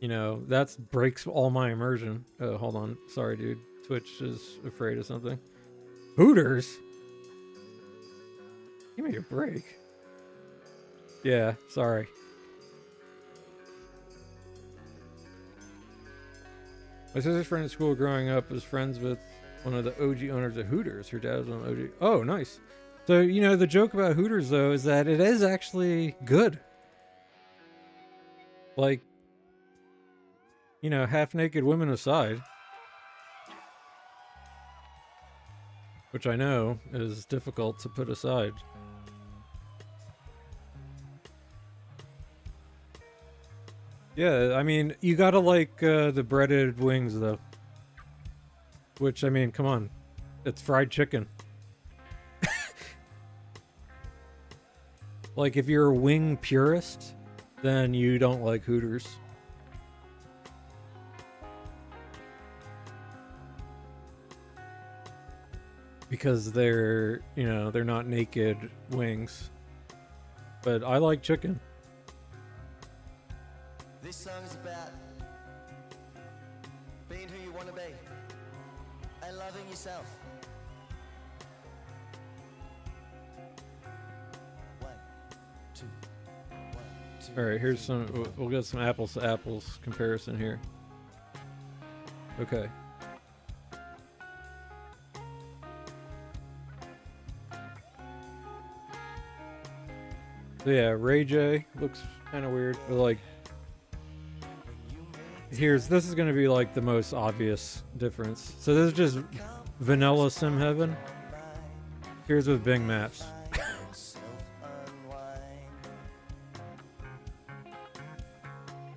S1: That breaks all my immersion. Hold on. Sorry, dude. Twitch is afraid of something. Hooters? Give me a break. Yeah, sorry. My sister's friend in school growing up was friends with one of the OG owners of Hooters. Her dad was on OG. Oh, nice. So, the joke about Hooters, though, is that it is actually good. Like, half-naked women aside. Which I know is difficult to put aside. Yeah, I mean, you gotta like the breaded wings, though. Which, I mean, come on. It's fried chicken. Like, if you're a wing purist, then you don't like Hooters. Because they're not naked wings. But I like chicken.
S7: This song is about being who you want to be and loving yourself. One, two.
S1: All right, here's we'll get some apples to apples comparison here. Okay. So yeah, Ray J looks kind of weird, but like, this is going to be like the most obvious difference. So this is just vanilla SimHeaven. Here's with Bing Maps.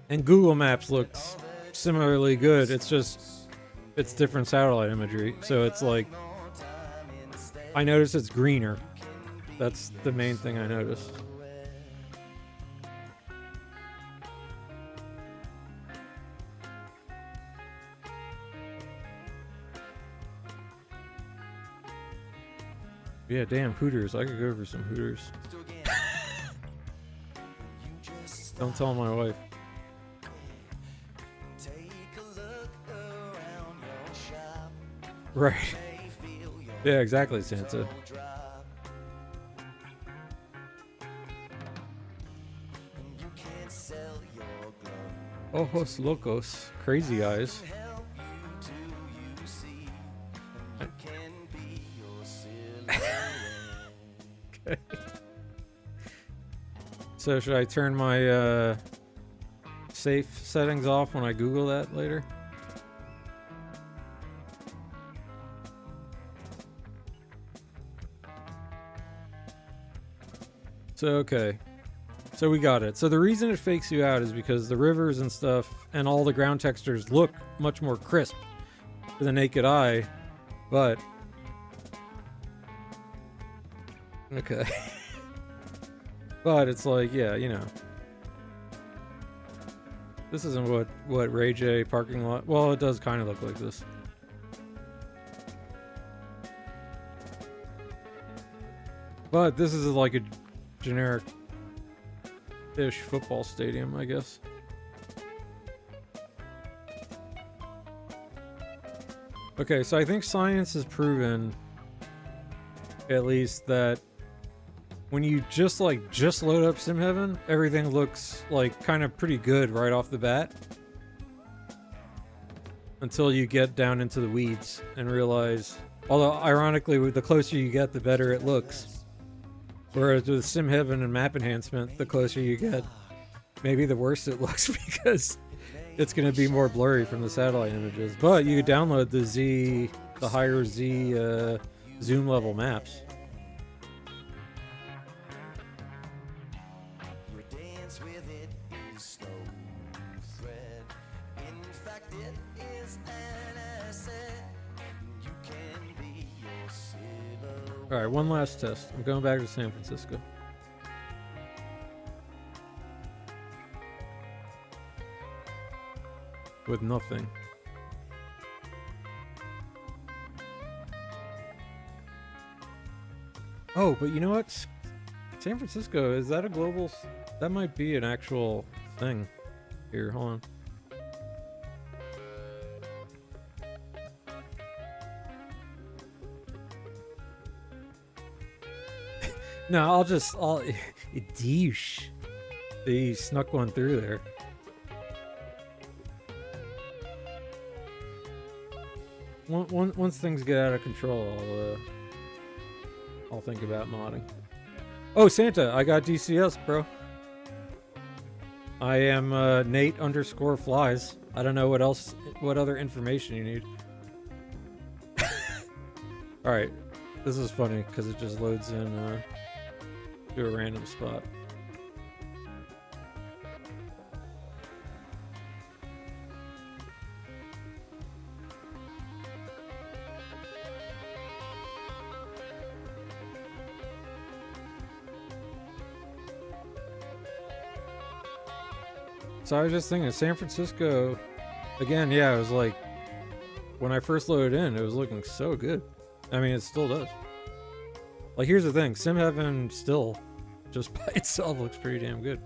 S1: And Google Maps looks similarly good. It's different satellite imagery. So it's like, I notice it's greener. That's the main thing I noticed. Yeah, damn, Hooters. I could go for some Hooters. Don't tell my wife. Right. Yeah, exactly, Santa. Ojos locos. Crazy eyes. Okay. So should I turn my safe settings off when I Google that later? So, okay. So we got it. So the reason it fakes you out is because the rivers and stuff and all the ground textures look much more crisp to the naked eye, but... Okay. But it's like, yeah, you know. This isn't what Ray J parking lot... Well, it does kind of look like this. But this is like a generic-ish football stadium, I guess. Okay, so I think science has proven, at least, that when you just load up SimHeaven, everything looks like kind of pretty good right off the bat. Until you get down into the weeds and realize, although ironically, the closer you get, the better it looks. Whereas with SimHeaven and Map Enhancement, the closer you get, maybe the worse it looks because it's going to be more blurry from the satellite images. But you could download the higher Z zoom level maps. Alright, one last test. I'm going back to San Francisco. With nothing. Oh, but you know what? San Francisco, is that a global... That might be an actual thing. Here, hold on. No, I'll douche. They snuck one through there. Once things get out of control, I'll think about modding. Oh, Santa, I got DCS, bro. I am Nate_flies. I don't know what other information you need. Alright, this is funny because it just loads in to a random spot. So I was just thinking, San Francisco, again, yeah, it was like, when I first loaded in, it was looking so good. I mean, it still does. Like, here's the thing, SimHeaven still, just by itself, looks pretty damn good.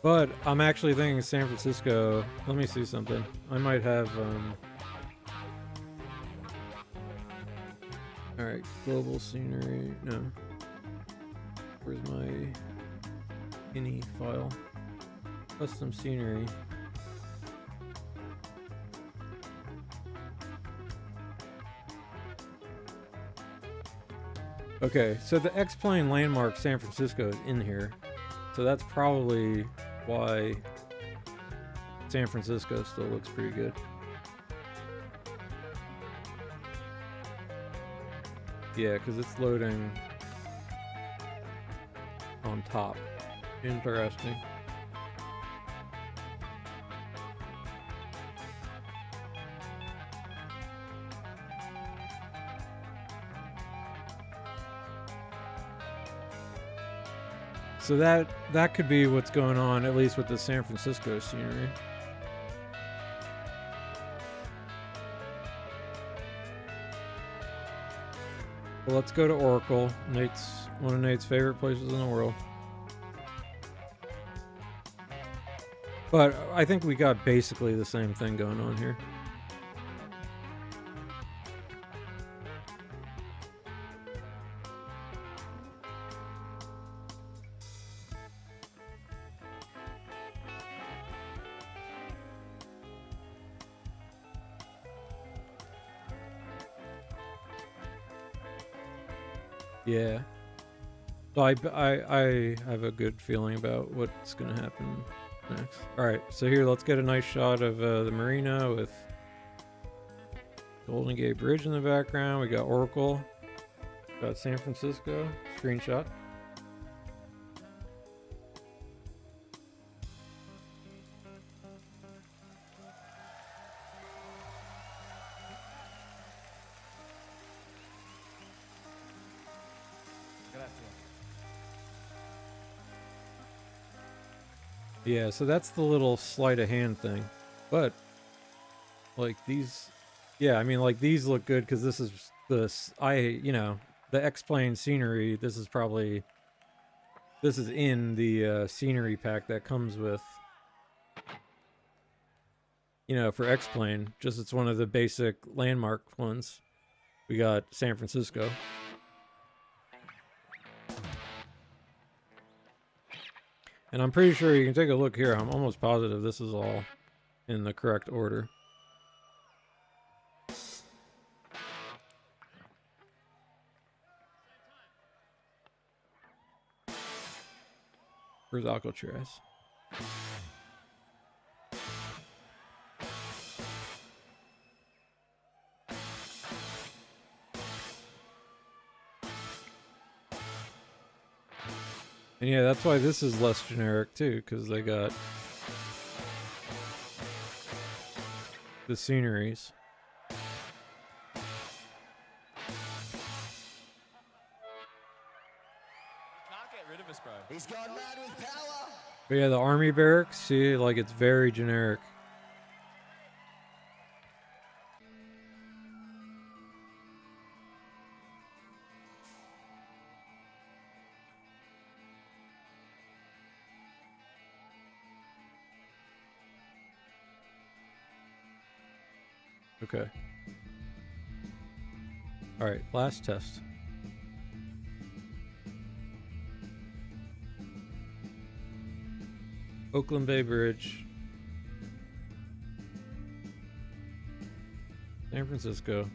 S1: But I'm actually thinking San Francisco. Let me see something. I might have alright, global scenery. No. Where's my ini file? Custom scenery. Okay, so the X-plane landmark San Francisco is in here. So that's probably why San Francisco still looks pretty good. Yeah, because it's loading on top. Interesting. So that could be what's going on, at least with the San Francisco scenery. Well, let's go to Oracle. One of Nate's favorite places in the world. But I think we got basically the same thing going on here. Yeah. So I have a good feeling about what's going to happen next. Alright, so here, let's get a nice shot of the marina with Golden Gate Bridge in the background. We got Oracle. Got San Francisco. Screenshot. Yeah, so that's the little sleight of hand thing. But, like, these... Yeah, I mean, like, these look good because this is you know, the X-Plane scenery, this is probably... This is in the scenery pack that comes with... You know, for X-Plane, just it's one of the basic landmark ones. We got San Francisco. And I'm pretty sure you can take a look here. I'm almost positive this is all in the correct order. Where's Alcatraz? And yeah, that's why this is less generic too, because they got the sceneries.
S9: Can't get rid of us, bro.
S7: He's gone mad with power.
S1: But yeah, the army barracks, see, like it's very generic. Okay. All right, last test. Oakland Bay Bridge. San Francisco.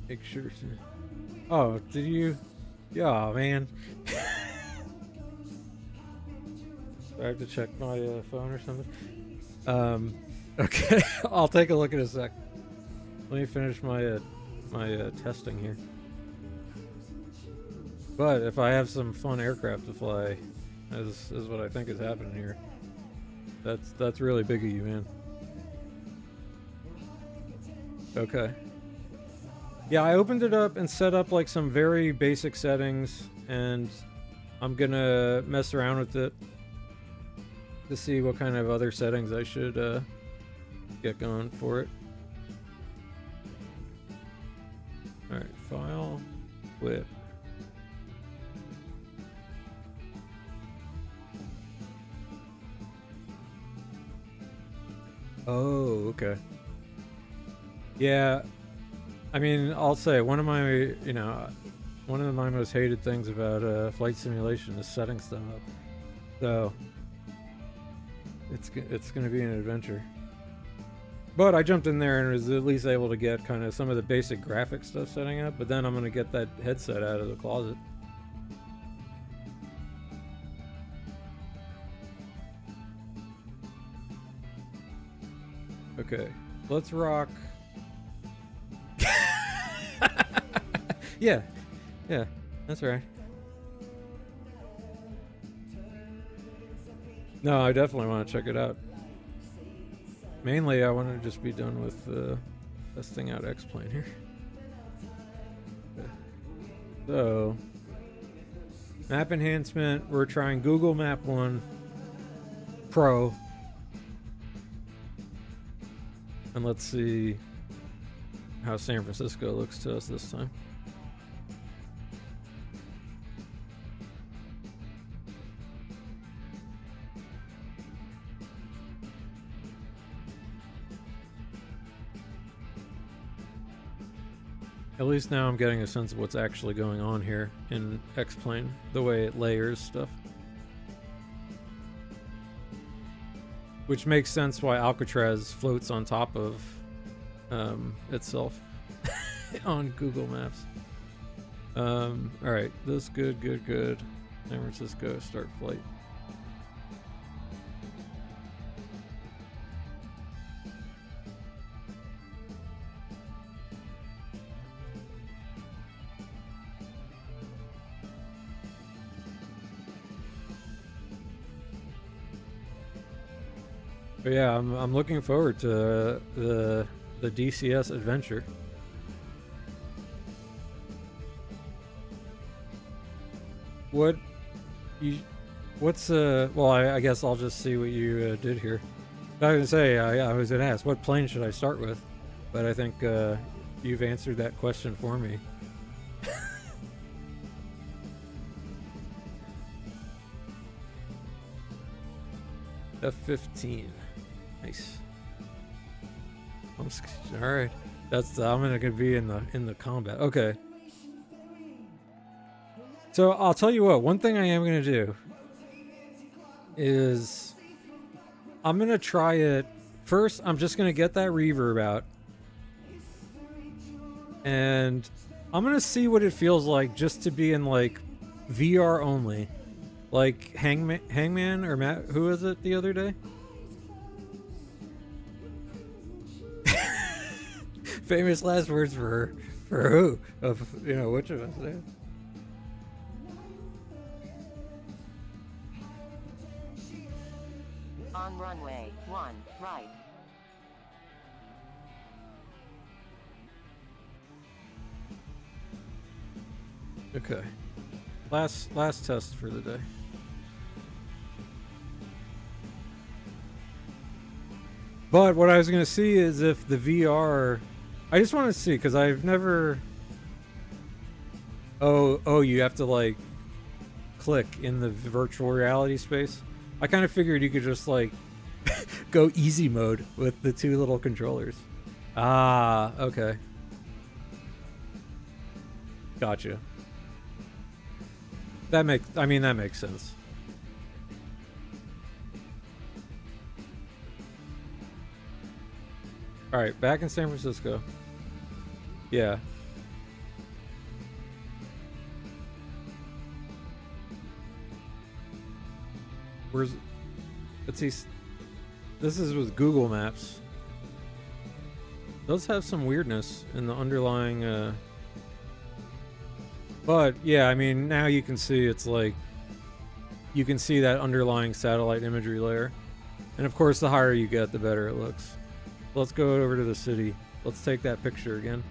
S1: Make sure. Oh, did you? Yeah, man. I have to check my phone or something. Okay, I'll take a look in a sec. Let me finish my testing here. But if I have some fun aircraft to fly, is what I think is happening here. That's really big of you, man. Okay. Yeah, I opened it up and set up like some very basic settings, and I'm gonna mess around with it to see what kind of other settings I should get going for it. Alright, file, quit. Oh, okay. Yeah. I mean, I'll say one of my most hated things about flight simulation is setting stuff up. So it's going to be an adventure. But I jumped in there and was at least able to get kind of some of the basic graphic stuff setting up. But then I'm going to get that headset out of the closet. Okay, let's rock. Yeah, that's right. No, I definitely want to check it out. Mainly, I want to just be done with testing out X-Plane here. Okay. So, map enhancement, we're trying Google Map 1 Pro. And let's see how San Francisco looks to us this time. At least now I'm getting a sense of what's actually going on here in X-Plane, the way it layers stuff. Which makes sense why Alcatraz floats on top of itself on Google Maps. Alright, this good. San Francisco, start flight. But yeah, I'm looking forward to the DCS adventure. What's well, I guess I'll just see what you did here. I was gonna say, I was gonna ask, what plane should I start with? But I think you've answered that question for me. F-15. Nice. All right. I'm gonna be in the combat. Okay. So I'll tell you what. One thing I am gonna do is I'm gonna try it first. I'm just gonna get that reverb out, and I'm gonna see what it feels like just to be in like VR only. Like Hangman or Matt, who was it the other day? Famous last words for who? Of which of us?
S3: On runway 1, right.
S1: Okay. Last test for the day. But what I was going to see is if the VR... I just want to see, because I've never... Oh, you have to, like, click in the virtual reality space? I kind of figured you could just, like, go easy mode with the two little controllers. Ah, okay. Gotcha. That makes sense. All right, back in San Francisco. Yeah. Let's see. This is with Google Maps. Does have some weirdness in the underlying, but yeah, I mean, now you can see it's like, you can see that underlying satellite imagery layer. And of course, the higher you get, the better it looks. Let's go over to the city. Let's take that picture again.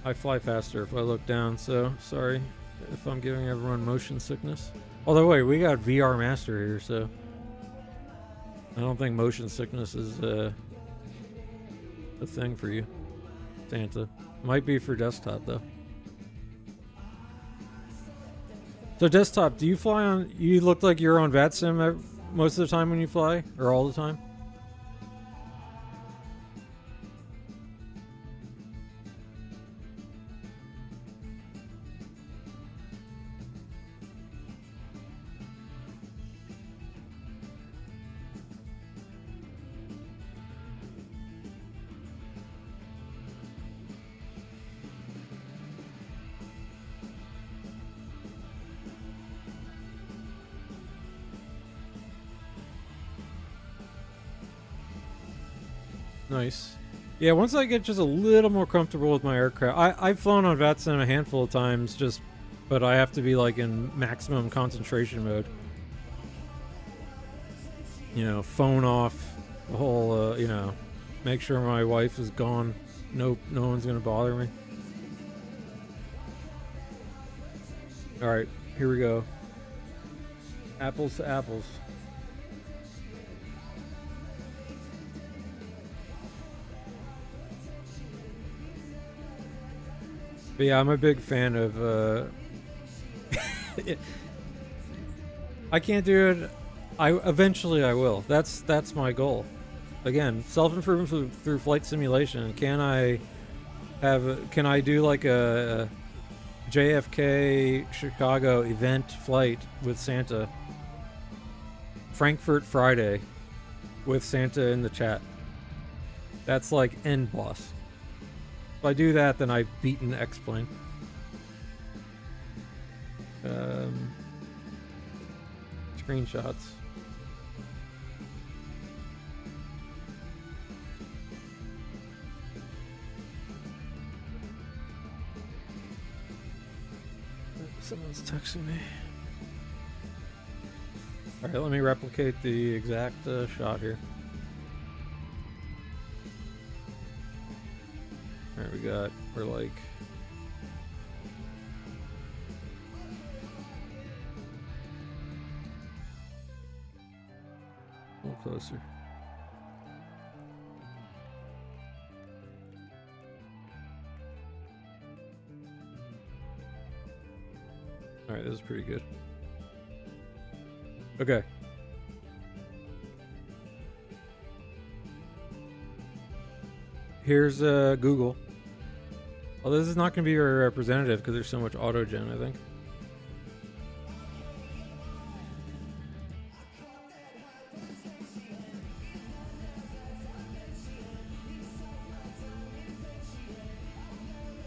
S1: I fly faster if I look down, so sorry if I'm giving everyone motion sickness. Although wait, we got VR Master here, so I don't think motion sickness is a thing for you, Santa. Might be for desktop though. So desktop, do you fly on? You look like you're on VATSIM most of the time when you fly, or all the time? Nice. Yeah, once I get just a little more comfortable with my aircraft, I've flown on VATSIM a handful of times, but I have to be like in maximum concentration mode. Phone off, the whole, make sure my wife is gone. No one's gonna bother me. All right, here we go. Apples to apples. But yeah, I'm a big fan of, I can't do it. Eventually I will. That's my goal. Again, self-improvement through flight simulation. Can I do like a JFK Chicago event flight with Santa? Frankfurt Friday with Santa in the chat. That's like end boss. If I do that, then I've beaten X-Plane. Screenshots. Someone's texting me. All right, let me replicate the exact shot here. All right, we're like a little closer. All right, this is pretty good. Okay. Here's Google. Well, this is not going to be very representative because there's so much auto-gen, I think.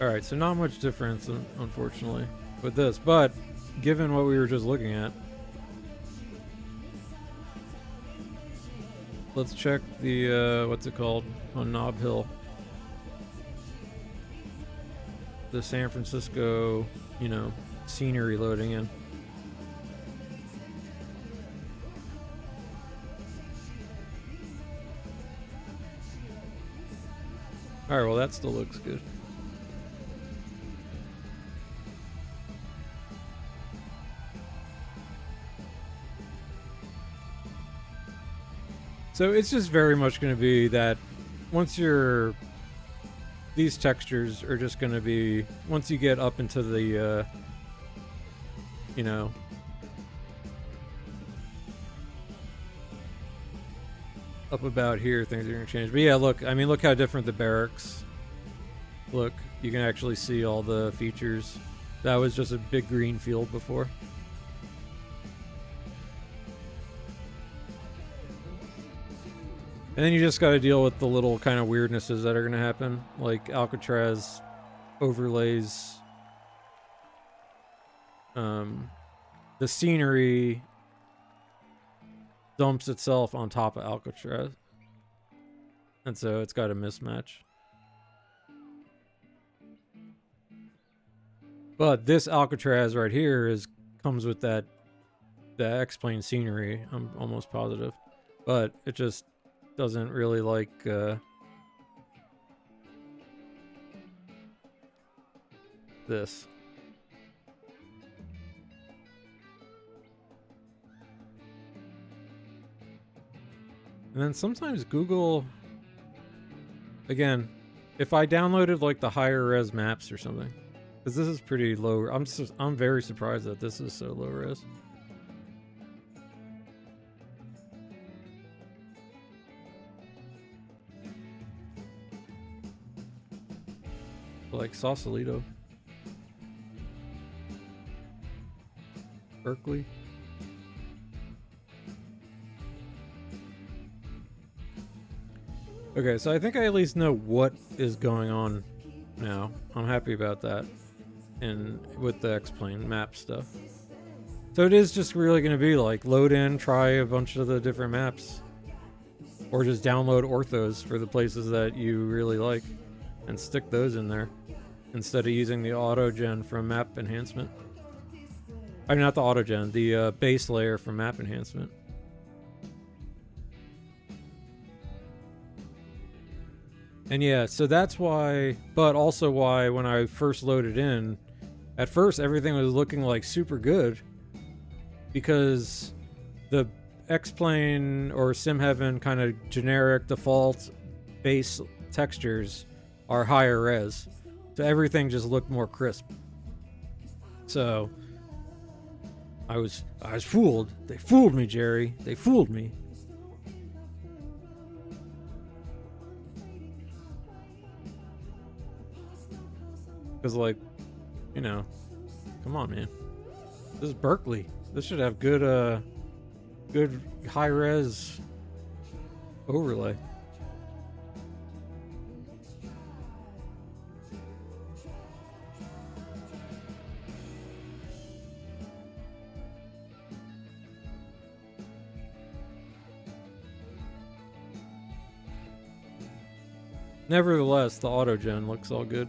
S1: Alright, so not much difference, unfortunately, with this. But, given what we were just looking at, let's check the, what's it called, on Nob Hill. The San Francisco, you know, scenery loading in. Alright, well that still looks good. So it's just very much going to be that once you're... These textures are just going to be... Once you get up into the, you know... Up about here, things are going to change. But yeah, look, I mean, look how different the barracks look. You can actually see all the features. That was just a big green field before. And then you just got to deal with the little kind of weirdnesses that are going to happen, like Alcatraz overlays. The scenery dumps itself on top of Alcatraz, and so it's got a mismatch. But this Alcatraz right here comes with the X-plane scenery. I'm almost positive, but it just doesn't really like this. And then sometimes Google, again, if I downloaded like the higher res maps or something, because this is pretty low. I'm very surprised that this is so low res. Like Sausalito, Berkeley. Okay, so I think I at least know what is going on now. I'm happy about that, and with the X-plane map stuff. So it is just really going to be like load in, try a bunch of the different maps, or just download orthos for the places that you really like, and stick those in there instead of using the auto-gen from Map Enhancement. I mean, not the auto-gen, the base layer from Map Enhancement. And yeah, so that's why, but also why when I first loaded in, at first everything was looking like super good because the X-plane or SimHeaven kind of generic default base textures are higher res. So everything just looked more crisp. So I was fooled. They fooled me, Jerry. They fooled me. Because, like, you know, come on, man. This is Berkeley. This should have good, good high-res overlay. Nevertheless, the auto-gen looks all good.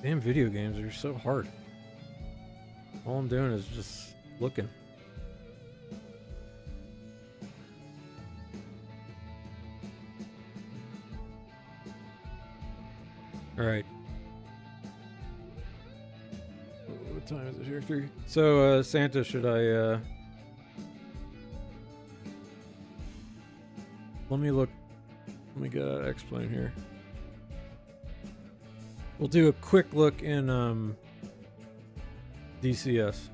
S1: Damn video games are so hard. All I'm doing is just looking. Alright. What time is it here? 3. So, Santa, should I, let me look. Let me get an X-Plane here. We'll do a quick look in, DCS.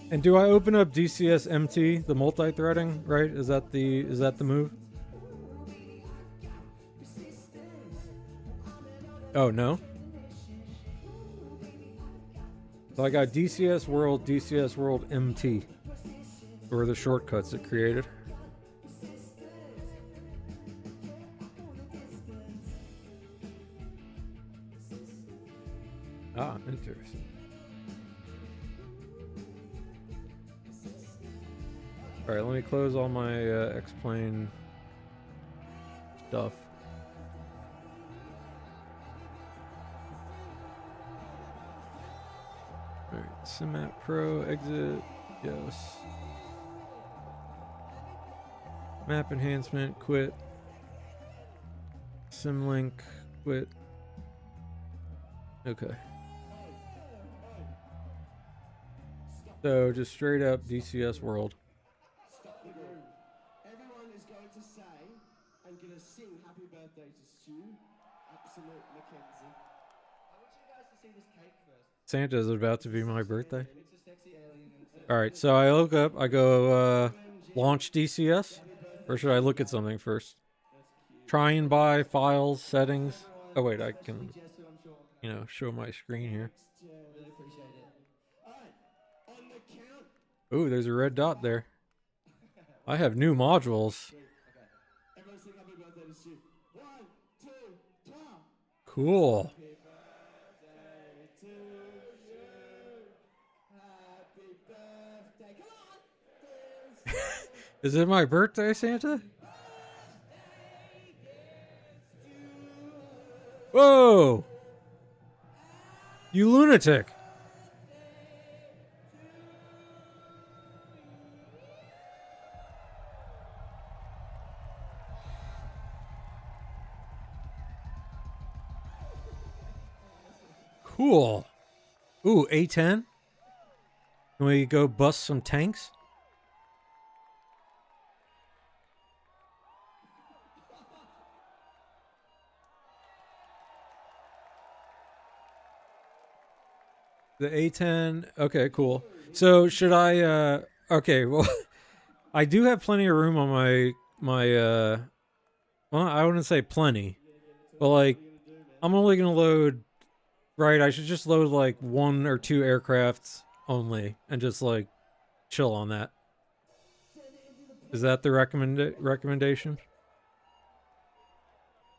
S1: And do I open up DCS MT, the multi-threading, right? Is that the move? Oh, no? So I got DCS World MT. Or the shortcuts it created. Ah, interesting. Alright, let me close all my X-Plane stuff. Alright, SimHeaven Pro, exit, yes. Map enhancement, quit. Simlink, quit. Okay. So just straight up DCS World.
S10: Everyone is going to say and going to sing happy birthday to Stu, Absolute Mackenzie. I want you guys to see this cake first.
S1: Santa's about to be my birthday. Alright, so I look up, I go launch DCS, or should I look at something first? Try and buy files, settings. Oh wait, I can, you know, show my screen here.
S10: Really appreciate it. Alright, on the count.
S1: Ooh, there's a red dot there. I have new modules.
S10: Everyone sing happy birthday to Stu. 1, 2, 3.
S1: Cool.
S10: Happy birthday to you. Happy birthday. Come on.
S1: Is it my birthday, Santa? Whoa! You lunatic! Cool. Ooh, A10? Can we go bust some tanks? The A10. Okay, cool. So should I okay, well I do have plenty of room on my well, I wouldn't say plenty. But like I'm only going to load right, I should just load like 1 or 2 aircrafts only and just like chill on that. Is that the recommendation?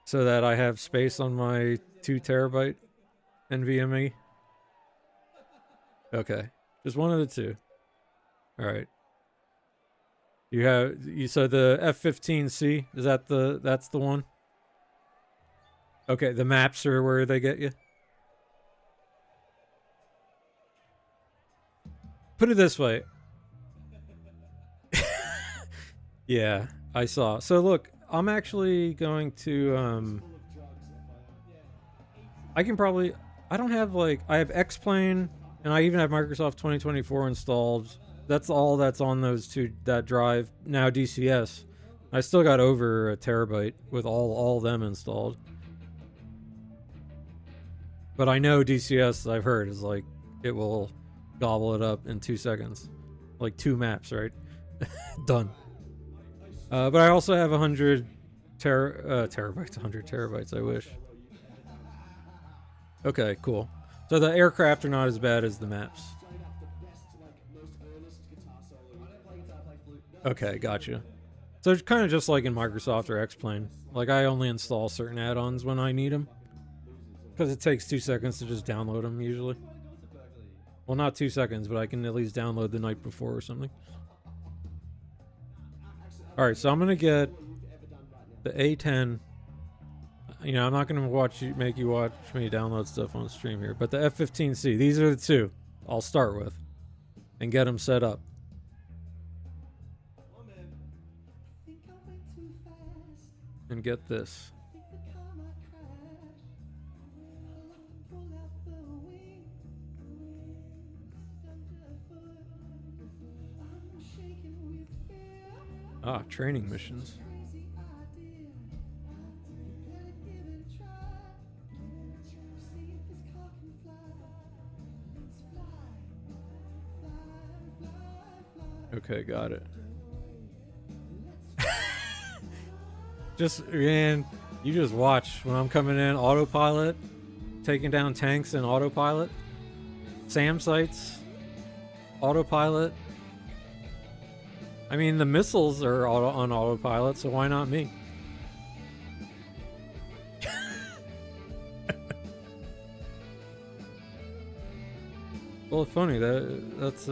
S1: So that I have space on my 2 terabyte NVMe? Okay, just one of the 2. All right. You said the F-15C, is that that's the one? Okay, the maps are where they get you. Put it this way. Yeah, I saw. So look, I'm actually going to I can probably I don't have like I have X-Plane. And I even have Microsoft 2024 installed. That's all that's on those 2, that drive. Now DCS. I still got over a terabyte with all of them installed. But I know DCS, I've heard, is like, it will gobble it up in 2 seconds. Like 2 maps, right? Done. But I also have 100 terabytes, 100 terabytes, I wish. Okay, cool. So the aircraft are not as bad as the maps. Okay, gotcha. So it's kind of just like in Microsoft or X-Plane. Like I only install certain add-ons when I need them. Because it takes 2 seconds to just download them usually. Well, not 2 seconds, but I can at least download the night before or something. Alright, so I'm going to get the A10. you know, I'm not gonna make you watch me download stuff on stream here. But the F-15C, these are the two I'll start with, and get them set up. And get this. Ah, training missions. Okay, got it. Just, man, you just watch when I'm coming in autopilot, taking down tanks in autopilot, SAM sites, autopilot. I mean, the missiles are on autopilot, so why not me? Well, it's funny that's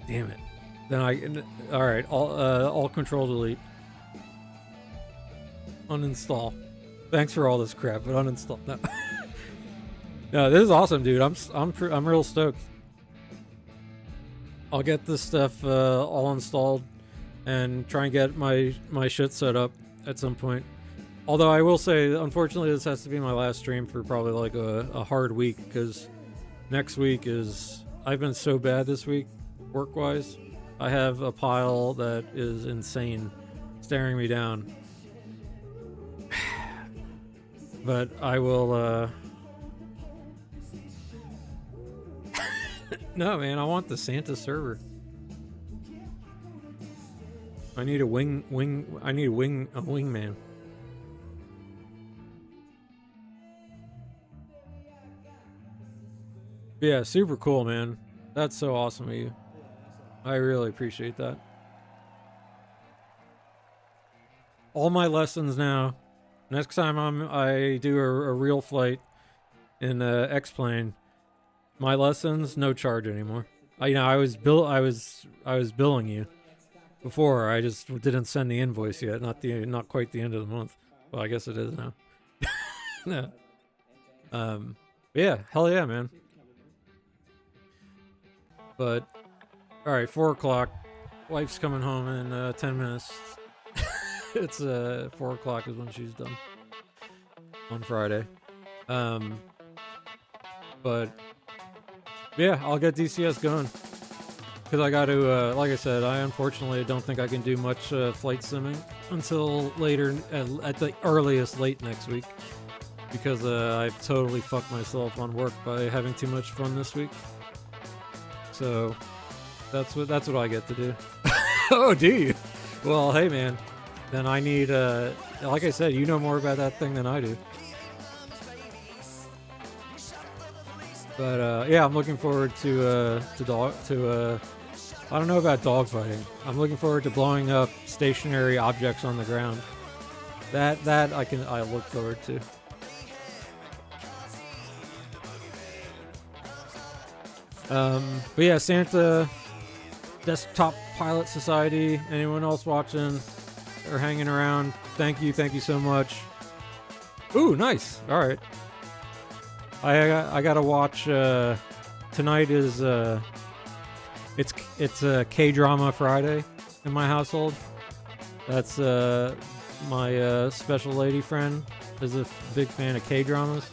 S1: damn it. Then all right, all control delete. Uninstall. Thanks for all this crap, but uninstall. No. No, this is awesome, dude. I'm real stoked. I'll get this stuff all installed and try and get my shit set up at some point. Although I will say, unfortunately, this has to be my last stream for probably like a hard week, because next week I've been so bad this week, work-wise. I have a pile that is insane staring me down. But I will, no, man, I want the Santa server. I need a wingman. Yeah, super cool, man. That's so awesome of you. I really appreciate that. All my lessons now. Next time I do a real flight in X-plane, my lessons no charge anymore. I was billing you before. I just didn't send the invoice yet. Not quite the end of the month. Well, I guess it is now. No. Yeah, hell yeah, man. But all right, 4 o'clock. Wife's coming home in 10 minutes. It's 4 o'clock is when she's done on Friday. But yeah, I'll get DCS going, because I got to, like I said, I unfortunately don't think I can do much flight simming until later, at the earliest late next week, because I've totally fucked myself on work by having too much fun this week. So that's what I get to do. Oh, do you? Well, hey man, then I need like I said, you know more about that thing than I do. But yeah, I'm looking forward to I don't know about dogfighting. I'm looking forward to blowing up stationary objects on the ground. That I look forward to. But yeah, Santa, Desktop Pilot Society, anyone else watching or hanging around, thank you so much. Ooh, nice. All right. I gotta watch, tonight is, it's a K-drama Friday in my household. That's, my, special lady friend is a big fan of K-dramas.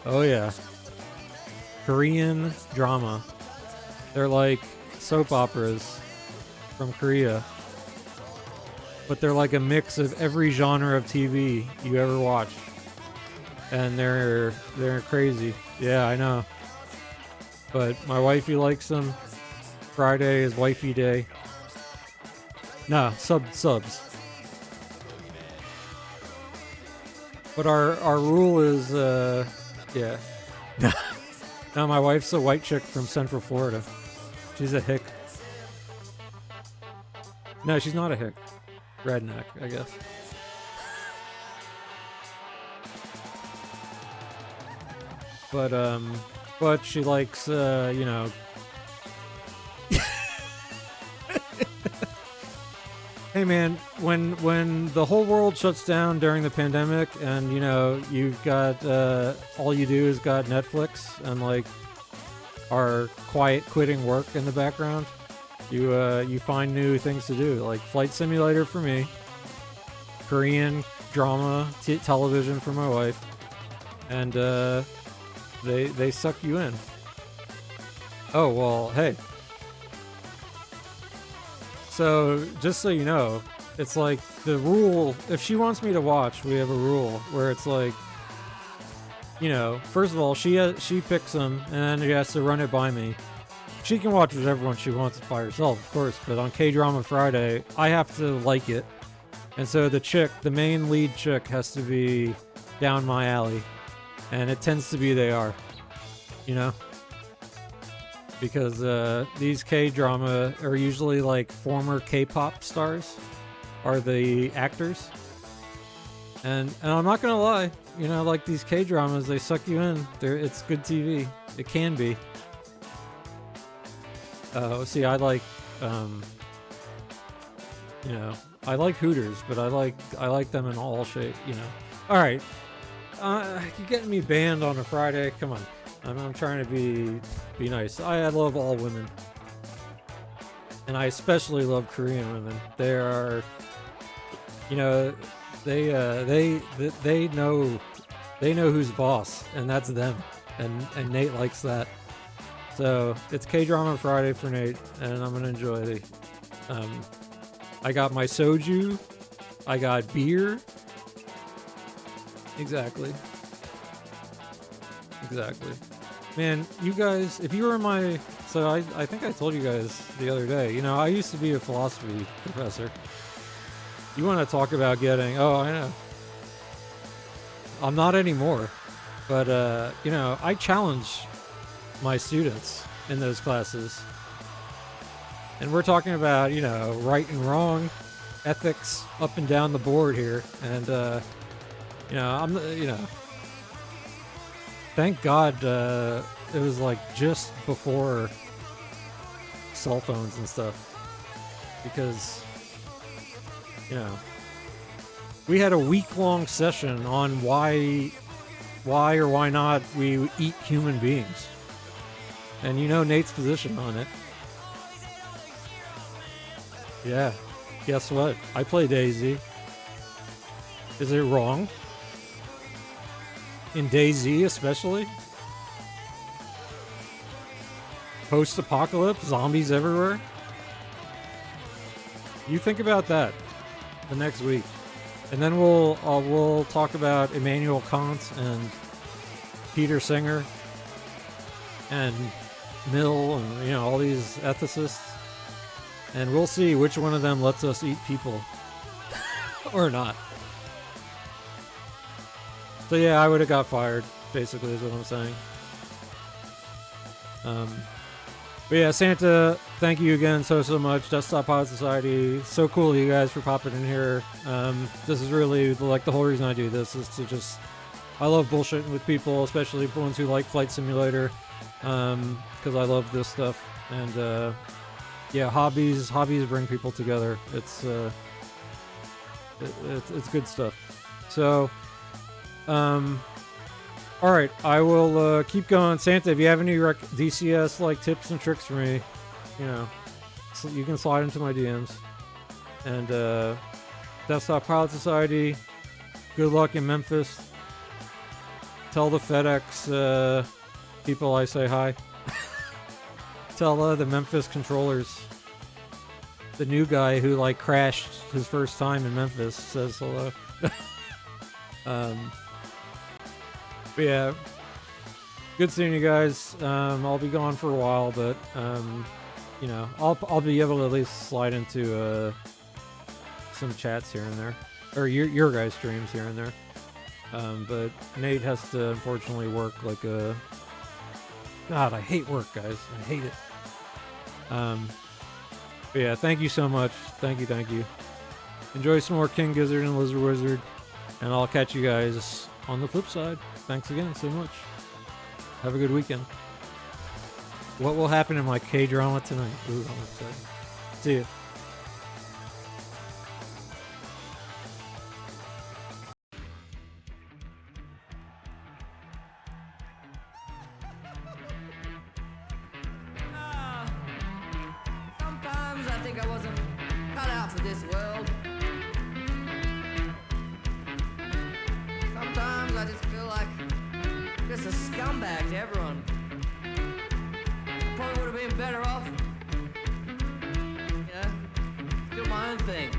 S1: Oh yeah. Korean drama. They're like soap operas from Korea, but they're like a mix of every genre of TV you ever watch, and they're crazy. Yeah, I know. But my wifey likes them. Friday is wifey day. No, subs. But our rule is yeah. No, my wife's a white chick from Central Florida. She's a hick. No, she's not a hick. Redneck, I guess. But she likes, you know. Hey man, when the whole world shuts down during the pandemic, and you know you've got all you do is got Netflix and like are quiet quitting work in the background, you find new things to do, like Flight Simulator for me, Korean drama television for my wife, and they suck you in. Oh well, hey. So, just so you know, it's like the rule, if she wants me to watch, we have a rule where it's like, you know, first of all, she picks them, and then she has to run it by me. She can watch whatever one she wants by herself, of course, but on K-Drama Friday, I have to like it. And so the main lead chick has to be down my alley. And it tends to be they are, you know? Because these K-drama are usually like former K-pop stars are the actors. And I'm not gonna lie, you know, like these K-dramas, they suck you in. It's good TV. It can be. See, I like, you know, I like Hooters, but I like them in all shape, you know. All right, you're getting me banned on a Friday. Come on. I'm trying to be nice. I love all women, and I especially love Korean women. They are, you know, they know who's boss, and that's them. And Nate likes that. So it's K-Drama Friday for Nate, and I'm gonna enjoy the. I got my soju. I got beer. Exactly. Man, you guys, if you were my... So I think I told you guys the other day, you know, I used to be a philosophy professor. You want to talk about getting... Oh, I know. I'm not anymore. But, you know, I challenge my students in those classes. And we're talking about, you know, right and wrong, ethics up and down the board here. And, you know, thank God it was like just before cell phones and stuff, because, you know, we had a week-long session on why or why not we eat human beings. And you know Nate's position on it. Yeah, guess what? I play DayZ. Is it wrong? In DayZ especially? Post-apocalypse, zombies everywhere? You think about that the next week. And then we'll talk about Immanuel Kant and Peter Singer and Mill and, you know, all these ethicists. And we'll see which one of them lets us eat people or not. So yeah, I would have got fired, basically, is what I'm saying. But yeah, Santa, thank you again so much. Desktop Pod Society, so cool of you guys for popping in here. This is really, like, the whole reason I do this is to just... I love bullshitting with people, especially ones who like Flight Simulator, because I love this stuff. And, yeah, hobbies bring people together. It's good stuff. So... alright, I will keep going. Santa, if you have any DCS like tips and tricks for me, you know, so you can slide into my DMs. And Desktop Pilot Society, good luck in Memphis. Tell the FedEx people I say hi. Tell the Memphis controllers, the new guy who like crashed his first time in Memphis, says hello. But yeah, good seeing you guys. I'll be gone for a while, but you know, I'll be able to at least slide into some chats here and there, or your guys' streams here and there. But Nate has to unfortunately work like a... God, I hate work, guys. I hate it. But yeah, thank you so much. Thank you. Enjoy some more King Gizzard and Lizard Wizard, and I'll catch you guys on the flip side. Thanks again so much. Have a good weekend. What will happen in my K-drama tonight? Ooh, I'm excited. See ya.
S11: think I wasn't cut out for this world. Sometimes I just feel like just a scumbag to everyone. Probably would have been better off, doing my own thing.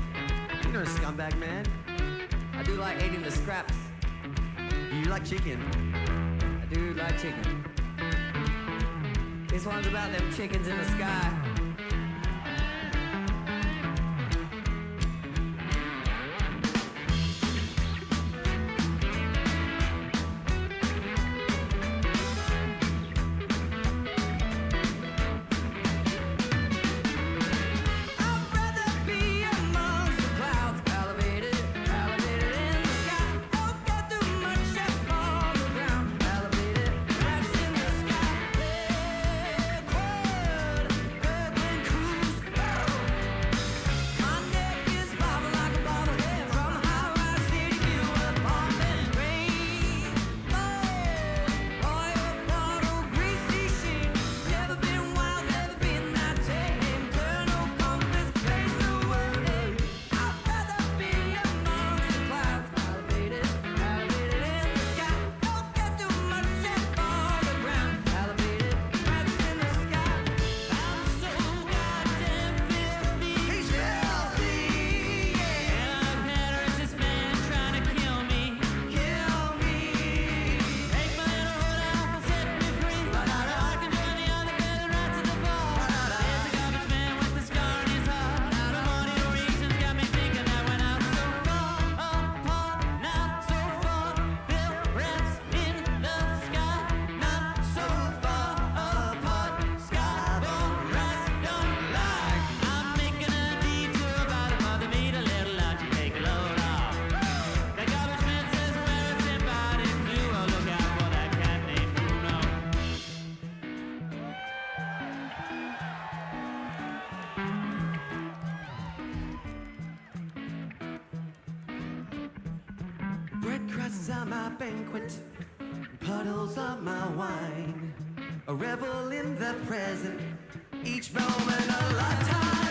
S10: You're not a scumbag, man.
S11: I do like eating the scraps.
S10: You like chicken.
S11: I do like chicken. This one's about them chickens in the sky.
S10: Bread crusts are my banquet, puddles are my wine. A revel in the present, each moment a lifetime.